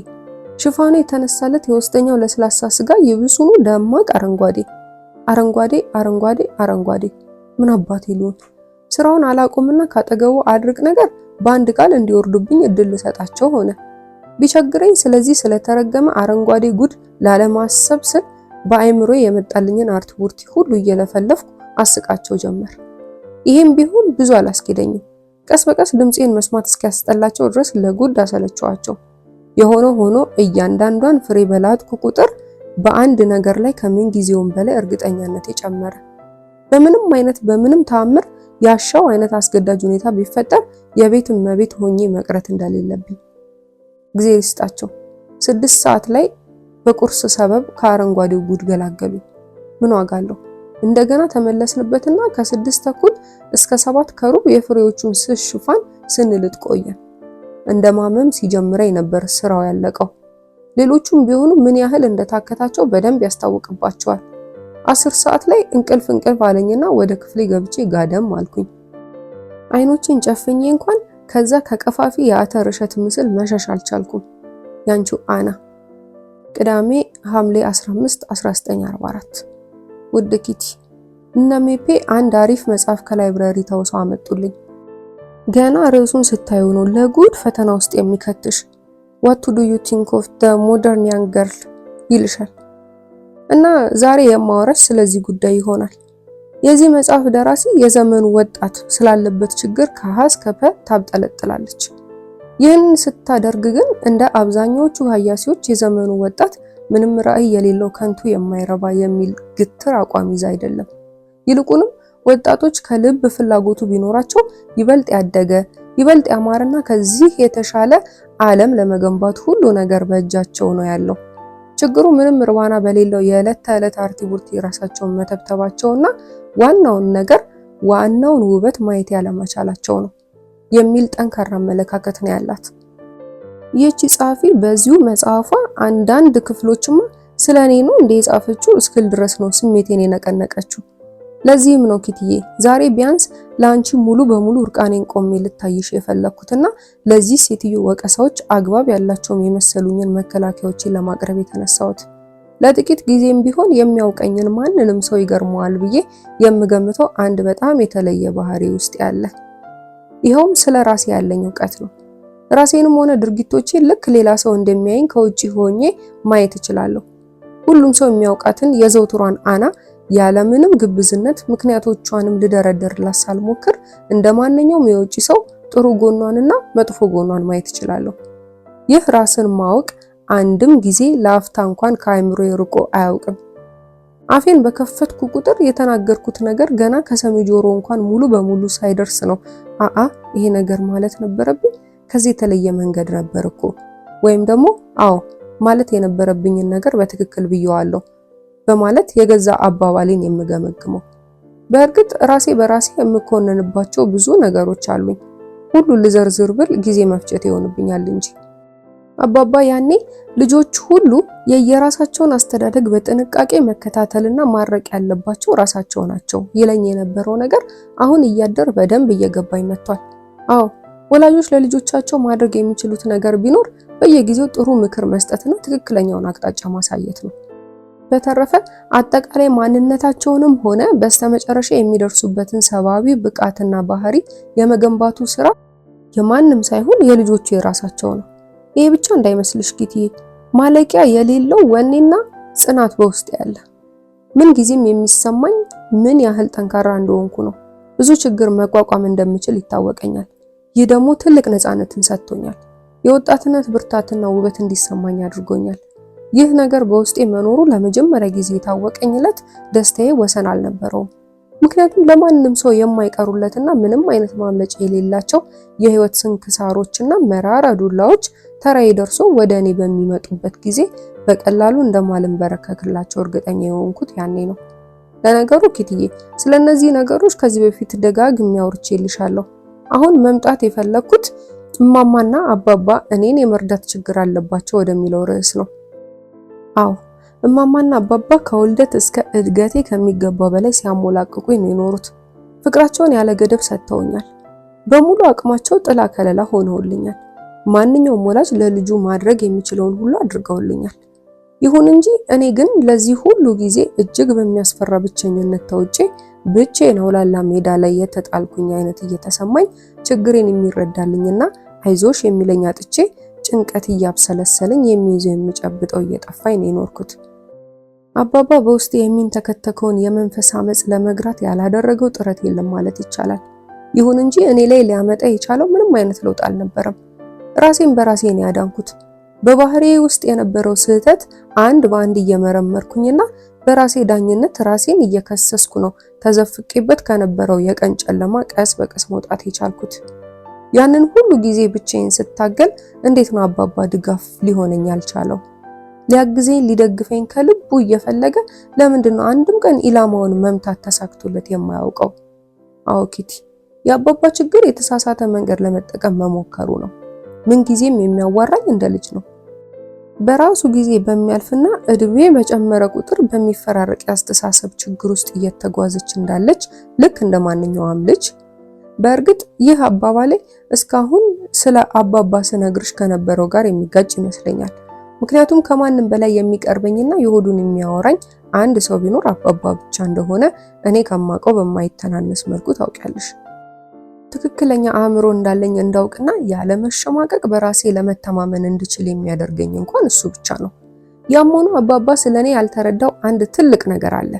ሽፋኑ የተነሳለት የውስጠኛው ለስላሳ ስጋ ይብሱኑ ደማቅ አረንጓዴ። አረንጓዴ አረንጓዴ አረንጓዴ። ምን አባቴ ሊሆን? ስራውን አላቆምና ካጠገቡ አድርቅ ነገር በአንድ ቃል እንዲወርዱብኝ እድል ልሰጣቸው ሆነ። ቢቸግረኝ ስለዚህ ስለተረገመ አረንጓዴ ጉድ ላለማሰብ ስል በአይምሮ የመጣልኝን አርት ቡርቲ ሁሉ እየለፈለፍኩ አስቃቸው ጀመር። ይሄም ቢሆን ብዙ አላስኬደኝም። ቀስ በቀስ ድምፄን መስማት እስኪያስጠላቸው ድረስ ለጉድ አሰለቸዋቸው። የሆነ ሆኖ እያንዳንዷን ፍሬ በላጥኩ ቁጥር በአንድ ነገር ላይ ከምን ጊዜውም በላይ እርግጠኛነት ጨመረ። በምንም ተአምር ያሻው አይነት አስገዳጅ ሁኔታ ቢፈጠር የቤት እመቤት ሆኜ መቅረት እንደሌለብኝ። ጊዜ ይስጣቸው። 6 ሰዓት ላይ በቁርስ ሰበብ ከአረንጓዴው ጉድ ገላገሉ። ምን ዋጋ አለው? እንደገና ተመለስንበትና ከ6:30 እስከ 7:15 የፍሬዎቹን ስስ ሽፋን ስንልጥ ቆየን። እንደ ማመም ሲጀምረኝ ነበር ስራው ያለቀው። ሌሎቹም ቢሆኑ ምን ያህል እንደታከታቸው በደንብ ያስታውቅባቸዋል። 10 ሰዓት ላይ እንቅልፍ አለኝና ወደ ክፍሌ ገብቼ ጋደም አልኩኝ። አይኖቼን ጨፍኜ እንኳን ከዛ ከቀፋፊ የአተር እሸት ምስል መሸሽ አልቻልኩም። ያንቺው አና። ቅዳሜ ሐምሌ 15 1944። ውድ ኪቲ፣ እነ ሜፔ አንድ አሪፍ መጽሐፍ ከላይብረሪ ተውሰው አመጡልኝ። ገና ርዕሱን ስታዩ ነው ለጉድ ፈተና ውስጥ የሚከትሽ። What do you think of the modern young girl ይልሻል። እና ዛሬ የማወራሽ ስለዚህ ጉዳይ ይሆናል። የዚህ መጽሐፍ ደራሲ የዘመኑ ወጣት ስላለበት ችግር ከሀ እስከ ፐ ታብጠለጥላለች። ይህንን ስታደርግ ግን እንደ አብዛኛዎቹ ሀያሲዎች የዘመኑ ወጣት ምንም ራዕይ የሌለው ከንቱ የማይረባ የሚል ግትር አቋም ይዛ አይደለም። ይልቁንም ወጣቶች ከልብ ፍላጎቱ ቢኖራቸው ይበልጥ ያደገ ይበልጥ ያማረና ከዚህ የተሻለ ዓለም ለመገንባት ሁሉ ነገር በእጃቸው ነው ያለው። ችግሩ ምንም እርባና በሌለው የዕለት ተዕለት አርቲቡርቲ ራሳቸውን መተብተባቸውና ዋናውን ውበት ማየት ያለመቻላቸው ነው የሚል ጠንካራ አመለካከት ነው ያላት። ይህቺ ጸሐፊ በዚሁ መጽሐፏ አንዳንድ ክፍሎችማ ስለኔ ነው እንደ የጻፈችው እስክል ድረስ ነው ስሜቴን የነቀነቀችው። ለዚህም ነው ኪትዬ ዛሬ ቢያንስ ለአንቺ ሙሉ በሙሉ እርቃኔን ቆሜ ልታይሽ የፈለኩትና ለዚህ ሴትዮ ወቀሳዎች አግባብ ያላቸው የመሰሉኝን መከላከያዎችን ለማቅረብ የተነሳሁት። ለጥቂት ጊዜም ቢሆን የሚያውቀኝን ማንንም ሰው ይገርመዋል ብዬ የምገምተው አንድ በጣም የተለየ ባህሪ ውስጥ ያለ፣ ይኸውም ስለ ራሴ ያለኝ እውቀት ነው። ራሴንም ሆነ ድርጊቶቼን ልክ ሌላ ሰው እንደሚያየኝ ከውጪ ሆኜ ማየት እችላለሁ። ሁሉም ሰው የሚያውቃትን የዘውትሯን አና ያለምንም ግብዝነት ምክንያቶቿንም ልደረደርላት ሳልሞክር እንደማንኛውም የውጪ ሰው ጥሩ ጎኗንና መጥፎ ጎኗን ማየት እችላለሁ። ይህ ራስን ማወቅ አንድም ጊዜ ለአፍታ እንኳን ከአእምሮ ርቆ አያውቅም። አፌን በከፈትኩ ቁጥር የተናገርኩት ነገር ገና ከሰሚ ጆሮ እንኳን ሙሉ በሙሉ ሳይደርስ ነው ይሄ ነገር ማለት ነበረብኝ፣ ከዚህ የተለየ መንገድ ነበር እኮ፣ ወይም ደግሞ አዎ ማለት የነበረብኝን ነገር በትክክል ብየዋለሁ በማለት የገዛ አባባሌን የምገመግመው። በእርግጥ ራሴ በራሴ የምኮንንባቸው ብዙ ነገሮች አሉኝ። ሁሉ ልዘርዝር ብል ጊዜ መፍጨት ይሆንብኛል እንጂ አባባ ያኔ ልጆች ሁሉ የየራሳቸውን አስተዳደግ በጥንቃቄ መከታተልና ማድረቅ ያለባቸው ራሳቸው ናቸው ይለኝ የነበረው ነገር አሁን እያደር በደንብ እየገባኝ መጥቷል። አዎ ወላጆች ለልጆቻቸው ማድረግ የሚችሉት ነገር ቢኖር በየጊዜው ጥሩ ምክር መስጠትና ትክክለኛውን አቅጣጫ ማሳየት ነው። በተረፈ አጠቃላይ ማንነታቸውንም ሆነ በስተመጨረሻ የሚደርሱበትን ሰብአዊ ብቃትና ባህሪ የመገንባቱ ስራ የማንም ሳይሆን የልጆቹ የራሳቸው ነው። ይሄ ብቻ እንዳይመስልሽ ኪትዬ፣ ማለቂያ የሌለው ወኔና ጽናት በውስጥ ያለ፣ ምን ጊዜም የሚሰማኝ ምን ያህል ጠንካራ እንደሆንኩ ነው። ብዙ ችግር መቋቋም እንደምችል ይታወቀኛል። ይህ ደግሞ ትልቅ ነፃነትን ሰጥቶኛል። የወጣትነት ብርታትና ውበት እንዲሰማኝ አድርጎኛል። ይህ ነገር በውስጤ መኖሩ ለመጀመሪያ ጊዜ የታወቀኝለት ደስታዬ ወሰን አልነበረውም። ምክንያቱም ለማንም ሰው የማይቀሩለትና ምንም አይነት ማምለጫ የሌላቸው የህይወት ስንክሳሮችና መራራ ዱላዎች ተራዬ ደርሶ ወደ እኔ በሚመጡበት ጊዜ በቀላሉ እንደማልንበረከክላቸው እርግጠኛ የሆንኩት ያኔ ነው። ለነገሩ ኪትዬ ስለነዚህ ነገሮች ከዚህ በፊት ደጋግሜ አውርቼልሻለሁ። አሁን መምጣት የፈለኩት እማማና አባባ እኔን የመርዳት ችግር አለባቸው ወደሚለው ርዕስ ነው። አዎ እማማና አባባ ከውልደት እስከ እድገቴ ከሚገባው በላይ ሲያሞላቅቁኝ ነው የኖሩት። ፍቅራቸውን ያለ ገደብ ሰጥተውኛል። በሙሉ አቅማቸው ጥላ ከለላ ሆነውልኛል። ማንኛውም ወላጅ ለልጁ ማድረግ የሚችለውን ሁሉ አድርገውልኛል። ይሁን እንጂ እኔ ግን ለዚህ ሁሉ ጊዜ እጅግ በሚያስፈራ ብቸኝነት ተውጬ ብቻዬን አውላላ ሜዳ ላይ የተጣልኩኝ አይነት እየተሰማኝ ችግሬን የሚረዳልኝና አይዞሽ የሚለኝ አጥቼ ጭንቀት እያብሰለሰለኝ የሚይዘው የሚጨብጠው እየጠፋኝ ነው የኖርኩት። አባባ በውስጤ የሚንተከተከውን የመንፈስ አመጽ ለመግራት ያላደረገው ጥረት የለም ማለት ይቻላል። ይሁን እንጂ እኔ ላይ ሊያመጣ የቻለው ምንም አይነት ለውጥ አልነበረም። ራሴን በራሴ ነው ያዳንኩት። በባህሪዬ ውስጥ የነበረው ስህተት አንድ በአንድ እየመረመርኩኝና በራሴ ዳኝነት ራሴን እየከሰስኩ ነው ተዘፍቄበት ከነበረው የቀን ጨለማ ቀስ በቀስ መውጣት የቻልኩት። ያንን ሁሉ ጊዜ ብቻዬን ስታገል እንዴት ነው አባባ ድጋፍ ሊሆነኝ ያልቻለው? ሊያግዘኝ ሊደግፈኝ ከልቡ እየፈለገ ለምንድነው አንድም ቀን ኢላማውን መምታት ተሳክቶለት የማያውቀው? አዎ ኪቲ፣ የአባባ ችግር የተሳሳተ መንገድ ለመጠቀም መሞከሩ ነው። ምንጊዜም የሚያዋራኝ እንደ ልጅ ነው። በራሱ ጊዜ በሚያልፍና እድሜ በጨመረ ቁጥር በሚፈራረቅ የአስተሳሰብ ችግር ውስጥ እየተጓዘች እንዳለች ልክ እንደማንኛውም ልጅ። በእርግጥ ይህ አባባሌ እስካሁን ስለ አባባ ስነግርሽ ከነበረው ጋር የሚጋጭ ይመስለኛል። ምክንያቱም ከማንም በላይ የሚቀርበኝና የሆዱን የሚያወራኝ አንድ ሰው ቢኖር አባባ ብቻ እንደሆነ እኔ ከማውቀው በማይተናነስ መልኩ ታውቂያለሽ። ትክክለኛ አእምሮ እንዳለኝ እንዳውቅና ያለ መሸማቀቅ በራሴ ለመተማመን እንድችል የሚያደርገኝ እንኳን እሱ ብቻ ነው። ያም ሆኖ አባባ ስለኔ ያልተረዳው አንድ ትልቅ ነገር አለ።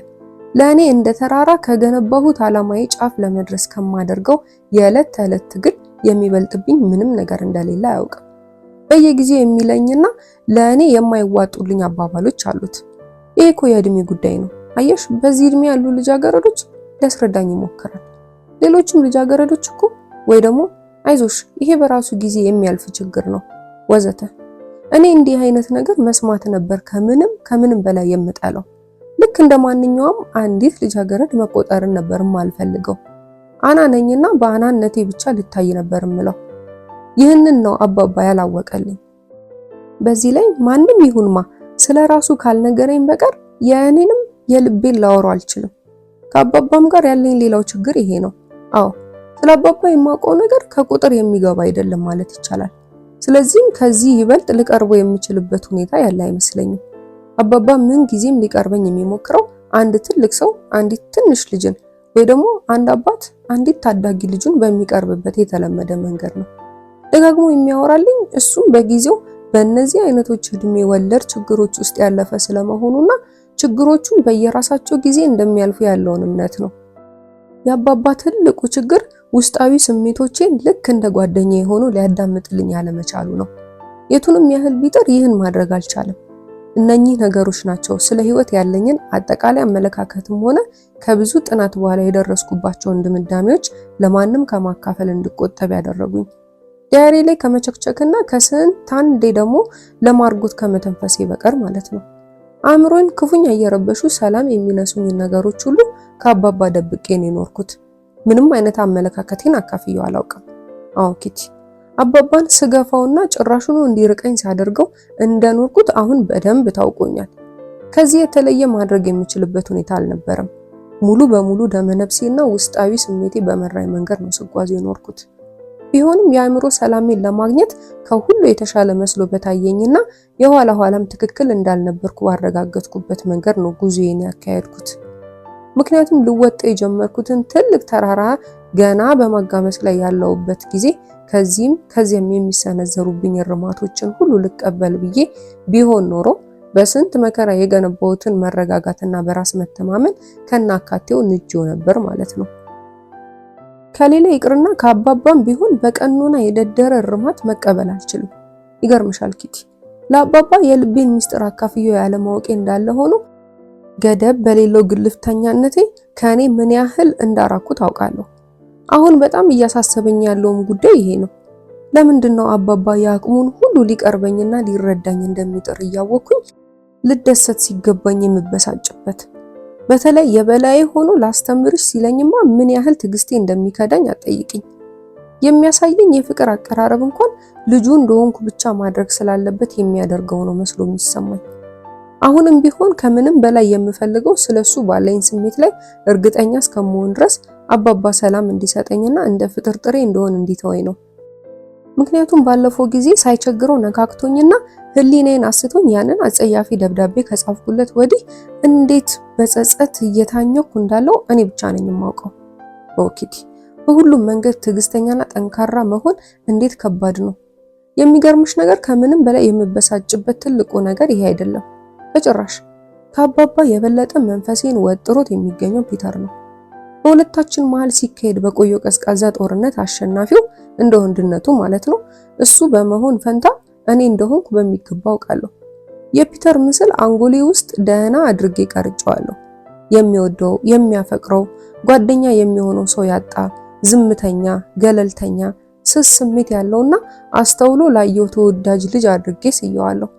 ለእኔ እንደ ተራራ ከገነባሁት ዓላማዬ ጫፍ ለመድረስ ከማደርገው የዕለት ተዕለት ትግል የሚበልጥብኝ ምንም ነገር እንደሌለ አያውቅም። በየጊዜው የሚለኝና ለእኔ የማይዋጡልኝ አባባሎች አሉት። ይሄ እኮ የእድሜ ጉዳይ ነው። አየሽ፣ በዚህ እድሜ ያሉ ልጃገረዶች ሊያስረዳኝ ይሞክራል። ሌሎችም ልጃገረዶች እኮ ወይ ደግሞ አይዞሽ ይሄ በራሱ ጊዜ የሚያልፍ ችግር ነው ወዘተ። እኔ እንዲህ አይነት ነገር መስማት ነበር ከምንም በላይ የምጠላው። ልክ እንደ ማንኛውም አንዲት ልጃገረድ መቆጠርን ነበር የማልፈልገው። አና ነኝና በአናነቴ ብቻ ልታይ ነበር የምለው። ይህንን ነው አባባ ያላወቀልኝ። በዚህ ላይ ማንም ይሁንማ ስለራሱ ካልነገረኝ በቀር የእኔንም የልቤን ላወራው አልችልም። ከአባባም ጋር ያለኝ ሌላው ችግር ይሄ ነው። አዎ ስለ አባባ የማውቀው ነገር ከቁጥር የሚገባ አይደለም ማለት ይቻላል። ስለዚህም ከዚህ ይበልጥ ልቀርበው የምችልበት ሁኔታ ያለ አይመስለኝም። አባባ ምን ጊዜም ሊቀርበኝ የሚሞክረው አንድ ትልቅ ሰው አንዲት ትንሽ ልጅን ወይ ደግሞ አንድ አባት አንዲት ታዳጊ ልጁን በሚቀርብበት የተለመደ መንገድ ነው። ደጋግሞ የሚያወራልኝ እሱም በጊዜው በእነዚህ አይነቶች እድሜ ወለድ ችግሮች ውስጥ ያለፈ ስለመሆኑና ችግሮቹን በየራሳቸው ጊዜ እንደሚያልፉ ያለውን እምነት ነው። የአባባ ትልቁ ችግር ውስጣዊ ስሜቶቼን ልክ እንደ ጓደኛ የሆኑ ሊያዳምጥልኝ ያለመቻሉ ነው። የቱንም ያህል ቢጥር ይህን ማድረግ አልቻለም። እነኚህ ነገሮች ናቸው ስለ ህይወት ያለኝን አጠቃላይ አመለካከትም ሆነ ከብዙ ጥናት በኋላ የደረስኩባቸውን ድምዳሜዎች ለማንም ከማካፈል እንድቆጠብ ያደረጉኝ። ዲያሪ ላይ ከመቸክቸክና ከስንት አንዴ ደግሞ ለማርጎት ከመተንፈሴ በቀር ማለት ነው። አእምሮን ክፉኛ እየረበሹ ሰላም የሚነሱኝ ነገሮች ሁሉ ከአባባ ደብቄ ነው የኖርኩት። ምንም አይነት አመለካከቴን አካፍየው አላውቅም። አዎ ኪቲ፣ አባባን ስገፋውና ጭራሹኑ እንዲርቀኝ ሲያደርገው እንደኖርኩት አሁን በደንብ ታውቆኛል። ከዚህ የተለየ ማድረግ የምችልበት ሁኔታ አልነበረም። ሙሉ በሙሉ ደመነፍሴና ውስጣዊ ስሜቴ በመራኝ መንገድ ነው ስጓዝ የኖርኩት። ቢሆንም የአእምሮ ሰላሜን ለማግኘት ከሁሉ የተሻለ መስሎ በታየኝና የኋላ ኋላም ትክክል እንዳልነበርኩ ባረጋገጥኩበት መንገድ ነው ጉዞዬን ያካሄድኩት። ምክንያቱም ልወጣ የጀመርኩትን ትልቅ ተራራ ገና በማጋመስ ላይ ያለውበት ጊዜ ከዚህም የሚሰነዘሩብኝ እርማቶችን ሁሉ ልቀበል ብዬ ቢሆን ኖሮ በስንት መከራ የገነባሁትን መረጋጋትና በራስ መተማመን ከናካቴው ንጄው ነበር ማለት ነው። ከሌላ ይቅርና ከአባባም ቢሆን በቀኖና የደደረ እርማት መቀበል አልችልም። ይገርምሻል ኪቲ፣ ለአባባ የልቤን ሚስጥር አካፍየው ያለማወቄ እንዳለ ሆኖ ገደብ በሌለው ግልፍተኛነቴ ከኔ ምን ያህል እንዳራኩ ታውቃለሁ። አሁን በጣም እያሳሰበኝ ያለውም ጉዳይ ይሄ ነው። ለምንድነው አባባ የአቅሙን ሁሉ ሊቀርበኝና ሊረዳኝ እንደሚጥር እያወቅኩኝ ልደሰት ሲገባኝ የምበሳጭበት? በተለይ የበላይ ሆኖ ላስተምርሽ ሲለኝማ ምን ያህል ትዕግስቴ እንደሚከዳኝ አጠይቅኝ። የሚያሳየኝ የፍቅር አቀራረብ እንኳን ልጁ እንደሆንኩ ብቻ ማድረግ ስላለበት የሚያደርገው ነው መስሎ የሚሰማኝ። አሁንም ቢሆን ከምንም በላይ የምፈልገው ስለሱ ባለኝ ስሜት ላይ እርግጠኛ እስከመሆን ድረስ አባባ ሰላም እንዲሰጠኝና እንደ ፍጥርጥሬ እንደሆን እንዲተወኝ ነው። ምክንያቱም ባለፈው ጊዜ ሳይቸግረው ነካክቶኝና ህሊናዬን አስቶኝ ያንን አጸያፊ ደብዳቤ ከጻፍኩለት ወዲህ እንዴት በጸጸት እየታኘኩ እንዳለው እኔ ብቻ ነኝ የማውቀው። ኦኪቲ፣ በሁሉም መንገድ ትዕግስተኛና ጠንካራ መሆን እንዴት ከባድ ነው። የሚገርምሽ ነገር ከምንም በላይ የምበሳጭበት ትልቁ ነገር ይሄ አይደለም። በጭራሽ ከአባባ የበለጠ መንፈሴን ወጥሮት የሚገኘው ፒተር ነው። በሁለታችን መሃል ሲካሄድ በቆየው ቀዝቃዛ ጦርነት አሸናፊው እንደ ወንድነቱ ማለት ነው እሱ በመሆን ፈንታ እኔ እንደሆንኩ በሚገባ አውቃለሁ። የፒተር ምስል አንጎሌ ውስጥ ደህና አድርጌ ቀርጬዋለሁ። የሚወደው የሚያፈቅረው ጓደኛ የሚሆነው ሰው ያጣ፣ ዝምተኛ፣ ገለልተኛ፣ ስስ ስሜት ያለውና አስተውሎ ላየው ተወዳጅ ልጅ አድርጌ ስየዋለሁ።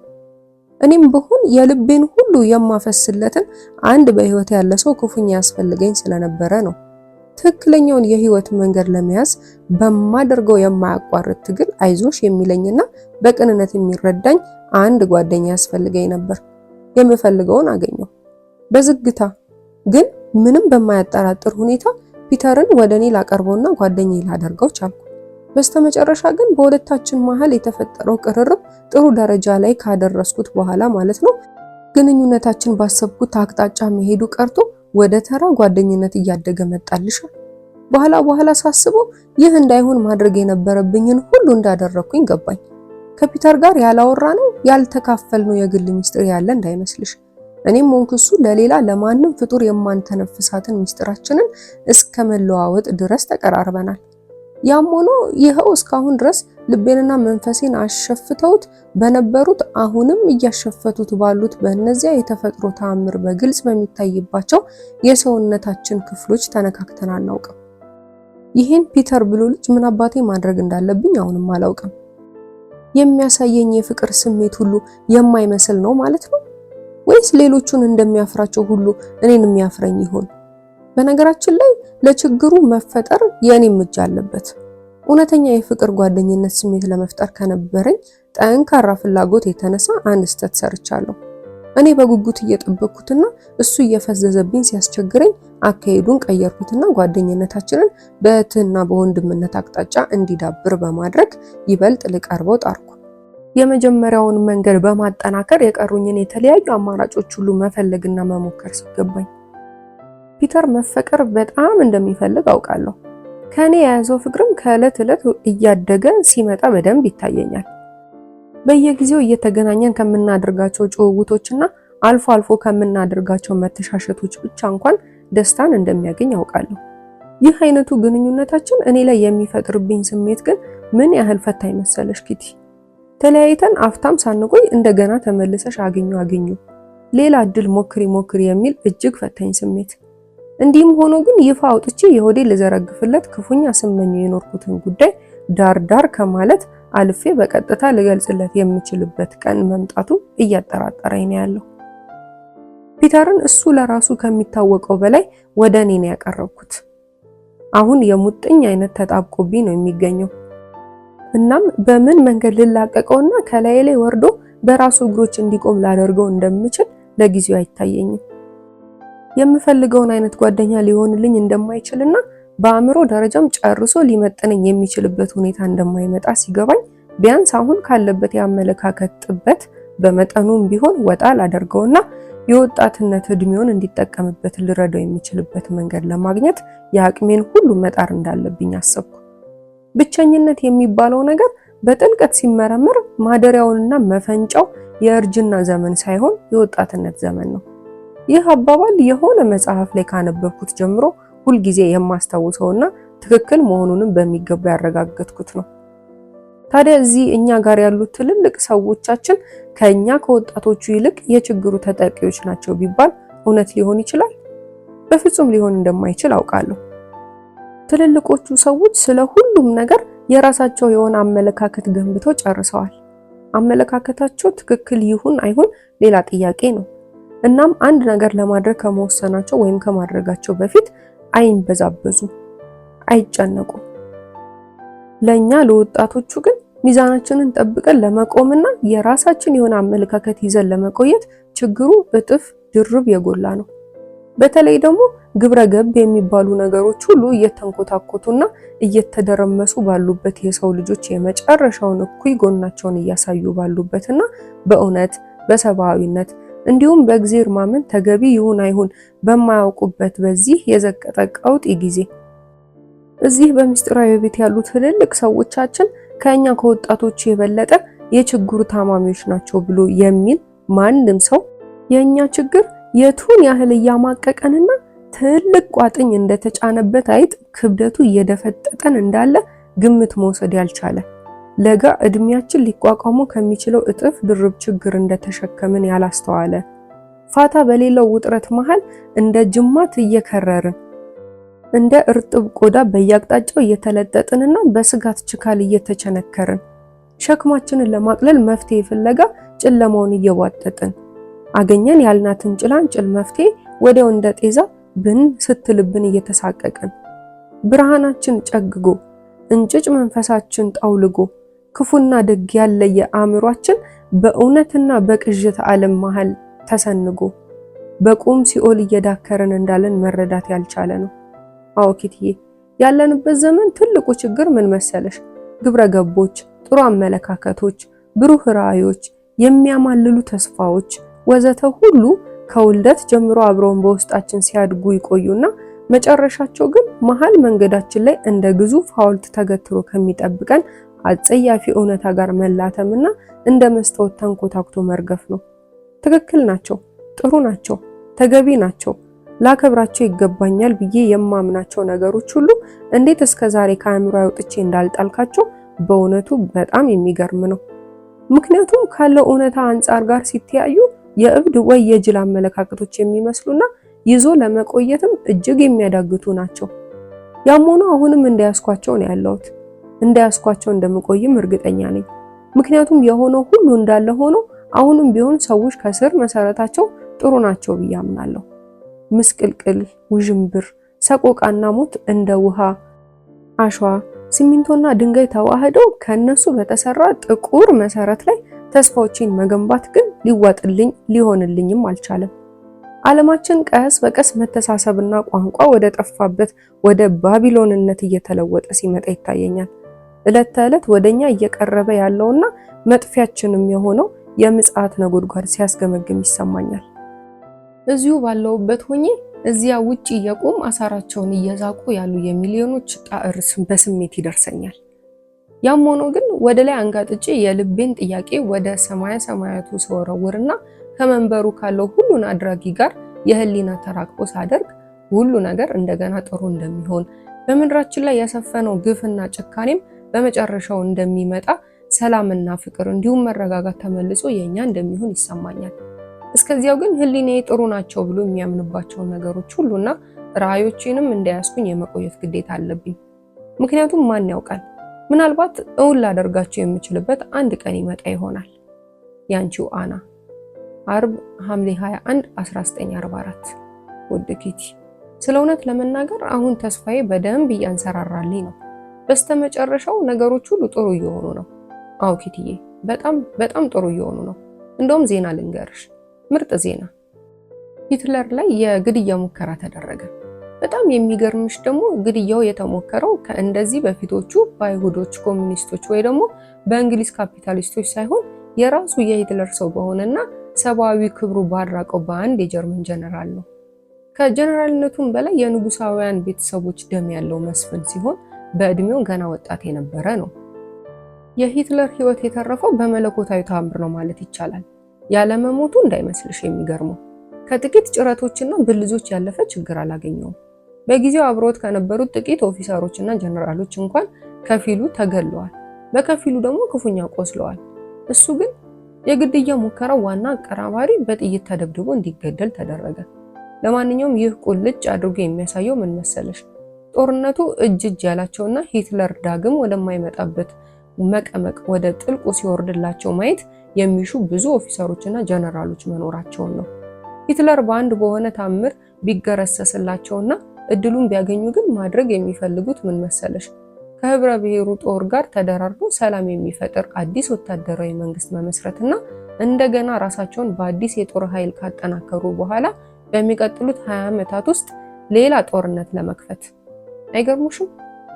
እኔም ብሆን የልቤን ሁሉ የማፈስለትን አንድ በህይወት ያለ ሰው ክፉኛ ያስፈልገኝ ስለነበረ ነው። ትክክለኛውን የህይወት መንገድ ለመያዝ በማደርገው የማያቋርጥ ትግል አይዞሽ የሚለኝና በቅንነት የሚረዳኝ አንድ ጓደኛ ያስፈልገኝ ነበር። የምፈልገውን አገኘው። በዝግታ ግን ምንም በማያጠራጥር ሁኔታ ፒተርን ወደ እኔ ላቀርበውና ጓደኛዬ ላደርገው ቻልኩ። በስተመጨረሻ ግን በሁለታችን መሃል የተፈጠረው ቅርርብ ጥሩ ደረጃ ላይ ካደረስኩት በኋላ ማለት ነው ግንኙነታችን ባሰብኩት አቅጣጫ መሄዱ ቀርቶ ወደ ተራ ጓደኝነት እያደገ መጣልሻ። በኋላ ሳስበው ይህ እንዳይሆን ማድረግ የነበረብኝን ሁሉ እንዳደረኩኝ ገባኝ። ከፒተር ጋር ያላወራነው ያልተካፈልነው የግል ሚስጥር ያለ እንዳይመስልሽ። እኔም ሆንኩ እሱ ለሌላ ለማንም ፍጡር የማንተነፍሳትን ሚስጥራችንን እስከ መለዋወጥ ድረስ ተቀራርበናል። ያም ሆኖ ይኸው እስካሁን ድረስ ልቤንና መንፈሴን አሸፍተውት በነበሩት አሁንም እያሸፈቱት ባሉት በእነዚያ የተፈጥሮ ተአምር በግልጽ በሚታይባቸው የሰውነታችን ክፍሎች ተነካክተን አናውቅም። ይህን ፒተር ብሎ ልጅ ምን አባቴ ማድረግ እንዳለብኝ አሁንም አላውቅም። የሚያሳየኝ የፍቅር ስሜት ሁሉ የማይመስል ነው ማለት ነው ወይስ ሌሎቹን እንደሚያፍራቸው ሁሉ እኔን የሚያፍረኝ ይሆን? በነገራችን ላይ ለችግሩ መፈጠር የኔም እጅ አለበት። እውነተኛ የፍቅር ጓደኝነት ስሜት ለመፍጠር ከነበረኝ ጠንካራ ፍላጎት የተነሳ አንድ ስህተት ሰርቻለሁ። እኔ በጉጉት እየጠበቅኩትና እሱ እየፈዘዘብኝ ሲያስቸግረኝ አካሄዱን ቀየርኩትና ጓደኝነታችንን በእህትና በወንድምነት አቅጣጫ እንዲዳብር በማድረግ ይበልጥ ልቀርበው ጣርኩ። የመጀመሪያውን መንገድ በማጠናከር የቀሩኝን የተለያዩ አማራጮች ሁሉ መፈለግና መሞከር ሲገባኝ ፒተር መፈቀር በጣም እንደሚፈልግ አውቃለሁ። ከኔ የያዘው ፍቅርም ከዕለት ዕለት እያደገ ሲመጣ በደንብ ይታየኛል። በየጊዜው እየተገናኘን ከምናደርጋቸው ጭውውቶችና አልፎ አልፎ ከምናደርጋቸው መተሻሸቶች ብቻ እንኳን ደስታን እንደሚያገኝ አውቃለሁ። ይህ አይነቱ ግንኙነታችን እኔ ላይ የሚፈጥርብኝ ስሜት ግን ምን ያህል ፈታኝ መሰለሽ ኪቲ። ተለያይተን አፍታም ሳንቆይ እንደገና ተመልሰሽ አግኙ ሌላ እድል ሞክሪ የሚል እጅግ ፈታኝ ስሜት። እንዲህም ሆኖ ግን ይፋ አውጥቼ የሆዴ ልዘረግፍለት ክፉኛ ስመኘው የኖርኩትን ጉዳይ ዳር ከማለት አልፌ በቀጥታ ልገልጽለት የምችልበት ቀን መምጣቱ እያጠራጠረኝ ነው ያለው። ፒተርን እሱ ለራሱ ከሚታወቀው በላይ ወደ እኔ ነው ያቀረብኩት። አሁን የሙጥኝ አይነት ተጣብቆብኝ ነው የሚገኘው። እናም በምን መንገድ ልላቀቀውና ከላይ ላይ ወርዶ በራሱ እግሮች እንዲቆም ላደርገው እንደምችል ለጊዜው አይታየኝም። የምፈልገውን አይነት ጓደኛ ሊሆንልኝ እንደማይችልና በአእምሮ ደረጃም ጨርሶ ሊመጥነኝ የሚችልበት ሁኔታ እንደማይመጣ ሲገባኝ ቢያንስ አሁን ካለበት የአመለካከት ጥበት በመጠኑም ቢሆን ወጣ ላደርገውና የወጣትነት እድሜውን እንዲጠቀምበት ልረዳው የሚችልበት መንገድ ለማግኘት የአቅሜን ሁሉ መጣር እንዳለብኝ አሰብኩ። ብቸኝነት የሚባለው ነገር በጥልቀት ሲመረመር ማደሪያውንና መፈንጫው የእርጅና ዘመን ሳይሆን የወጣትነት ዘመን ነው። ይህ አባባል የሆነ መጽሐፍ ላይ ካነበብኩት ጀምሮ ሁልጊዜ የማስታውሰውና ትክክል መሆኑንም በሚገባ ያረጋገጥኩት ነው። ታዲያ እዚህ እኛ ጋር ያሉት ትልልቅ ሰዎቻችን ከኛ ከወጣቶቹ ይልቅ የችግሩ ተጠቂዎች ናቸው ቢባል እውነት ሊሆን ይችላል? በፍጹም ሊሆን እንደማይችል አውቃለሁ። ትልልቆቹ ሰዎች ስለ ሁሉም ነገር የራሳቸው የሆነ አመለካከት ገንብተው ጨርሰዋል። አመለካከታቸው ትክክል ይሁን አይሁን ሌላ ጥያቄ ነው። እናም አንድ ነገር ለማድረግ ከመወሰናቸው ወይም ከማድረጋቸው በፊት አይንበዛበዙ፣ አይጨነቁ። ለኛ ለወጣቶቹ ግን ሚዛናችንን ጠብቀን ለመቆምና የራሳችን የሆነ አመለካከት ይዘን ለመቆየት ችግሩ እጥፍ ድርብ የጎላ ነው። በተለይ ደግሞ ግብረ ገብ የሚባሉ ነገሮች ሁሉ እየተንኮታኮቱና እየተደረመሱ ባሉበት የሰው ልጆች የመጨረሻውን እኩይ ጎናቸውን እያሳዩ ባሉበትና በእውነት በሰብአዊነት እንዲሁም በእግዚአብሔር ማመን ተገቢ ይሁን አይሁን በማያውቁበት በዚህ የዘቀጠ ቀውጢ ጊዜ እዚህ በሚስጥራዊ ቤት ያሉ ትልልቅ ሰዎቻችን ከኛ ከወጣቶቹ የበለጠ የችግሩ ታማሚዎች ናቸው ብሎ የሚል ማንም ሰው የኛ ችግር የቱን ያህል እያማቀቀንና ትልቅ ቋጥኝ እንደተጫነበት አይጥ ክብደቱ እየደፈጠጠን እንዳለ ግምት መውሰድ ያልቻለ ለጋ እድሜያችን ሊቋቋሙ ከሚችለው እጥፍ ድርብ ችግር እንደተሸከምን ያላስተዋለ ፋታ በሌለው ውጥረት መሃል እንደ ጅማት እየከረርን እንደ እርጥብ ቆዳ በየአቅጣጫው እየተለጠጥንና በስጋት ችካል እየተቸነከርን ሸክማችንን ለማቅለል መፍትሄ ፍለጋ ጨለማውን እየዋጠጥን አገኘን ያልናትን ጭላንጭል መፍትሄ ወዲያው እንደ ጤዛ ብን ስትልብን እየተሳቀቅን ብርሃናችን ጨግጎ እንጭጭ መንፈሳችን ጣውልጎ ክፉና ደግ ያለየ አእምሯችን በእውነትና በቅዥት ዓለም መሃል ተሰንጎ በቁም ሲኦል እየዳከረን እንዳለን መረዳት ያልቻለ ነው። አዎ ኪትዬ፣ ያለንበት ዘመን ትልቁ ችግር ምን መሰለሽ? ግብረ ገቦች፣ ጥሩ አመለካከቶች፣ ብሩህ ራዕዮች፣ የሚያማልሉ ተስፋዎች ወዘተ ሁሉ ከውልደት ጀምሮ አብረውን በውስጣችን ሲያድጉ ይቆዩና መጨረሻቸው ግን መሃል መንገዳችን ላይ እንደ ግዙፍ ሐውልት ተገትሮ ከሚጠብቀን አጸያፊ እውነታ ጋር መላተምና እንደ መስታወት ተንኮታክቶ መርገፍ ነው። ትክክል ናቸው፣ ጥሩ ናቸው፣ ተገቢ ናቸው፣ ላከብራቸው ይገባኛል ብዬ የማምናቸው ነገሮች ሁሉ እንዴት እስከዛሬ ከአእምሮ አውጥቼ እንዳልጣልካቸው በእውነቱ በጣም የሚገርም ነው። ምክንያቱም ካለው እውነታ አንጻር ጋር ሲተያዩ የእብድ ወይ የጅል አመለካከቶች የሚመስሉና ይዞ ለመቆየትም እጅግ የሚያዳግቱ ናቸው። ያም ሆኖ አሁንም እንዳያስኳቸው ነው ያለሁት። እንዳያስኳቸው እንደምቆይም እርግጠኛ ነኝ። ምክንያቱም የሆነው ሁሉ እንዳለ ሆኖ አሁንም ቢሆን ሰዎች ከስር መሰረታቸው ጥሩ ናቸው ብዬ አምናለሁ። ምስቅልቅል፣ ውዥንብር፣ ሰቆቃና ሞት እንደ ውሃ፣ አሸዋ፣ ሲሚንቶና ድንጋይ ተዋህደው ከነሱ በተሰራ ጥቁር መሰረት ላይ ተስፋዎችን መገንባት ግን ሊዋጥልኝ ሊሆንልኝም አልቻለም። ዓለማችን ቀስ በቀስ መተሳሰብና ቋንቋ ወደ ጠፋበት ወደ ባቢሎንነት እየተለወጠ ሲመጣ ይታየኛል። ዕለት ተዕለት ወደኛ እየቀረበ ያለውና መጥፊያችንም የሆነው የምጽአት ነጎድጓድ ሲያስገመግም ይሰማኛል። እዚሁ ባለውበት ሆኜ እዚያ ውጪ የቁም አሳራቸውን እየዛቁ ያሉ የሚሊዮኖች ጣዕር በስሜት ይደርሰኛል። ያም ሆኖ ግን ወደ ላይ አንጋጥጬ የልቤን ጥያቄ ወደ ሰማያ ሰማያቱ ስወረውርና ከመንበሩ ካለው ሁሉን አድራጊ ጋር የህሊና ተራክቦ ሳደርግ ሁሉ ነገር እንደገና ጥሩ እንደሚሆን፣ በምድራችን ላይ ያሰፈነው ግፍና ጭካኔም በመጨረሻው እንደሚመጣ፣ ሰላምና ፍቅር እንዲሁም መረጋጋት ተመልሶ የኛ እንደሚሆን ይሰማኛል። እስከዚያው ግን ህሊናዬ ጥሩ ናቸው ብሎ የሚያምንባቸውን ነገሮች ሁሉና ራዕዮቼንም እንዳያስኩኝ የመቆየት ግዴታ አለብኝ። ምክንያቱም ማን ያውቃል፣ ምናልባት እውን ላደርጋቸው የምችልበት አንድ ቀን ይመጣ ይሆናል። ያንቺው አና። አርብ ሐምሌ 21 1944። ውድ ኪቲ፣ ስለ እውነት ለመናገር አሁን ተስፋዬ በደንብ እያንሰራራልኝ ነው። በስተመጨረሻው ነገሮች ሁሉ ጥሩ እየሆኑ ነው። አዎ ኪቲዬ፣ በጣም ጥሩ እየሆኑ ነው። እንደውም ዜና ልንገርሽ፣ ምርጥ ዜና። ሂትለር ላይ የግድያ ሙከራ ተደረገ። በጣም የሚገርምሽ ደግሞ ግድያው የተሞከረው ከእንደዚህ በፊቶቹ በአይሁዶች ኮሙኒስቶች ወይ ደግሞ በእንግሊዝ ካፒታሊስቶች ሳይሆን የራሱ የሂትለር ሰው በሆነና ሰብአዊ ክብሩ ባራቀው በአንድ የጀርመን ጀነራል ነው። ከጀነራልነቱም በላይ የንጉሳውያን ቤተሰቦች ደም ያለው መስፍን ሲሆን በእድሜው ገና ወጣት የነበረ ነው። የሂትለር ህይወት የተረፈው በመለኮታዊ ተአምር ነው ማለት ይቻላል። ያለመሞቱ እንዳይመስልሽ የሚገርመው ከጥቂት ጭረቶችና ብልዞች ያለፈ ችግር አላገኘውም። በጊዜው አብሮት ከነበሩት ጥቂት ኦፊሰሮችና ጀነራሎች እንኳን ከፊሉ ተገለዋል፣ በከፊሉ ደግሞ ክፉኛ ቆስለዋል። እሱ ግን የግድያ ሙከራው ዋና አቀራባሪ በጥይት ተደብድቦ እንዲገደል ተደረገ። ለማንኛውም ይህ ቁልጭ አድርጎ የሚያሳየው ምን መሰለሽ? ጦርነቱ እጅ ያላቸውና ሂትለር ዳግም ወደማይመጣበት መቀመቅ ወደ ጥልቁ ሲወርድላቸው ማየት የሚሹ ብዙ ኦፊሰሮችና ጀነራሎች መኖራቸውን ነው። ሂትለር በአንድ በሆነ ታምር ቢገረሰስላቸውና እድሉን ቢያገኙ ግን ማድረግ የሚፈልጉት ምን መሰለሽ? ከህብረ ብሔሩ ጦር ጋር ተደራርቦ ሰላም የሚፈጥር አዲስ ወታደራዊ መንግስት መመስረትና እንደገና ራሳቸውን በአዲስ የጦር ኃይል ካጠናከሩ በኋላ በሚቀጥሉት 20 ዓመታት ውስጥ ሌላ ጦርነት ለመክፈት። አይገርሙሽም?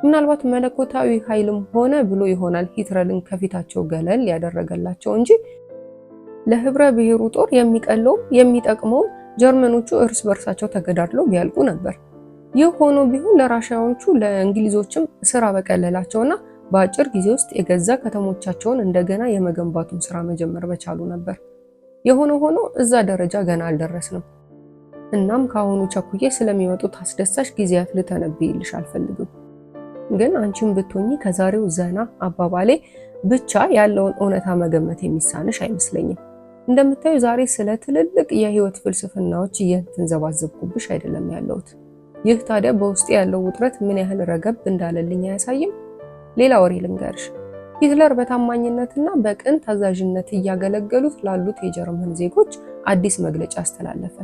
ምናልባት መለኮታዊ ኃይልም ሆነ ብሎ ይሆናል ሂትለርን ከፊታቸው ገለል ያደረገላቸው እንጂ ለህብረ ብሔሩ ጦር የሚቀለው የሚጠቅመው ጀርመኖቹ እርስ በርሳቸው ተገዳድለው ቢያልቁ ነበር። ይህ ሆኖ ቢሆን ለራሻዎቹ ለእንግሊዞችም ስራ በቀለላቸውና በአጭር ጊዜ ውስጥ የገዛ ከተሞቻቸውን እንደገና የመገንባቱን ስራ መጀመር በቻሉ ነበር። የሆነ ሆኖ እዛ ደረጃ ገና አልደረስንም። እናም ካሁኑ ቸኩዬ ስለሚመጡት አስደሳች ጊዜያት ልተነብይልሽ አልፈልግም። ግን አንቺም ብትሆኚ ከዛሬው ዘና አባባሌ ብቻ ያለውን እውነታ መገመት የሚሳንሽ አይመስለኝም። እንደምታዩ ዛሬ ስለ ትልልቅ የህይወት ፍልስፍናዎች እየተንዘባዘብኩብሽ አይደለም ያለሁት። ይህ ታዲያ በውስጤ ያለው ውጥረት ምን ያህል ረገብ እንዳለልኝ አያሳይም? ሌላ ወሬ ልንገርሽ። ሂትለር በታማኝነትና በቅን ታዛዥነት እያገለገሉት ላሉት የጀርመን ዜጎች አዲስ መግለጫ አስተላለፈ።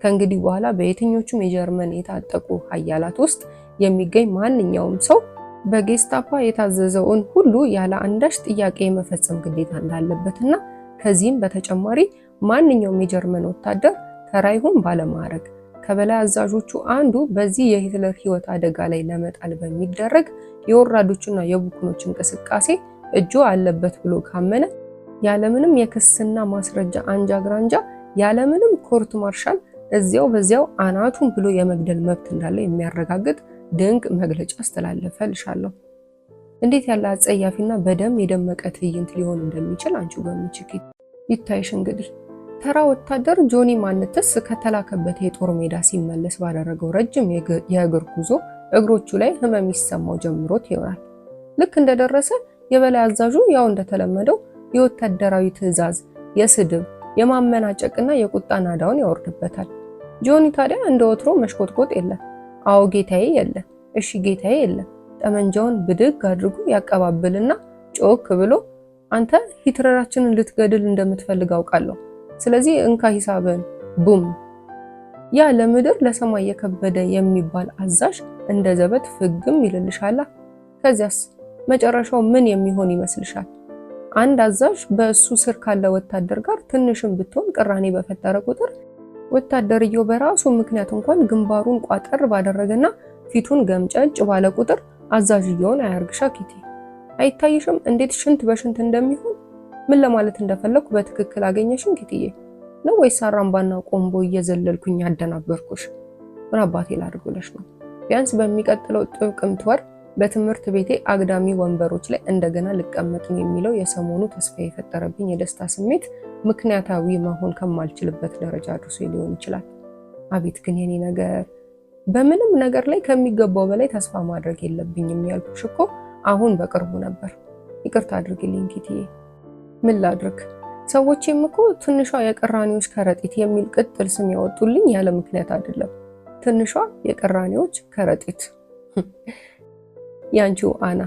ከእንግዲህ በኋላ በየትኞቹም የጀርመን የታጠቁ ኃያላት ውስጥ የሚገኝ ማንኛውም ሰው በጌስታፓ የታዘዘውን ሁሉ ያለ አንዳች ጥያቄ የመፈጸም ግዴታ እንዳለበትና ከዚህም በተጨማሪ ማንኛውም የጀርመን ወታደር ተራ ይሁን ባለማዕረግ ከበላይ አዛዦቹ አንዱ በዚህ የሂትለር ሕይወት አደጋ ላይ ለመጣል በሚደረግ የወራዶችና የቡክኖች እንቅስቃሴ እጁ አለበት ብሎ ካመነ ያለምንም የክስና ማስረጃ አንጃ ግራንጃ ያለምንም ኮርት ማርሻል እዚያው በዚያው አናቱን ብሎ የመግደል መብት እንዳለው የሚያረጋግጥ ድንቅ መግለጫ አስተላለፈ ልሻለሁ። እንዴት ያለ አጸያፊና በደም የደመቀ ትዕይንት ሊሆን እንደሚችል አንቺ ገምቺ። ይታይሽ እንግዲህ ተራ ወታደር ጆኒ ማንተስ ከተላከበት የጦር ሜዳ ሲመለስ ባደረገው ረጅም የእግር ጉዞ እግሮቹ ላይ ህመም ይሰማው ጀምሮት ይሆናል። ልክ እንደደረሰ የበላይ አዛዡ ያው እንደተለመደው የወታደራዊ ትዕዛዝ፣ የስድብ፣ የማመናጨቅና የቁጣ ናዳውን ያወርድበታል። ጆኒ ታዲያ እንደ ወትሮ መሽቆጥቆጥ የለም። አዎ ጌታዬ የለ፣ እሺ ጌታዬ የለ። ጠመንጃውን ብድግ አድርጎ ያቀባብልና ጮክ ብሎ አንተ ሂትለራችንን ልትገድል እንደምትፈልግ አውቃለሁ፣ ስለዚህ እንካ ሂሳብን ቡም። ያ ለምድር ለሰማይ የከበደ የሚባል አዛዥ እንደ ዘበት ፍግም ይልልሻላ። ከዚያስ መጨረሻው ምን የሚሆን ይመስልሻል? አንድ አዛዥ በእሱ ስር ካለ ወታደር ጋር ትንሽም ብትሆን ቅራኔ በፈጠረ ቁጥር ወታደርየው በራሱ ምክንያት እንኳን ግንባሩን ቋጠር ባደረገና ፊቱን ገምጨጭ ባለ ቁጥር አዛዥየውን አያርግሻ ኪቲ። አይታይሽም እንዴት ሽንት በሽንት እንደሚሆን? ምን ለማለት እንደፈለኩ በትክክል አገኘሽን ኪቲዬ? ነው ወይስ አራምባና ቆምቦ እየዘለልኩኝ ያደናበርኩሽ? ምን አባቴ ላድርግልሽ ነው? ቢያንስ በሚቀጥለው ጥቅምት ወር በትምህርት ቤቴ አግዳሚ ወንበሮች ላይ እንደገና ልቀመጥ ነው የሚለው የሰሞኑ ተስፋ የፈጠረብኝ የደስታ ስሜት ምክንያታዊ መሆን ከማልችልበት ደረጃ አድርሶ ሊሆን ይችላል። አቤት ግን የኔ ነገር! በምንም ነገር ላይ ከሚገባው በላይ ተስፋ ማድረግ የለብኝም ያልኩሽ እኮ አሁን በቅርቡ ነበር። ይቅርታ አድርግልኝ ኪቲዬ። ምን ላድርግ? ሰዎችም እኮ ትንሿ የቅራኔዎች ከረጢት የሚል ቅጥል ስም ያወጡልኝ ያለ ምክንያት አይደለም። ትንሿ የቅራኔዎች ከረጢት ያንቺው አና።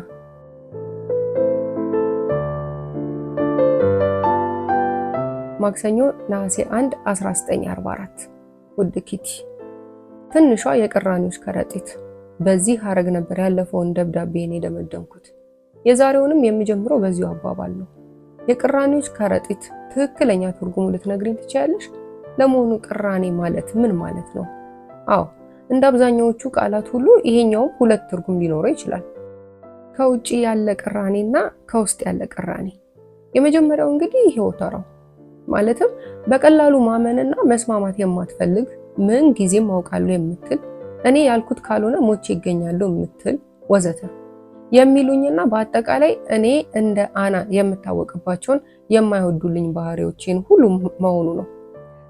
ማክሰኞ ነሐሴ 1 1944። ውድ ኪቲ፣ ትንሿ የቅራኔዎች ከረጢት። በዚህ ሐረግ ነበር ያለፈውን ደብዳቤን የደመደምኩት። የዛሬውንም የምጀምረው በዚሁ አባባል ነው። የቅራኔዎች ከረጢት ትክክለኛ ትርጉሙ ልትነግሪኝ ትችያለሽ? ለመሆኑ ቅራኔ ማለት ምን ማለት ነው? አዎ እንደ አብዛኛዎቹ ቃላት ሁሉ ይሄኛው ሁለት ትርጉም ሊኖረው ይችላል። ከውጪ ያለ ቅራኔና ከውስጥ ያለ ቅራኔ። የመጀመሪያው እንግዲህ ይሄው ተራው ማለትም በቀላሉ ማመንና መስማማት የማትፈልግ ምን ጊዜም አውቃለሁ የምትል እኔ ያልኩት ካልሆነ ሞቼ ይገኛለሁ የምትል ወዘተ የሚሉኝና በአጠቃላይ እኔ እንደ አና የምታወቅባቸውን የማይወዱልኝ ባህሪዎችን ሁሉ መሆኑ ነው።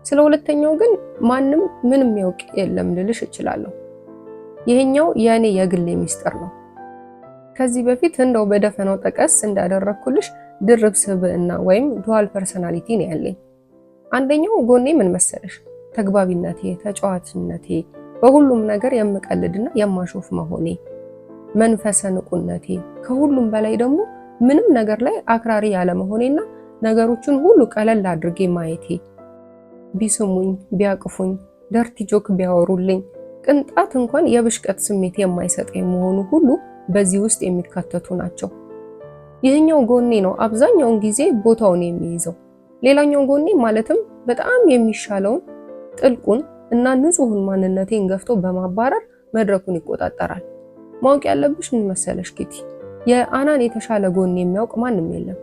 ስለ ሁለተኛው ግን ማንም ምንም ያውቅ የለም ልልሽ እችላለሁ። ይሄኛው የኔ የግል ሚስጥር ነው። ከዚህ በፊት እንደው በደፈናው ጠቀስ እንዳደረኩልሽ ድርብ ስብዕና ወይም ዱዋል ፐርሰናሊቲ ነው ያለኝ። አንደኛው ጎኔ ምን መሰለሽ? ተግባቢነቴ፣ ተጫዋችነቴ፣ በሁሉም ነገር የምቀልድና የማሾፍ መሆኔ፣ መንፈሰ ንቁነቴ፣ ከሁሉም በላይ ደግሞ ምንም ነገር ላይ አክራሪ ያለ መሆኔና ነገሮችን ሁሉ ቀለል አድርጌ ማየቴ፣ ቢስሙኝ፣ ቢያቅፉኝ፣ ደርቲ ጆክ ቢያወሩልኝ ቅንጣት እንኳን የብሽቀት ስሜት የማይሰጠኝ መሆኑ ሁሉ በዚህ ውስጥ የሚካተቱ ናቸው። ይህኛው ጎኔ ነው አብዛኛውን ጊዜ ቦታውን የሚይዘው። ሌላኛው ጎኔ ማለትም በጣም የሚሻለውን ጥልቁን እና ንጹሑን ማንነቴን ገፍቶ በማባረር መድረኩን ይቆጣጠራል። ማወቅ ያለብሽ ምን መሰለሽ ኪቲ፣ የአናን የተሻለ ጎኔ የሚያውቅ ማንም የለም።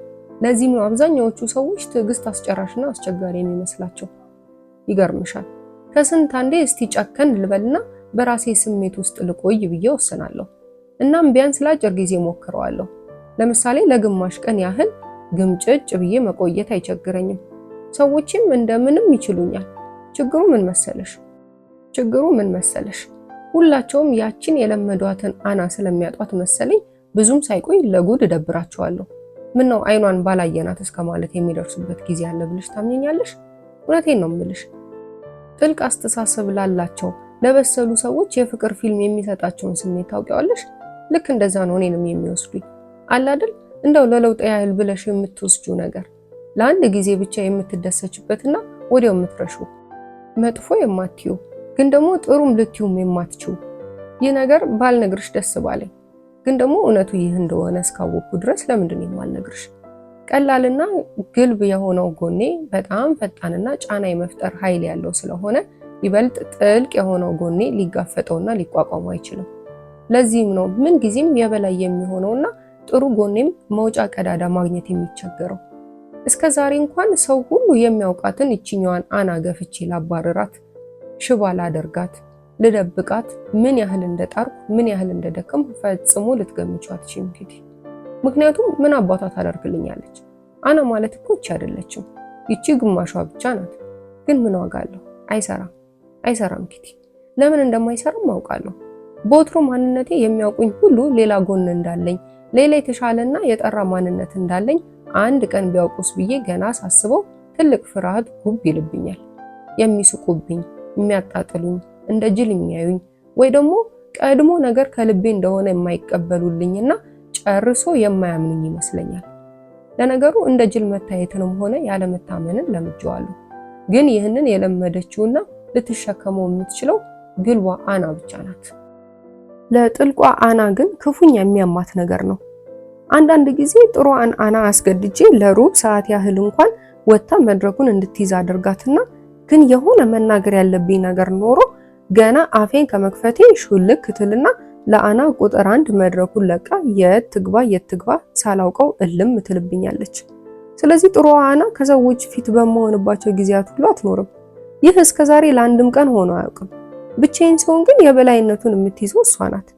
ለዚህም ነው አብዛኛዎቹ ሰዎች ትዕግስት አስጨራሽና አስቸጋሪ የሚመስላቸው። ይገርምሻል፣ ከስንት አንዴ እስቲ ጨከን ልበልና በራሴ ስሜት ውስጥ ልቆይ ብዬ ወስናለሁ። እናም ቢያንስ ለአጭር ጊዜ ሞክረዋለሁ። ለምሳሌ ለግማሽ ቀን ያህል ግምጭጭ ብዬ መቆየት አይቸግረኝም። ሰዎችም እንደምንም ይችሉኛል። ችግሩ ምን መሰለሽ? ሁላቸውም ያችን የለመዷትን አና ስለሚያጧት መሰለኝ ብዙም ሳይቆይ ለጉድ እደብራቸዋለሁ። ምን ነው አይኗን ባላየናት እስከ ማለት የሚደርሱበት ጊዜ አለ ብለሽ ታምኘኛለሽ? እውነቴን ነው የምልሽ። ጥልቅ አስተሳሰብ ላላቸው ለበሰሉ ሰዎች የፍቅር ፊልም የሚሰጣቸውን ስሜት ታውቂዋለሽ? ልክ እንደዛ ነው እኔንም የሚወስዱኝ። አለ አይደል እንደው ለለውጥ ያህል ብለሽ የምትወስጂው ነገር ለአንድ ጊዜ ብቻ የምትደሰችበትና ወዲያው የምትረሺው መጥፎ የማትዩ ግን ደግሞ ጥሩም ልትዩም የማትችው ይህ ነገር ባልነግርሽ ደስ ባለኝ። ግን ደግሞ እውነቱ ይህ እንደሆነ እስካወቅኩ ድረስ ለምንድን ነው የማልነግርሽ? ቀላልና ግልብ የሆነው ጎኔ በጣም ፈጣንና ጫና የመፍጠር ኃይል ያለው ስለሆነ ይበልጥ ጥልቅ የሆነው ጎኔ ሊጋፈጠውና ሊቋቋሙ አይችልም። ለዚህም ነው ምን ጊዜም የበላይ የሚሆነውና ጥሩ ጎኔም መውጫ ቀዳዳ ማግኘት የሚቸገረው። እስከ ዛሬ እንኳን ሰው ሁሉ የሚያውቃትን እቺኛዋን አና ገፍቼ ላባረራት፣ ሽባ ላደርጋት፣ ልደብቃት ምን ያህል እንደጣርኩ ምን ያህል እንደደከም ፈጽሞ ልትገምቹ አትችይም ኪቲ። ምክንያቱም ምን አባቷ ታደርግልኛለች? አና ማለት እኮ እቺ አይደለችም፣ ይቺ ግማሿ ብቻ ናት። ግን ምን ዋጋ አለው? አይሰራም ኪቲ። ለምን እንደማይሰራም አውቃለሁ። በወትሮ ማንነቴ የሚያውቁኝ ሁሉ ሌላ ጎን እንዳለኝ፣ ሌላ የተሻለና የጠራ ማንነት እንዳለኝ አንድ ቀን ቢያውቁስ ብዬ ገና ሳስበው ትልቅ ፍርሃት ጉብ ይልብኛል። የሚስቁብኝ፣ የሚያጣጥሉኝ፣ እንደ ጅል የሚያዩኝ ወይ ደግሞ ቀድሞ ነገር ከልቤ እንደሆነ የማይቀበሉልኝና ጨርሶ የማያምኑኝ ይመስለኛል። ለነገሩ እንደ ጅል መታየትንም ሆነ ያለመታመንን ለምጄዋለሁ። ግን ይህንን የለመደችውና ልትሸከመው የምትችለው ግልቧ አና ብቻ ናት። ለጥልቋ አና ግን ክፉኛ የሚያማት ነገር ነው። አንዳንድ ጊዜ ጥሩዋን አና አስገድጄ ለሩብ ሰዓት ያህል እንኳን ወጣ መድረኩን እንድትይዝ አድርጋትና ግን የሆነ መናገር ያለብኝ ነገር ኖሮ ገና አፌን ከመክፈቴ ሹልክ ትልና ለአና ቁጥር 1 መድረኩን ለቃ የት ትግባ ሳላውቀው እልም ትልብኛለች። ስለዚህ ጥሩዋ አና ከሰዎች ፊት በመሆንባቸው ጊዜያት ሁሉ አትኖርም። ይህ እስከዛሬ ለአንድም ቀን ሆኖ አያውቅም። ብቻዬን ሲሆን ግን የበላይነቱን የምትይዘው እሷ ናት።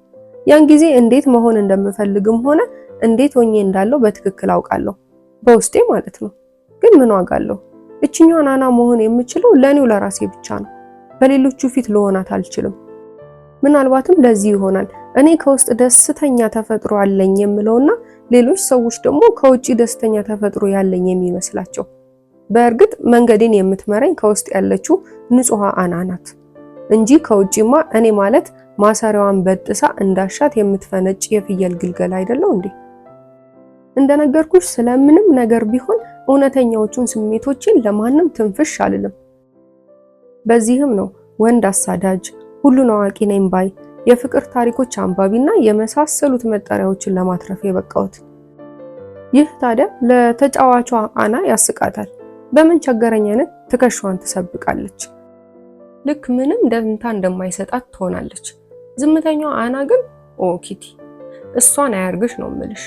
ያን ጊዜ እንዴት መሆን እንደምፈልግም ሆነ እንዴት ሆኜ እንዳለው በትክክል አውቃለሁ፣ በውስጤ ማለት ነው። ግን ምን ዋጋ አለው? እችኛዋን አና መሆን የምችለው ለኔው ለራሴ ብቻ ነው። በሌሎቹ ፊት ልሆናት አልችልም። ምናልባትም ለዚህ ይሆናል እኔ ከውስጥ ደስተኛ ተፈጥሮ አለኝ የምለውና ሌሎች ሰዎች ደግሞ ከውጪ ደስተኛ ተፈጥሮ ያለኝ የሚመስላቸው። በእርግጥ መንገዴን የምትመራኝ ከውስጥ ያለችው ንጹሃ አና ናት እንጂ ከውጪማ እኔ ማለት ማሰሪያዋን በጥሳ እንዳሻት የምትፈነጭ የፍየል ግልገል አይደለው እንዴ? እንደነገርኩሽ ስለምንም ነገር ቢሆን እውነተኛዎቹን ስሜቶችን ለማንም ትንፍሽ አልልም። በዚህም ነው ወንድ አሳዳጅ፣ ሁሉን አዋቂ ነኝ ባይ፣ የፍቅር ታሪኮች አንባቢና የመሳሰሉት መጠሪያዎችን ለማትረፍ የበቃሁት። ይህ ታዲያ ለተጫዋቿ አና ያስቃታል። በምን ቸገረኝ አይነት ትከሻዋን ትሰብቃለች። ልክ ምንም ደንታ እንደማይሰጣት ትሆናለች። ዝምተኛዋ አና ግን ኦ ኪቲ እሷን አያርግሽ ነው ምልሽ።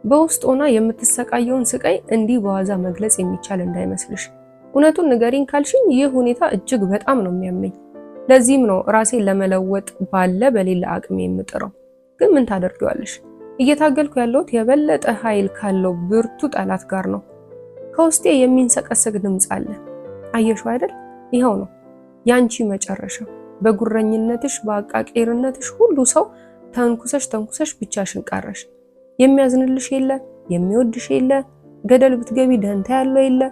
በውስጥ ሆና የምትሰቃየውን ስቃይ እንዲህ በዋዛ መግለጽ የሚቻል እንዳይመስልሽ። እውነቱን ንገሪኝ ካልሽኝ ይህ ሁኔታ እጅግ በጣም ነው የሚያመኝ። ለዚህም ነው ራሴን ለመለወጥ ባለ በሌላ አቅሜ የምጥረው። ግን ምን ታደርጊዋለሽ? እየታገልኩ ያለሁት የበለጠ ኃይል ካለው ብርቱ ጠላት ጋር ነው። ከውስጤ የሚንሰቀሰቅ ድምጽ አለ። አየሽው አይደል? ይኸው ነው ያንቺ መጨረሻ። በጉረኝነትሽ በአቃቄርነትሽ ሁሉ ሰው ተንኩሰሽ ብቻሽን ቀረሽ። የሚያዝንልሽ የለ፣ የሚወድሽ የለ፣ ገደል ብትገቢ ደንታ ያለው የለ።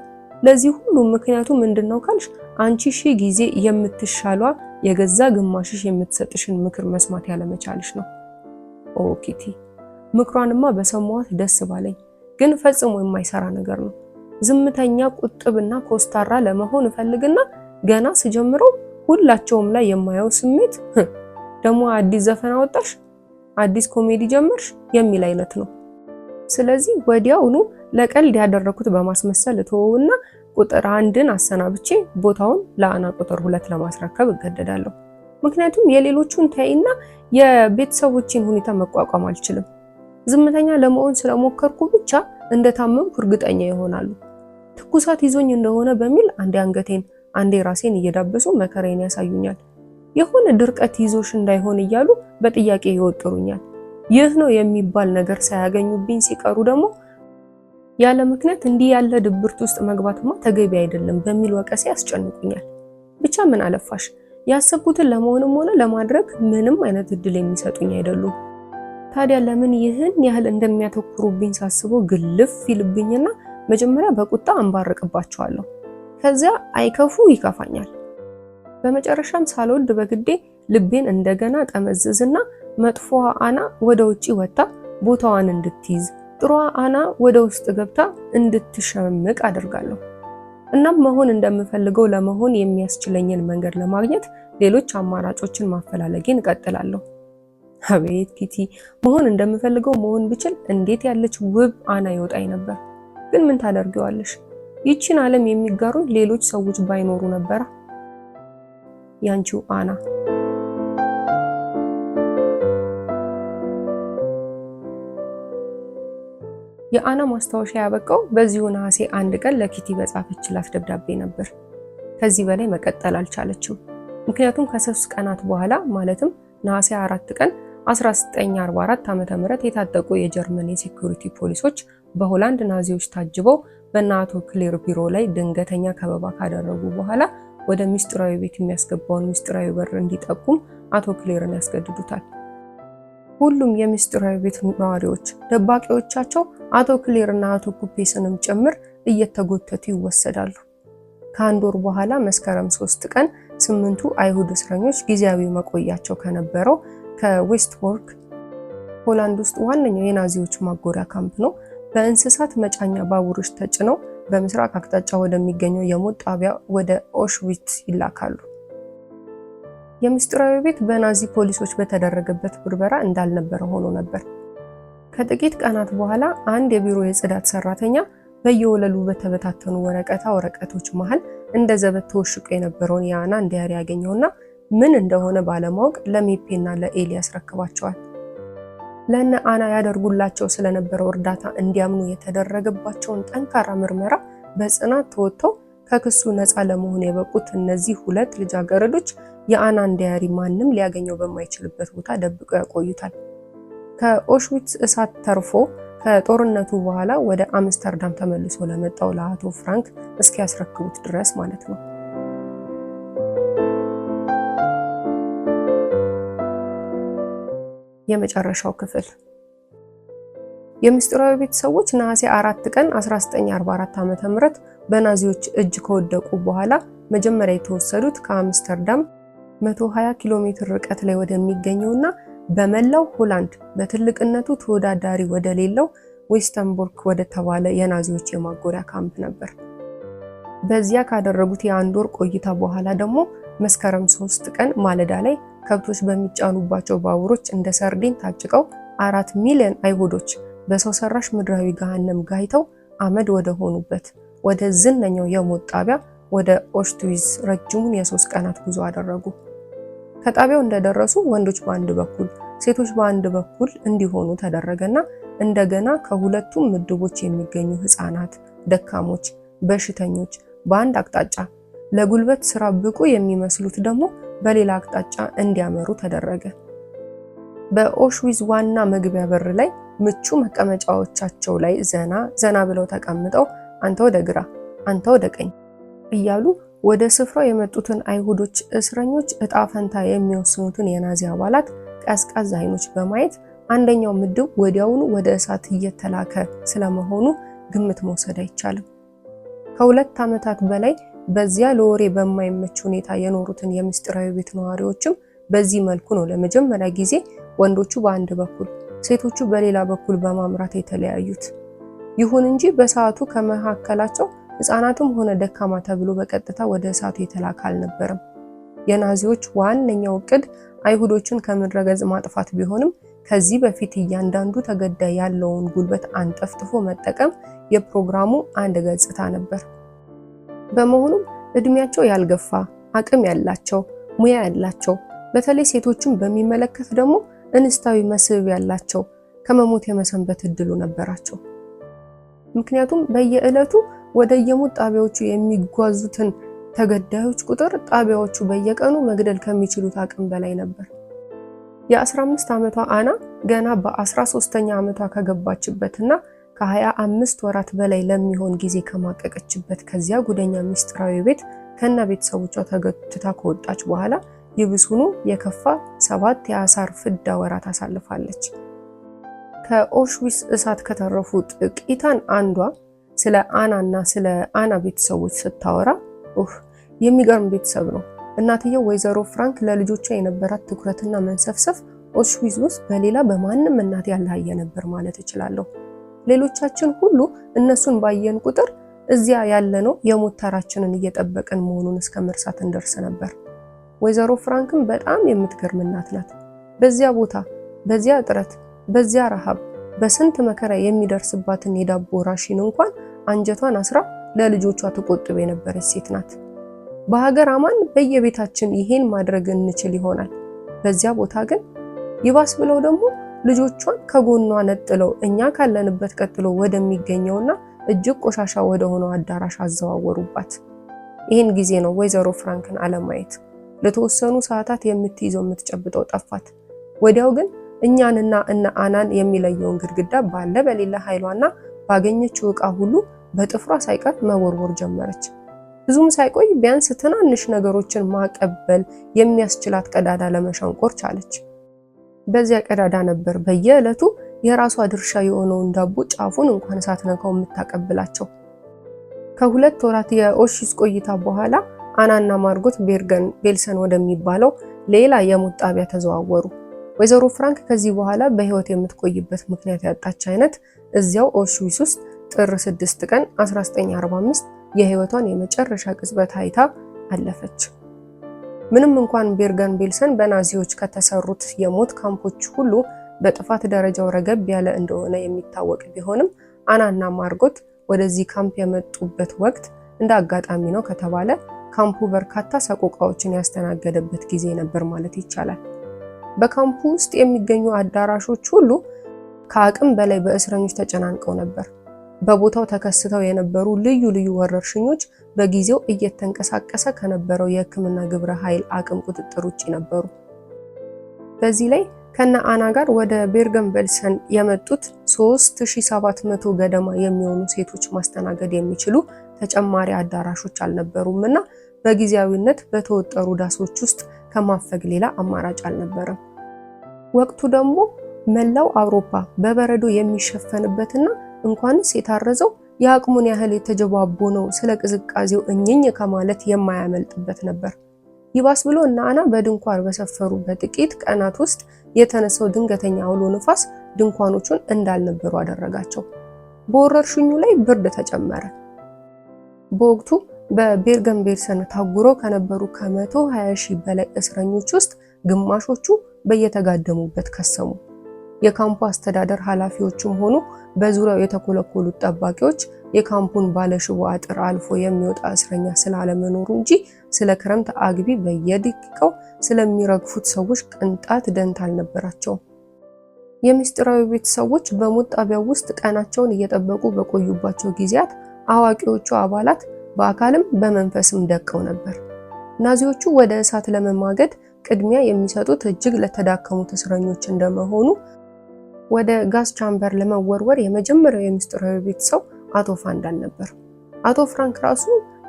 ለዚህ ሁሉ ምክንያቱ ምንድነው ካልሽ አንቺ ሺህ ጊዜ የምትሻሏ የገዛ ግማሽሽ የምትሰጥሽን ምክር መስማት ያለመቻልሽ ነው። ኦ ኪቲ ምክሯንማ በሰማዋት ደስ ባለኝ፣ ግን ፈጽሞ የማይሰራ ነገር ነው። ዝምተኛ ቁጥብና ኮስታራ ለመሆን እፈልግና ገና ስጀምረው ሁላቸውም ላይ የማየው ስሜት ደግሞ አዲስ ዘፈን አወጣሽ፣ አዲስ ኮሜዲ ጀመርሽ የሚል አይነት ነው። ስለዚህ ወዲያውኑ ለቀልድ ያደረኩት በማስመሰል ተወውና ቁጥር 1ን አሰናብቼ ቦታውን ለአና ቁጥር 2 ለማስረከብ እገደዳለሁ። ምክንያቱም የሌሎቹን ታይና የቤተሰቦችን ሁኔታ መቋቋም አልችልም። ዝምተኛ ለመሆን ስለሞከርኩ ብቻ እንደታመምኩ እርግጠኛ ይሆናሉ። ትኩሳት ይዞኝ እንደሆነ በሚል አንዴ አንገቴን አንዴ ራሴን እየዳበሱ መከራዬን ያሳዩኛል። የሆነ ድርቀት ይዞሽ እንዳይሆን እያሉ በጥያቄ ይወጥሩኛል። ይህ ነው የሚባል ነገር ሳያገኙብኝ ሲቀሩ ደግሞ ያለ ምክንያት እንዲህ ያለ ድብርት ውስጥ መግባትማ ተገቢ አይደለም በሚል ወቀሴ ያስጨንቁኛል። ብቻ ምን አለፋሽ ያሰብኩትን ለመሆንም ሆነ ለማድረግ ምንም አይነት እድል የሚሰጡኝ አይደሉም። ታዲያ ለምን ይህን ያህል እንደሚያተኩሩብኝ ሳስበው ግልፍ ይልብኝና መጀመሪያ በቁጣ አንባርቅባቸዋለሁ። ከዚያ አይከፉ ይከፋኛል። በመጨረሻም ሳልወድ በግዴ ልቤን እንደገና ጠመዝዝና መጥፎዋ አና ወደ ውጪ ወጣ ቦታዋን እንድትይዝ ጥሯ አና ወደ ውስጥ ገብታ እንድትሸምቅ አደርጋለሁ። እናም መሆን እንደምፈልገው ለመሆን የሚያስችለኝን መንገድ ለማግኘት ሌሎች አማራጮችን ማፈላለጌን እቀጥላለሁ። አቤት ኪቲ፣ መሆን እንደምፈልገው መሆን ብችል እንዴት ያለች ውብ አና ይወጣኝ ነበር። ግን ምን ታደርጊዋለሽ? ይቺን ዓለም የሚጋሩ ሌሎች ሰዎች ባይኖሩ ነበራ። ያንቺው አና። የአና ማስታወሻ ያበቃው በዚሁ ነሐሴ 1 ቀን ለኪቲ በጻፈችላት ደብዳቤ ነበር። ከዚህ በላይ መቀጠል አልቻለችም። ምክንያቱም ከ3 ቀናት በኋላ ማለትም ነሐሴ 4 ቀን 1944 ዓ.ም የታጠቁ የጀርመን የሴኩሪቲ ፖሊሶች በሆላንድ ናዚዎች ታጅበው በእነ አቶ ክሌር ቢሮ ላይ ድንገተኛ ከበባ ካደረጉ በኋላ ወደ ሚስጥራዊ ቤት የሚያስገባውን ሚስጥራዊ በር እንዲጠቁም አቶ ክሌርን ያስገድዱታል። ሁሉም የሚስጥራዊ ቤት ነዋሪዎች ደባቂዎቻቸው አቶ ክሌርና አቶ ኩፔስንም ጭምር እየተጎተቱ ይወሰዳሉ። ከአንድ ወር በኋላ መስከረም 3 ቀን 8ቱ አይሁድ እስረኞች ጊዜያዊ መቆያቸው ከነበረው ከዌስትቦርግ ሆላንድ ውስጥ ዋነኛው የናዚዎች ማጎሪያ ካምፕ ነው በእንስሳት መጫኛ ባቡሮች ተጭነው በምስራቅ አቅጣጫ ወደሚገኘው የሞት ጣቢያ ወደ ኦሽዊትስ ይላካሉ። የምስጢራዊ ቤት በናዚ ፖሊሶች በተደረገበት ብርበራ እንዳልነበረ ሆኖ ነበር። ከጥቂት ቀናት በኋላ አንድ የቢሮ የጽዳት ሰራተኛ በየወለሉ በተበታተኑ ወረቀቶች መሃል እንደ ዘበት ተወሽቆ የነበረውን የአናን ዲያሪ ያገኘውና ምን እንደሆነ ባለማወቅ ለሜፔና ለኤሊ ያስረክባቸዋል። ለእነ አና ያደርጉላቸው ስለነበረው እርዳታ እንዲያምኑ የተደረገባቸውን ጠንካራ ምርመራ በጽናት ተወጥተው ከክሱ ነፃ ለመሆን የበቁት እነዚህ ሁለት ልጃገረዶች የአናን ዲያሪ ማንም ሊያገኘው በማይችልበት ቦታ ደብቀው ያቆዩታል። ከኦሽዊትስ እሳት ተርፎ ከጦርነቱ በኋላ ወደ አምስተርዳም ተመልሶ ለመጣው ለአቶ ፍራንክ እስኪያስረክቡት ድረስ ማለት ነው። የመጨረሻው ክፍል የምስጢራዊ ቤት ሰዎች ነሐሴ 4 ቀን 1944 ዓ.ም በናዚዎች እጅ ከወደቁ በኋላ መጀመሪያ የተወሰዱት ከአምስተርዳም 120 ኪሎ ሜትር ርቀት ላይ ወደሚገኘውና በመላው ሆላንድ በትልቅነቱ ተወዳዳሪ ወደሌለው ዌስተንቦርግ ወደ ተባለ የናዚዎች የማጎሪያ ካምፕ ነበር። በዚያ ካደረጉት የአንድ ወር ቆይታ በኋላ ደግሞ መስከረም 3 ቀን ማለዳ ላይ ከብቶች በሚጫኑባቸው ባቡሮች እንደ ሰርዲን ታጭቀው 4 ሚሊዮን አይሁዶች በሰው ሰራሽ ምድራዊ ገሃነም ጋይተው አመድ ወደ ሆኑበት ወደ ዝነኛው የሞት ጣቢያ ወደ ኦሽትዊዝ ረጅሙን የ3 ቀናት ጉዞ አደረጉ። ከጣቢያው እንደደረሱ ወንዶች በአንድ በኩል ሴቶች በአንድ በኩል እንዲሆኑ ተደረገና እንደገና ከሁለቱም ምድቦች የሚገኙ ህፃናት፣ ደካሞች፣ በሽተኞች በአንድ አቅጣጫ ለጉልበት ስራ ብቁ የሚመስሉት ደግሞ በሌላ አቅጣጫ እንዲያመሩ ተደረገ። በኦሽዊዝ ዋና መግቢያ በር ላይ ምቹ መቀመጫዎቻቸው ላይ ዘና ብለው ተቀምጠው አንተ ወደ ግራ አንተ ወደ ቀኝ እያሉ ወደ ስፍራው የመጡትን አይሁዶች እስረኞች እጣ ፈንታ የሚወስኑትን የናዚ አባላት ቀዝቃዛ አይኖች በማየት አንደኛው ምድብ ወዲያውኑ ወደ እሳት እየተላከ ስለመሆኑ ግምት መውሰድ አይቻልም። ከ2 ዓመታት በላይ በዚያ ለወሬ በማይመች ሁኔታ የኖሩትን የምስጢራዊ ቤት ነዋሪዎችም በዚህ መልኩ ነው ለመጀመሪያ ጊዜ ወንዶቹ በአንድ በኩል ሴቶቹ በሌላ በኩል በማምራት የተለያዩት። ይሁን እንጂ በሰዓቱ ከመካከላቸው ህፃናትም ሆነ ደካማ ተብሎ በቀጥታ ወደ እሳቱ የተላከ አልነበረም። የናዚዎች ዋነኛው ዕቅድ አይሁዶችን ከምድረ ገጽ ማጥፋት ቢሆንም ከዚህ በፊት እያንዳንዱ ተገዳይ ያለውን ጉልበት አንጠፍጥፎ መጠቀም የፕሮግራሙ አንድ ገጽታ ነበር። በመሆኑም እድሜያቸው ያልገፋ አቅም ያላቸው ሙያ ያላቸው በተለይ ሴቶችን በሚመለከት ደግሞ እንስታዊ መስህብ ያላቸው ከመሞት የመሰንበት እድሉ ነበራቸው። ምክንያቱም በየዕለቱ ወደ የሞት ጣቢያዎቹ የሚጓዙትን ተገዳዮች ቁጥር ጣቢያዎቹ በየቀኑ መግደል ከሚችሉት አቅም በላይ ነበር። የ15 ዓመቷ አና ገና በ13ኛ ዓመቷ ከገባችበትና ከ25 ወራት በላይ ለሚሆን ጊዜ ከማቀቀችበት ከዚያ ጉደኛ ምስጢራዊ ቤት ከነ ቤተሰቦቿ ተገትታ ከወጣች በኋላ ይብሱኑ የከፋ 7 የአሳር ፍዳ ወራት አሳልፋለች። ከኦሽዊትስ እሳት ከተረፉ ጥቂታን አንዷ ስለ አናና ስለ አና ቤተሰቦች ስታወራ የሚገርም ቤተሰብ ነው። እናትየው ወይዘሮ ፍራንክ ለልጆቿ የነበራት ትኩረትና መንሰፍሰፍ ኦሽዊትስ ውስጥ በሌላ በማንም እናት ያልታየ ነበር ማለት እችላለሁ። ሌሎቻችን ሁሉ እነሱን ባየን ቁጥር እዚያ ያለነው የሞት ተራችንን እየጠበቅን መሆኑን እስከ መርሳት እንደርስ ነበር። ወይዘሮ ፍራንክም በጣም የምትገርም እናት ናት። በዚያ ቦታ፣ በዚያ እጥረት፣ በዚያ ረሃብ፣ በስንት መከራ የሚደርስባትን የዳቦ ራሽን እንኳን አንጀቷን አስራ ለልጆቿ ተቆጥብ የነበረች ሴት ናት። በሀገር አማን በየቤታችን ይሄን ማድረግ እንችል ይሆናል። በዚያ ቦታ ግን ይባስ ብለው ደግሞ ልጆቿን ከጎኗ ነጥለው እኛ ካለንበት ቀጥሎ ወደሚገኘውና እጅግ ቆሻሻ ወደ ሆነው አዳራሽ አዘዋወሩባት። ይህን ጊዜ ነው ወይዘሮ ፍራንክን አለማየት ለተወሰኑ ሰዓታት የምትይዘው የምትጨብጠው ጠፋት። ወዲያው ግን እኛንና እነ አናን የሚለየውን ግድግዳ ባለ በሌላ ኃይሏና ባገኘችው ዕቃ ሁሉ በጥፍሯ ሳይቀር መወርወር ጀመረች። ብዙም ሳይቆይ ቢያንስ ትናንሽ ነገሮችን ማቀበል የሚያስችላት ቀዳዳ ለመሸንቆር ቻለች። በዚያ ቀዳዳ ነበር በየዕለቱ የራሷ ድርሻ የሆነውን ዳቦ ጫፉን እንኳን ሳትነካው የምታቀብላቸው። ከ2 ወራት የኦሽዊትዝ ቆይታ በኋላ አናና ማርጎት ቤርገን ቤልሰን ወደሚባለው ሌላ የሞት ጣቢያ ተዘዋወሩ። ወይዘሮ ፍራንክ ከዚህ በኋላ በህይወት የምትቆይበት ምክንያት ያጣች አይነት እዚያው ኦሽዊትዝ ውስጥ ጥር 6 ቀን 1945 የህይወቷን የመጨረሻ ቅጽበት አይታ አለፈች። ምንም እንኳን ቤርገን ቤልሰን በናዚዎች ከተሰሩት የሞት ካምፖች ሁሉ በጥፋት ደረጃው ረገብ ያለ እንደሆነ የሚታወቅ ቢሆንም አናና ማርጎት ወደዚህ ካምፕ የመጡበት ወቅት እንደ አጋጣሚ ነው ከተባለ ካምፑ በርካታ ሰቆቃዎችን ያስተናገደበት ጊዜ ነበር ማለት ይቻላል። በካምፑ ውስጥ የሚገኙ አዳራሾች ሁሉ ከአቅም በላይ በእስረኞች ተጨናንቀው ነበር። በቦታው ተከስተው የነበሩ ልዩ ልዩ ወረርሽኞች በጊዜው እየተንቀሳቀሰ ከነበረው የሕክምና ግብረ ኃይል አቅም ቁጥጥር ውጪ ነበሩ። በዚህ ላይ ከነ አና ጋር ወደ ቤርገን ቤልሰን የመጡት 3700 ገደማ የሚሆኑ ሴቶች ማስተናገድ የሚችሉ ተጨማሪ አዳራሾች አልነበሩምና በጊዜያዊነት በተወጠሩ ዳሶች ውስጥ ከማፈግ ሌላ አማራጭ አልነበረም። ወቅቱ ደግሞ መላው አውሮፓ በበረዶ የሚሸፈንበትና እንኳንስ የታረዘው የአቅሙን ያህል የተጀባቦነው ስለ ቅዝቃዜው እኝኝ ከማለት የማያመልጥበት ነበር። ይባስ ብሎ እና አና በድንኳን በሰፈሩ በጥቂት ቀናት ውስጥ የተነሳው ድንገተኛ አውሎ ንፋስ ድንኳኖቹን እንዳልነበሩ አደረጋቸው። በወረርሽኙ ላይ ብርድ ተጨመረ። በወቅቱ በቤርገን ቤልሰን ታጉረው ከነበሩ ከ120 ሺህ በላይ እስረኞች ውስጥ ግማሾቹ በየተጋደሙበት ከሰሙ። የካምፑ አስተዳደር ኃላፊዎችም ሆኑ በዙሪያው የተኮለኮሉት ጠባቂዎች የካምፑን ባለሽቦ አጥር አልፎ የሚወጣ እስረኛ ስላለመኖሩ እንጂ ስለ ክረምት አግቢ በየደቂቃው ስለሚረግፉት ሰዎች ቅንጣት ደንታ አልነበራቸውም። የምስጢራዊ ቤተሰቦች በሞት ጣቢያው ውስጥ ቀናቸውን እየጠበቁ በቆዩባቸው ጊዜያት አዋቂዎቹ አባላት በአካልም በመንፈስም ደቀው ነበር። ናዚዎቹ ወደ እሳት ለመማገድ ቅድሚያ የሚሰጡት እጅግ ለተዳከሙት እስረኞች እንደመሆኑ ወደ ጋዝ ቻምበር ለመወርወር የመጀመሪያው የምስጢራዊ ቤተሰብ አቶ ፋንዳን ነበር። አቶ ፍራንክ ራሱ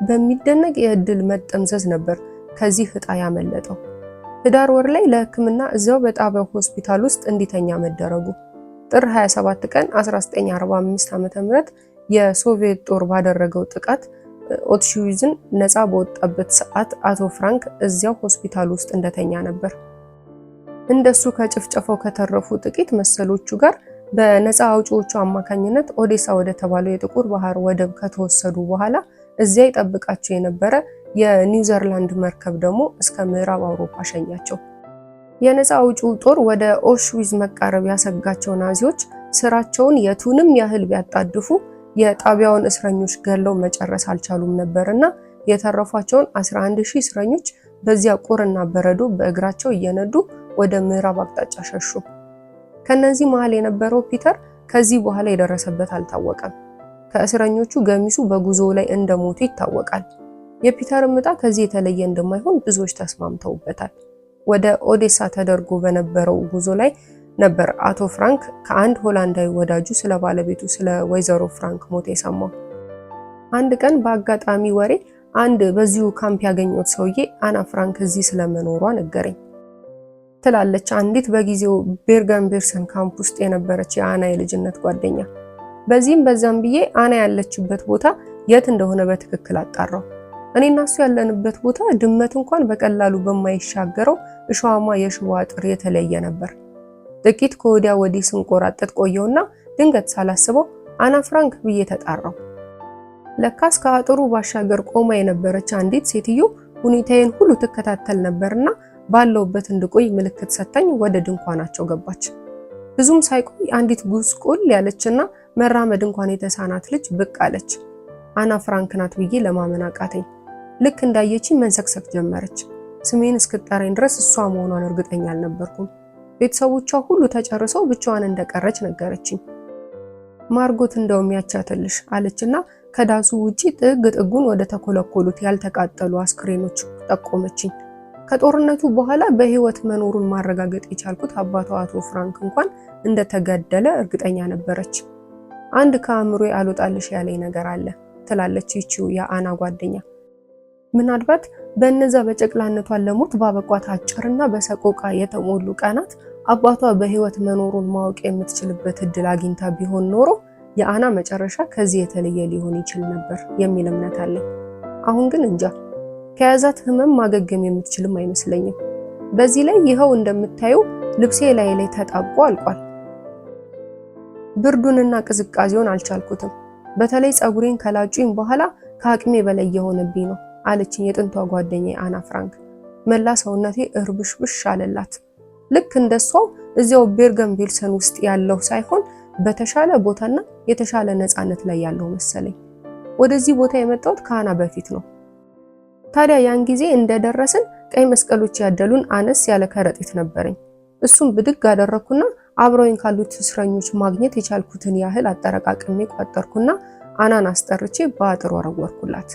በሚደነቅ የእድል መጠምዘዝ ነበር ከዚህ ዕጣ ያመለጠው። ህዳር ወር ላይ ለሕክምና እዚያው በጣቢያው ሆስፒታል ውስጥ እንዲተኛ መደረጉ። ጥር 27 ቀን 1945 ዓ.ም የሶቪየት ጦር ባደረገው ጥቃት ኦሽዊትዝን ነፃ በወጣበት ሰዓት አቶ ፍራንክ እዚያው ሆስፒታል ውስጥ እንደተኛ ነበር። እንደሱ ከጭፍጨፋው ከተረፉ ጥቂት መሰሎቹ ጋር በነፃ አውጪዎቹ አማካኝነት ኦዴሳ ወደ ተባለው የጥቁር ባህር ወደብ ከተወሰዱ በኋላ እዚያ ይጠብቃቸው የነበረ የኒውዚላንድ መርከብ ደግሞ እስከ ምዕራብ አውሮፓ ሸኛቸው። የነፃ አውጪው ጦር ወደ ኦሽዊትዝ መቃረብ ያሰጋቸው ናዚዎች ስራቸውን የቱንም ያህል ቢያጣድፉ የጣቢያውን እስረኞች ገለው መጨረስ አልቻሉም ነበርና የተረፏቸውን 11000 እስረኞች በዚያ ቁርና በረዶ በእግራቸው እየነዱ ወደ ምዕራብ አቅጣጫ ሸሹ። ከነዚህ መሃል የነበረው ፒተር ከዚህ በኋላ የደረሰበት አልታወቀም። ከእስረኞቹ ገሚሱ በጉዞው ላይ እንደሞቱ ይታወቃል። የፒተር ዕጣ ከዚህ የተለየ እንደማይሆን ብዙዎች ተስማምተውበታል። ወደ ኦዴሳ ተደርጎ በነበረው ጉዞ ላይ ነበር አቶ ፍራንክ ከአንድ ሆላንዳዊ ወዳጁ ስለ ባለቤቱ ስለ ወይዘሮ ፍራንክ ሞት የሰማው። አንድ ቀን በአጋጣሚ ወሬ አንድ በዚሁ ካምፕ ያገኘሁት ሰውዬ አና ፍራንክ እዚህ ስለመኖሯ ነገረኝ ትላለች አንዲት በጊዜው ቤርገን ቤልሰን ካምፕ ውስጥ የነበረች የአና የልጅነት ጓደኛ። በዚህም በዛም ብዬ አና ያለችበት ቦታ የት እንደሆነ በትክክል አጣራው። እኔና እሱ ያለንበት ቦታ ድመት እንኳን በቀላሉ በማይሻገረው እሾሃማ የሽቦ አጥር የተለየ ነበር። ጥቂት ከወዲያ ወዲህ ስንቆራጠጥ ቆየውና ድንገት ሳላስበው አና ፍራንክ ብዬ ተጣራው። ለካስ ከአጥሩ ባሻገር ቆማ የነበረች አንዲት ሴትዮ ሁኔታዬን ሁሉ ትከታተል ነበርና ባለውበት እንድቆይ ምልክት ሰጣኝ። ወደ ድንኳናቸው ገባች። ብዙም ሳይቆይ አንዲት ጉስቁል ያለችና መራመድ እንኳን የተሳናት ልጅ ብቅ አለች። አና ፍራንክ ናት ብዬ ለማመን አቃተኝ። ልክ እንዳየችኝ መንሰክሰክ ጀመረች። ስሜን እስክትጠራኝ ድረስ እሷ መሆኗን እርግጠኛ አልነበርኩም። ቤተሰቦቿ ሁሉ ተጨርሰው ብቻዋን እንደቀረች ነገረችኝ። ማርጎት እንደውም ያቻትልሽ አለችና ከዳሱ ውጪ ጥግ ጥጉን ወደ ተኮለኮሉት ያልተቃጠሉ አስክሬኖች ጠቆመችኝ። ከጦርነቱ በኋላ በህይወት መኖሩን ማረጋገጥ የቻልኩት አባቷ አቶ ፍራንክ እንኳን እንደተገደለ እርግጠኛ ነበረች። አንድ ከአእምሮዬ አልወጣልሽ ያለኝ ነገር አለ ትላለች ይቺው የአና ጓደኛ። ምናልባት በእነዛ በጨቅላነቷ ለሞት ባበቋት አጭርና በሰቆቃ የተሞሉ ቀናት አባቷ በህይወት መኖሩን ማወቅ የምትችልበት እድል አግኝታ ቢሆን ኖሮ የአና መጨረሻ ከዚህ የተለየ ሊሆን ይችል ነበር የሚል እምነት አለኝ። አሁን ግን እንጃ፣ ከያዛት ህመም ማገገም የምትችልም አይመስለኝም። በዚህ ላይ ይኸው እንደምታዩ ልብሴ ላይ ተጣብቆ አልቋል። ብርዱንና ቅዝቃዜውን አልቻልኩትም። በተለይ ጸጉሬን ከላጩኝ በኋላ ከአቅሜ በላይ የሆነብኝ ነው አለችኝ የጥንቷ ጓደኛዬ አና ፍራንክ። መላ ሰውነቴ እርብሽብሽ አለላት። ልክ እንደሷው እዚያው ቤርገን ቤልሰን ውስጥ ያለው ሳይሆን በተሻለ ቦታና የተሻለ ነፃነት ላይ ያለው መሰለኝ። ወደዚህ ቦታ የመጣሁት ከአና በፊት ነው። ታዲያ ያን ጊዜ እንደደረስን ቀይ መስቀሎች ያደሉን አነስ ያለ ከረጢት ነበረኝ። እሱም ብድግ አደረኩና አብረውኝ ካሉት እስረኞች ማግኘት የቻልኩትን ያህል አጠረቃቅሜ ቋጠርኩና አናን አስጠርቼ በአጥር ወረወርኩላት።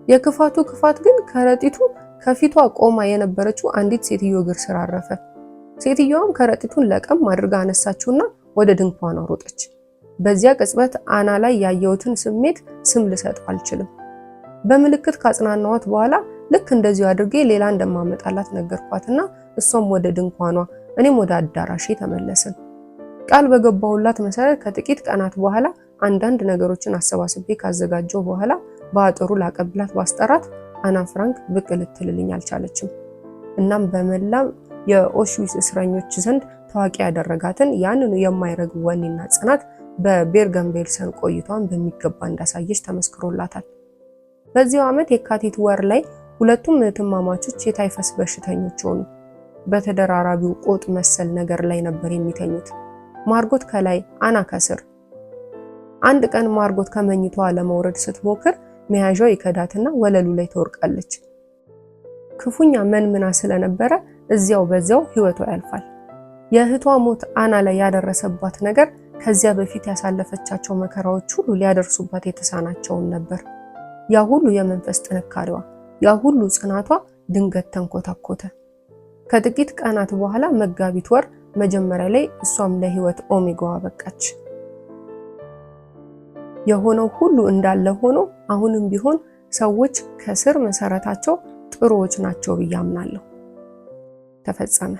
የክፋቱ ክፋት ግን ከረጢቱ ከፊቷ ቆማ የነበረችው አንዲት ሴትዮ እግር ስር አረፈ። ሴትዮዋም ከረጢቱን ለቀም አድርጋ አነሳችውና ወደ ድንኳኗ ሮጠች። በዚያ ቅጽበት አና ላይ ያየሁትን ስሜት ስም ልሰጠው አልችልም። በምልክት ካጽናናዋት በኋላ ልክ እንደዚሁ አድርጌ ሌላ እንደማመጣላት ነገርኳትና እሷም ወደ ድንኳኗ እኔም ወደ አዳራሼ ተመለስን። ቃል በገባሁላት መሰረት ከጥቂት ቀናት በኋላ አንዳንድ ነገሮችን አሰባስቤ ካዘጋጀው በኋላ በአጥሩ ላቀብላት ባስጠራት አና ፍራንክ ብቅ ልትልልኝ አልቻለችም። እናም በመላ የኦሽዊትዝ እስረኞች ዘንድ ታዋቂ ያደረጋትን ያንኑ የማይረግ ወኔና ጽናት በቤርገን ቤልሰን ቆይቷን በሚገባ እንዳሳየች ተመስክሮላታል። በዚያው ዓመት የካቲት ወር ላይ ሁለቱም እህትማማቾች የታይፈስ በሽተኞች ሆኑ። በተደራራቢው ቆጥ መሰል ነገር ላይ ነበር የሚተኙት። ማርጎት ከላይ፣ አና ከስር። አንድ ቀን ማርጎት ከመኝታዋ ለመውረድ ስትሞክር መያዣው ይከዳትና ወለሉ ላይ ተወርቃለች። ክፉኛ መንምና ስለነበረ እዚያው በዚያው ህይወቷ ያልፋል። የእህቷ ሞት አና ላይ ያደረሰባት ነገር ከዚያ በፊት ያሳለፈቻቸው መከራዎች ሁሉ ሊያደርሱባት የተሳናቸውን ነበር። ያ ሁሉ የመንፈስ ጥንካሬዋ፣ ያ ሁሉ ጽናቷ ድንገት ተንኮታኮተ። ከጥቂት ቀናት በኋላ መጋቢት ወር መጀመሪያ ላይ እሷም ለህይወት ኦሜጋዋ በቃች። የሆነው ሁሉ እንዳለ ሆኖ አሁንም ቢሆን ሰዎች ከስር መሰረታቸው ጥሩዎች ናቸው ብዬ አምናለሁ። ተፈጸመ።